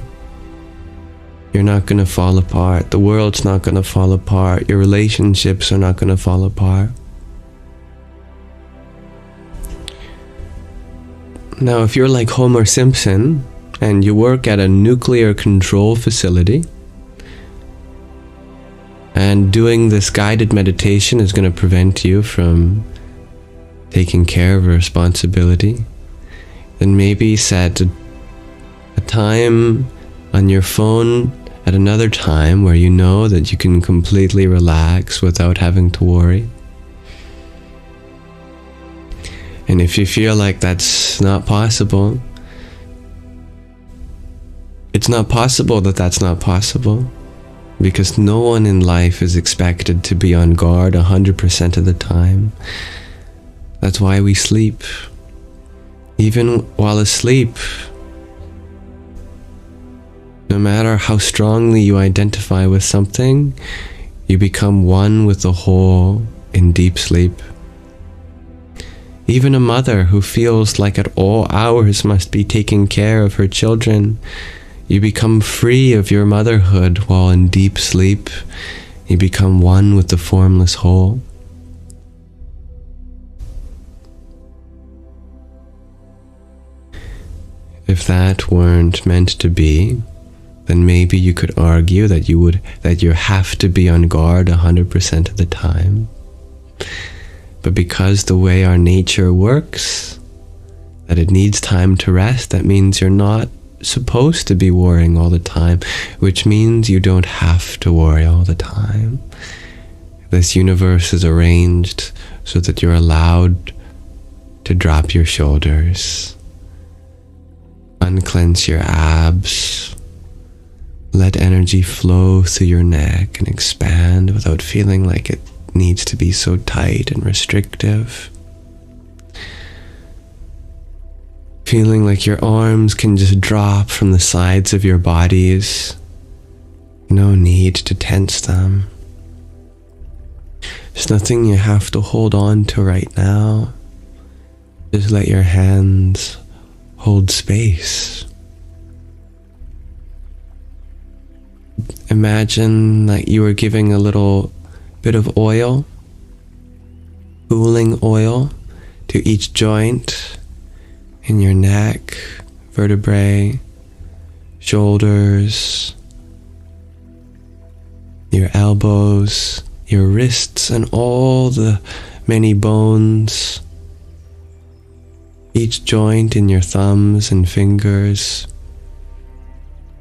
You're not going to fall apart. The world's not going to fall apart. Your relationships are not going to fall apart. Now, if you're like Homer Simpson and you work at a nuclear control facility, and doing this guided meditation is going to prevent you from taking care of a responsibility, then maybe set a time on your phone at another time where you know that you can completely relax without having to worry. And if you feel like that's not possible, it's not possible that that's not possible, because no one in life is expected to be on guard 100% of the time. That's why we sleep. Even while asleep, no matter how strongly you identify with something, you become one with the whole in deep sleep. Even a mother who feels like at all hours must be taking care of her children, you become free of your motherhood while in deep sleep. You become one with the formless whole. If that weren't meant to be, then maybe you could argue that you have to be on guard 100% of the time. But because the way our nature works, that it needs time to rest, that means you're not supposed to be worrying all the time, which means you don't have to worry all the time. This universe is arranged so that you're allowed to drop your shoulders, unclench your abs, let energy flow through your neck and expand without feeling like it needs to be so tight and restrictive. Feeling like your arms can just drop from the sides of your bodies. No need to tense them. There's nothing you have to hold on to right now. Just let your hands hold space. Imagine that you were giving a little bit of oil, cooling oil, to each joint in your neck, vertebrae, shoulders, your elbows, your wrists, and all the many bones, each joint in your thumbs and fingers,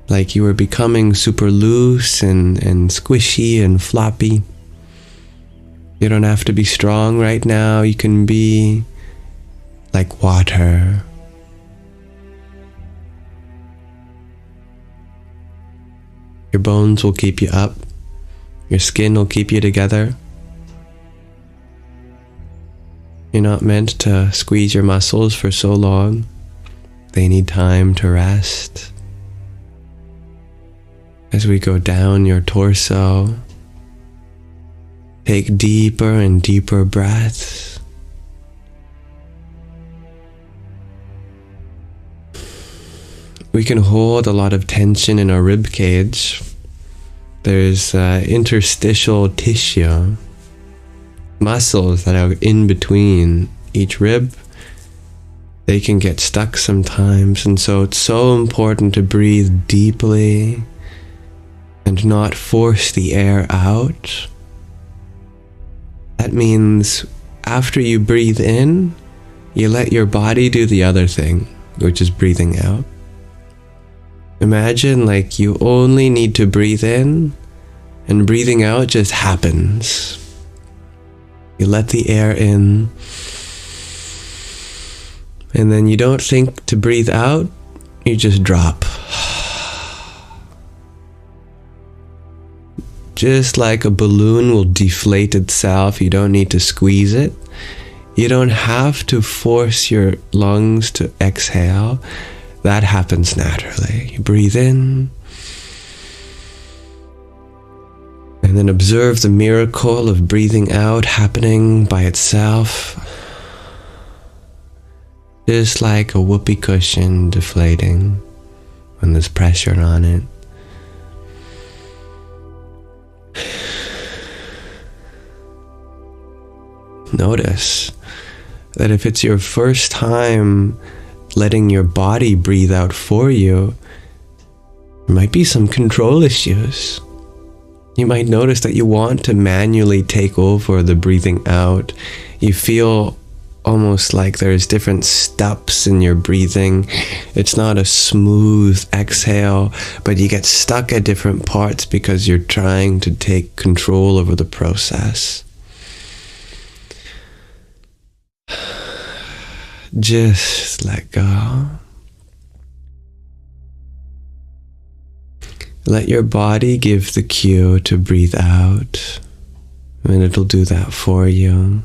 like you were becoming super loose and squishy and floppy. You don't have to be strong right now. You can be like water. Your bones will keep you up. Your skin will keep you together. You're not meant to squeeze your muscles for so long. They need time to rest. As we go down your torso, take deeper and deeper breaths. We can hold a lot of tension in our rib cage. There's interstitial tissue, muscles that are in between each rib. They can get stuck sometimes, and so it's so important to breathe deeply and not force the air out. That means after you breathe in, you let your body do the other thing, which is breathing out. Imagine like you only need to breathe in, and breathing out just happens. You let the air in, and then you don't think to breathe out, you just drop. Just like a balloon will deflate itself, you don't need to squeeze it. You don't have to force your lungs to exhale. That happens naturally. You breathe in, and then observe the miracle of breathing out happening by itself. Just like a whoopee cushion deflating when there's pressure on it. Notice that if it's your first time letting your body breathe out for you, there might be some control issues. You might notice that you want to manually take over the breathing out. You feel almost like there's different steps in your breathing. It's not a smooth exhale, but you get stuck at different parts because you're trying to take control over the process. Just let go. Let your body give the cue to breathe out, and it'll do that for you.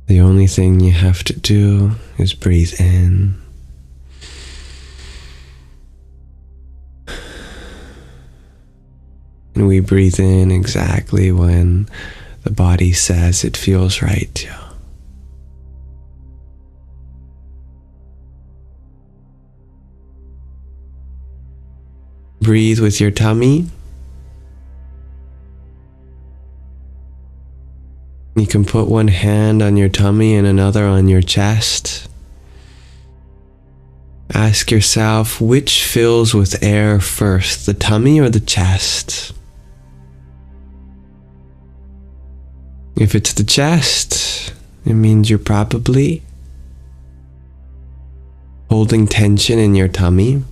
The only thing you have to do is breathe in. And we breathe in exactly when the body says it feels right to. Breathe with your tummy. You can put one hand on your tummy and another on your chest. Ask yourself, which fills with air first, the tummy or the chest? If it's the chest, it means you're probably holding tension in your tummy.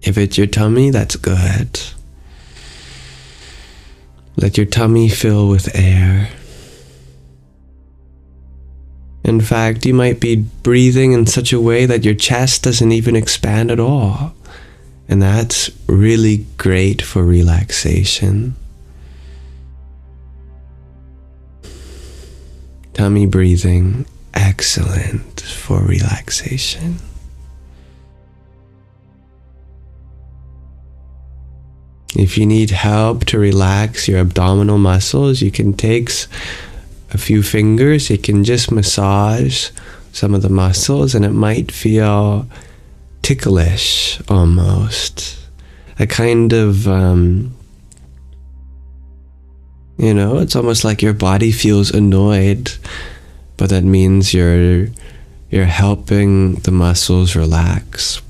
If it's your tummy, that's good. Let your tummy fill with air. In fact, you might be breathing in such a way that your chest doesn't even expand at all. And that's really great for relaxation. Tummy breathing, excellent for relaxation. If you need help to relax your abdominal muscles, you can take a few fingers, you can just massage some of the muscles, and it might feel ticklish almost. A kind of, it's almost like your body feels annoyed, but that means you're helping the muscles relax.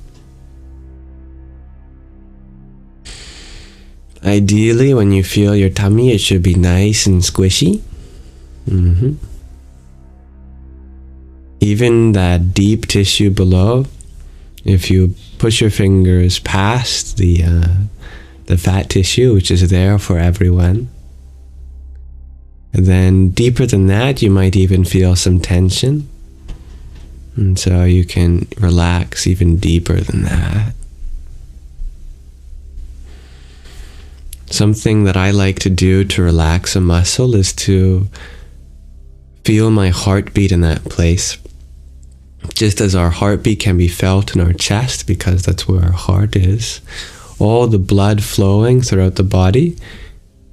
Ideally, when you feel your tummy, it should be nice and squishy. Even that deep tissue below, if you push your fingers past the fat tissue, which is there for everyone, and then deeper than that, you might even feel some tension. And so you can relax even deeper than that. Something that I like to do to relax a muscle is to feel my heartbeat in that place. Just as our heartbeat can be felt in our chest, because that's where our heart is, all the blood flowing throughout the body,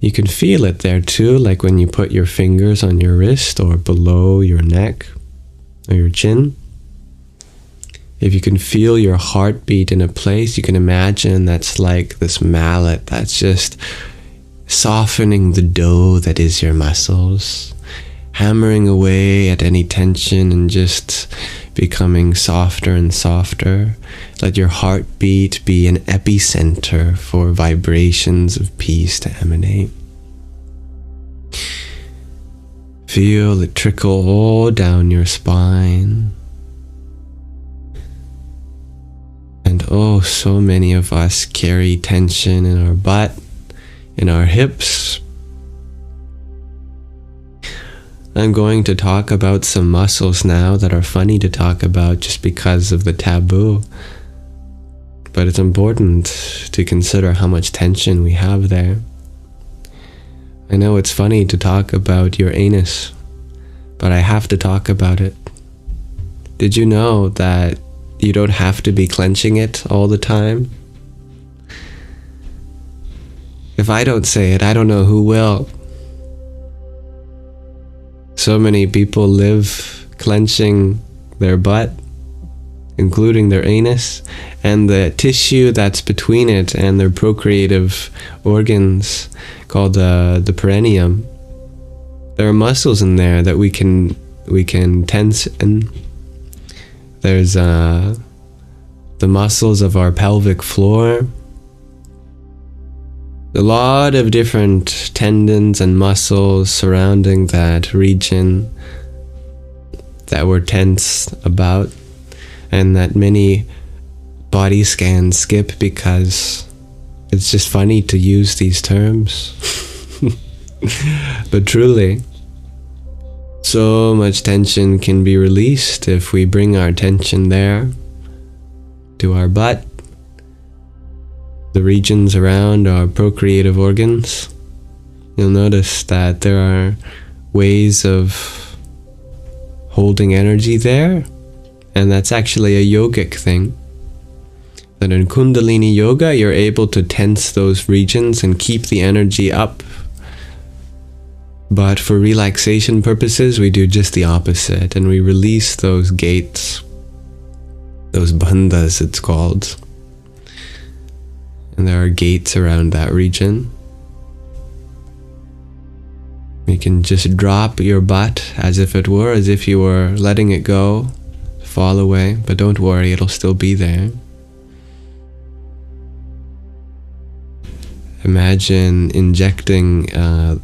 you can feel it there too, like when you put your fingers on your wrist or below your neck or your chin. If you can feel your heartbeat in a place, you can imagine that's like this mallet that's just softening the dough that is your muscles, hammering away at any tension and just becoming softer and softer. Let your heartbeat be an epicenter for vibrations of peace to emanate. Feel it trickle all down your spine. And oh, so many of us carry tension in our butt, in our hips. I'm going to talk about some muscles now that are funny to talk about just because of the taboo. But it's important to consider how much tension we have there. I know it's funny to talk about your anus, but I have to talk about it. Did you know that you don't have to be clenching it all the time? If I don't say it, I don't know who will. So many people live clenching their butt including their anus, and the tissue that's between it and their procreative organs called the perineum. There are muscles in there that we can tense in. There's the muscles of our pelvic floor. A lot of different tendons and muscles surrounding that region that we're tense about, and that many body scans skip because it's just funny to use these terms. But truly, so much tension can be released if we bring our attention there, to our butt, the regions around our procreative organs. You'll notice that there are ways of holding energy there, and that's actually a yogic thing. That in Kundalini Yoga, you're able to tense those regions and keep the energy up. But for relaxation purposes, we do just the opposite, and we release those gates, those bandhas it's called. And there are gates around that region. You can just drop your butt as if you were letting it go, fall away, but don't worry, it'll still be there. Imagine injecting a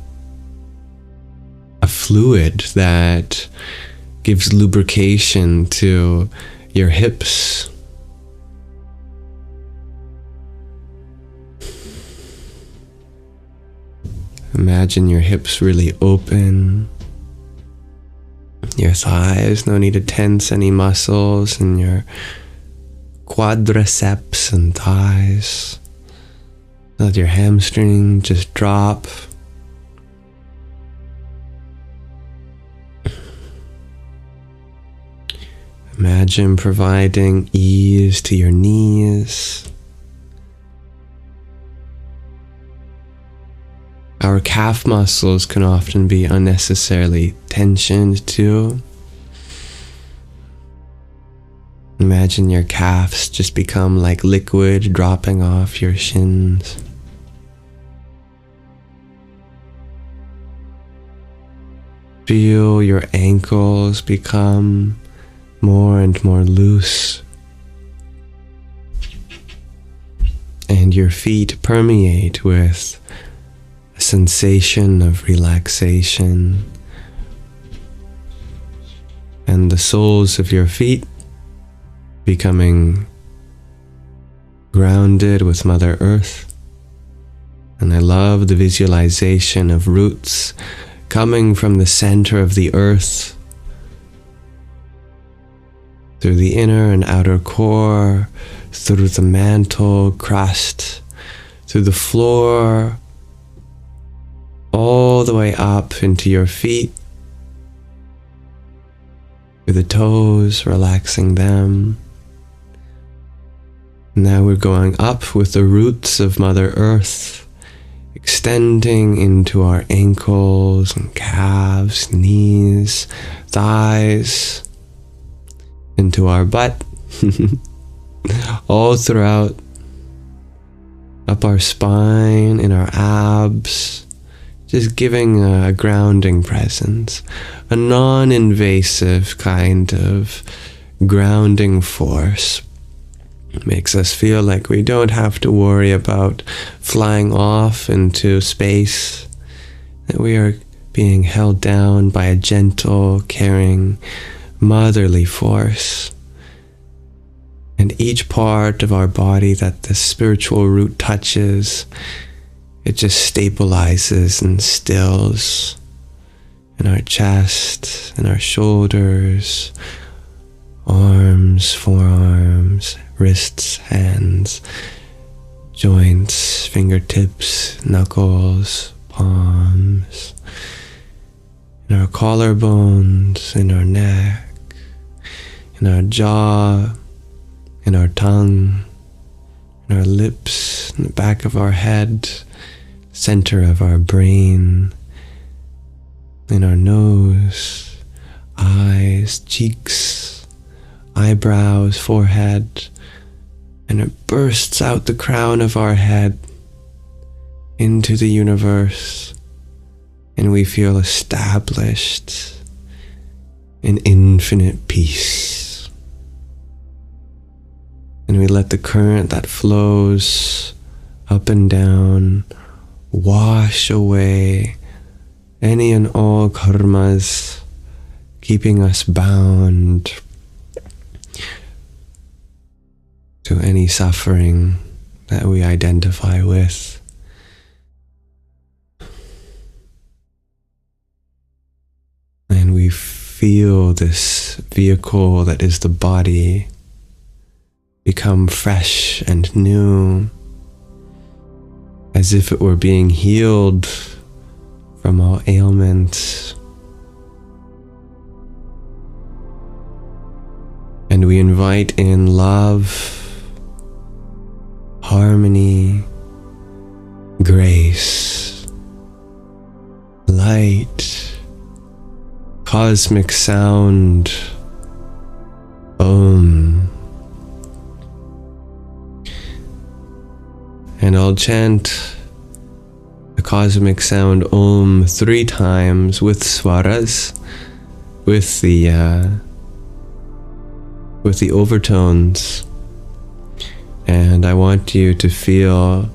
fluid that gives lubrication to your hips. Imagine your hips really open, your thighs, no need to tense any muscles in your quadriceps and thighs. Let your hamstring just drop. Imagine providing ease to your knees. Our calf muscles can often be unnecessarily tensioned too. Imagine your calves just become like liquid dropping off your shins. Feel your ankles become more and more loose, and your feet permeate with a sensation of relaxation, and the soles of your feet becoming grounded with Mother Earth. And I love the visualization of roots coming from the center of the earth through the inner and outer core, through the mantle crust, through the floor, all the way up into your feet, with the toes, relaxing them. Now we're going up with the roots of Mother Earth, extending into our ankles and calves, knees, thighs, into our butt, all throughout, up our spine, in our abs, just giving a grounding presence, a non-invasive kind of grounding force. It makes us feel like we don't have to worry about flying off into space, that we are being held down by a gentle, caring, motherly force. And each part of our body that the spiritual root touches, it just stabilizes and stills in our chest, in our shoulders, arms, forearms, wrists, hands, joints, fingertips, knuckles, palms, in our collarbones, in our neck, in our jaw, in our tongue, in our lips, in the back of our head, center of our brain, in our nose, eyes, cheeks, eyebrows, forehead, and it bursts out the crown of our head into the universe, and we feel established in infinite peace. And we let the current that flows up and down wash away any and all karmas keeping us bound to any suffering that we identify with. And we feel this vehicle that is the body become fresh and new, as if it were being healed from all ailments. And we invite in love, harmony, grace, light, cosmic sound, Om. And I'll chant the cosmic sound Om 3 times with swaras, with the overtones. And I want you to feel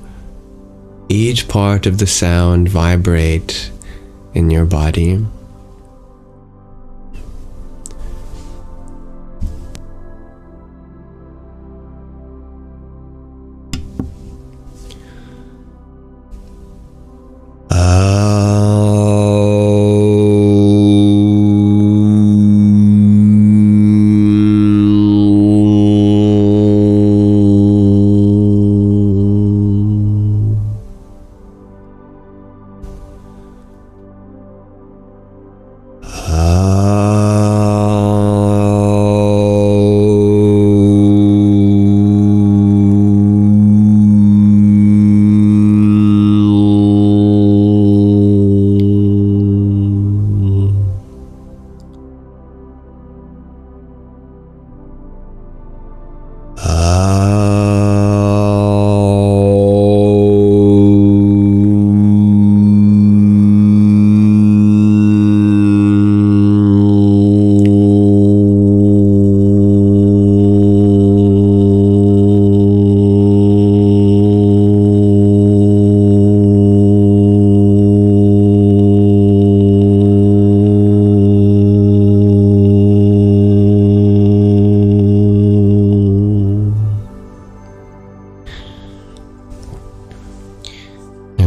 each part of the sound vibrate in your body.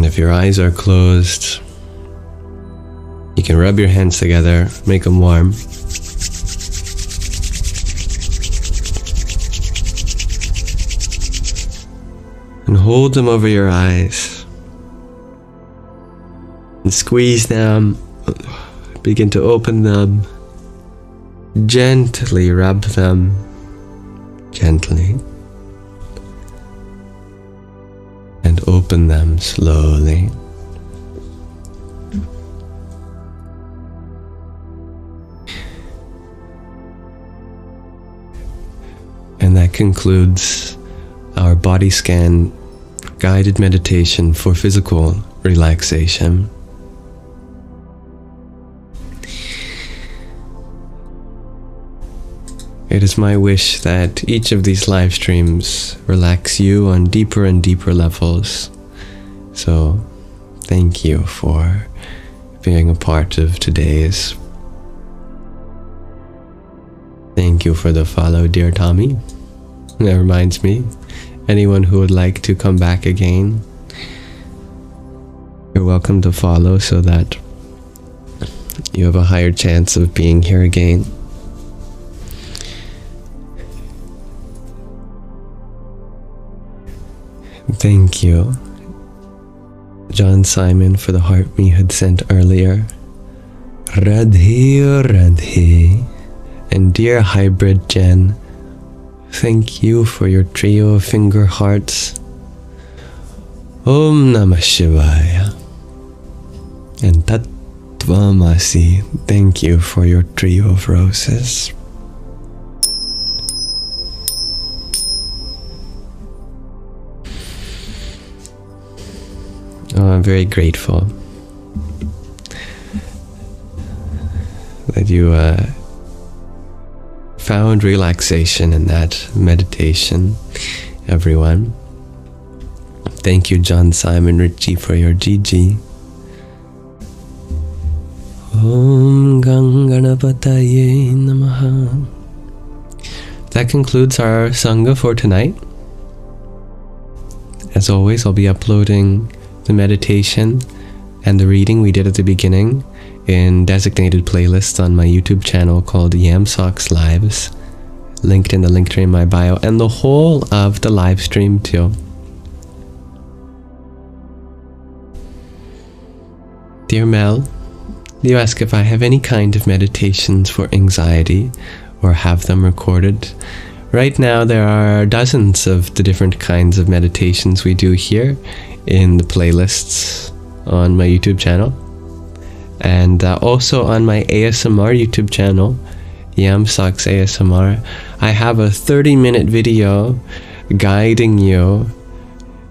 If your eyes are closed, you can rub your hands together, make them warm. And hold them over your eyes. And squeeze them. Begin to open them. Gently rub them. Gently. And open them slowly. And that concludes our body scan guided meditation for physical relaxation. It is my wish that each of these live streams relax you on deeper and deeper levels. So, thank you for being a part of today's. Thank you for the follow, dear Tommy. That reminds me, anyone who would like to come back again, you're welcome to follow so that you have a higher chance of being here again. Thank you, John Simon, for the heart me had sent earlier. Radhe Radhe. And dear Hybrid Jen, thank you for your trio of finger hearts. Om Namah Shivaya. And Tattvamasi, thank you for your trio of roses. I'm very grateful that you found relaxation in that meditation, everyone. Thank you, John Simon Ritchie, for your GG. Om Ganganapataye Namaha. That concludes our Sangha for tonight. As always, I'll be uploading the meditation and the reading we did at the beginning in designated playlists on my YouTube channel called Yamsox Lives, linked in the link tree in my bio, and the whole of the live stream too. Dear Mel, you ask if I have any kind of meditations for anxiety or have them recorded. Right now there are dozens of the different kinds of meditations we do here in the playlists on my YouTube channel, and also on my ASMR YouTube channel, Yamsox ASMR. I have a 30-minute video guiding you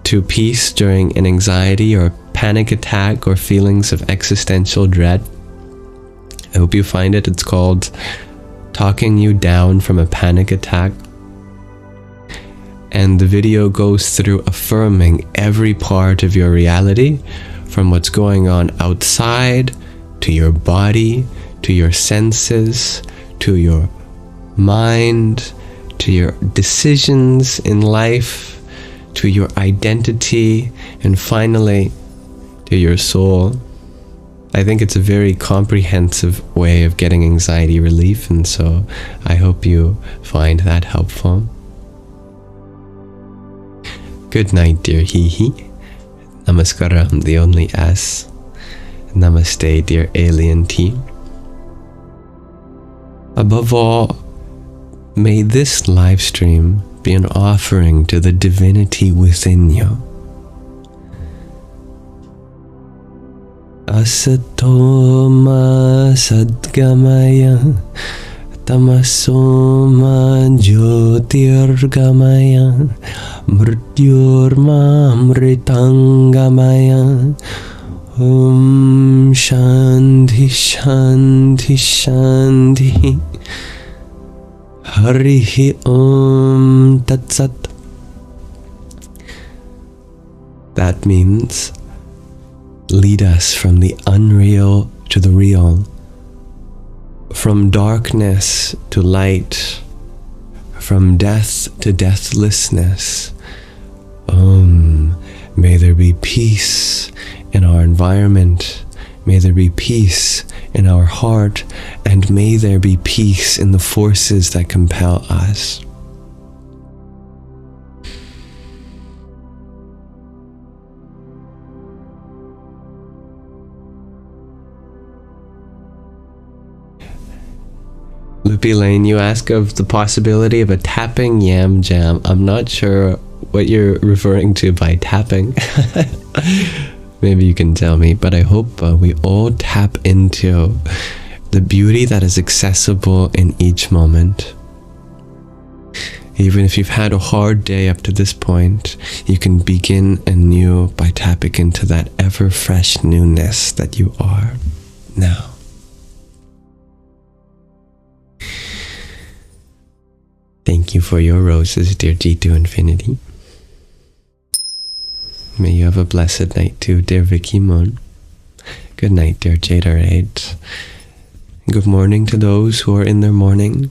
to peace during an anxiety or panic attack or feelings of existential dread. I hope you find it. It's called Talking You Down from a Panic Attack. And the video goes through affirming every part of your reality, from what's going on outside, to your body, to your senses, to your mind, to your decisions in life, to your identity, and finally, to your soul. I think it's a very comprehensive way of getting anxiety relief, and so I hope you find that helpful. Good night, dear Hihi. Namaskaram, the only S. Namaste, dear alien T. Above all, may this live stream be an offering to the divinity within you. Asatoma sadgamaya tamasoma jyotirgamaya mrityurma mritangamaya. Om Shanti Shanti Shanti. Harihi Om Tat Sat. That means, lead us from the unreal to the real, from darkness to light, from death to deathlessness. May there be peace in our environment, may there be peace in our heart, and may there be peace in the forces that compel us. Loopy Lane, you ask of the possibility of a tapping yam jam. I'm not sure what you're referring to by tapping. Maybe you can tell me, but I hope we all tap into the beauty that is accessible in each moment. Even if you've had a hard day up to this point, you can begin anew by tapping into that ever-fresh newness that you are now. Thank you for your roses, dear G2 Infinity. May you have a blessed night too, dear Vicky Moon. Good night, dear Jada8. Good morning to those who are in their morning.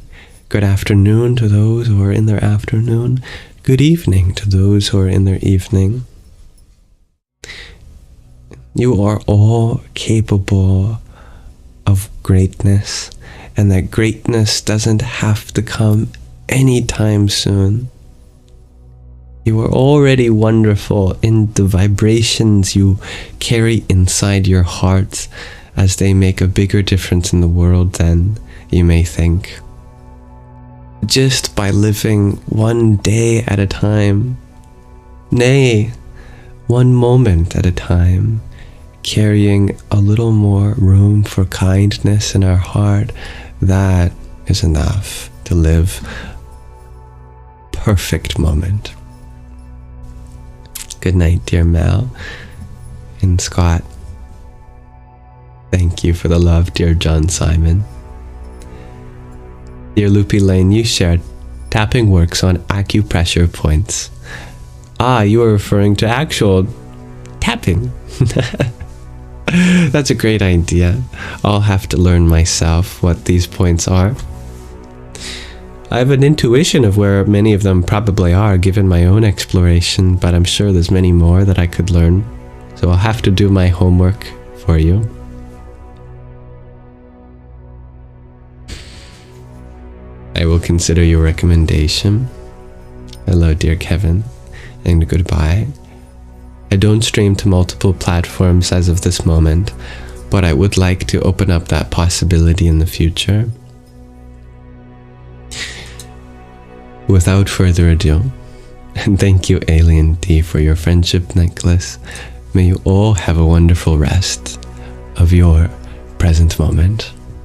Good afternoon to those who are in their afternoon. Good evening to those who are in their evening. You are all capable of greatness, and that greatness doesn't have to come anytime soon. You are already wonderful in the vibrations you carry inside your hearts, as they make a bigger difference in the world than you may think. Just by living one day at a time, nay, one moment at a time, carrying a little more room for kindness in our heart, that is enough to live perfect moment. Good night, dear Mal. and Scott. Thank you for the love, dear John Simon. Dear Loopy Lane, you shared tapping works on acupressure points. Ah, you are referring to actual tapping. That's a great idea. I'll have to learn myself what these points are. I have an intuition of where many of them probably are, given my own exploration, but I'm sure there's many more that I could learn. So I'll have to do my homework for you. I will consider your recommendation. Hello, dear Kevin, and goodbye. I don't stream to multiple platforms as of this moment, but I would like to open up that possibility in the future. Without further ado, and thank you, Alien D, for your friendship necklace. May you all have a wonderful rest of your present moment.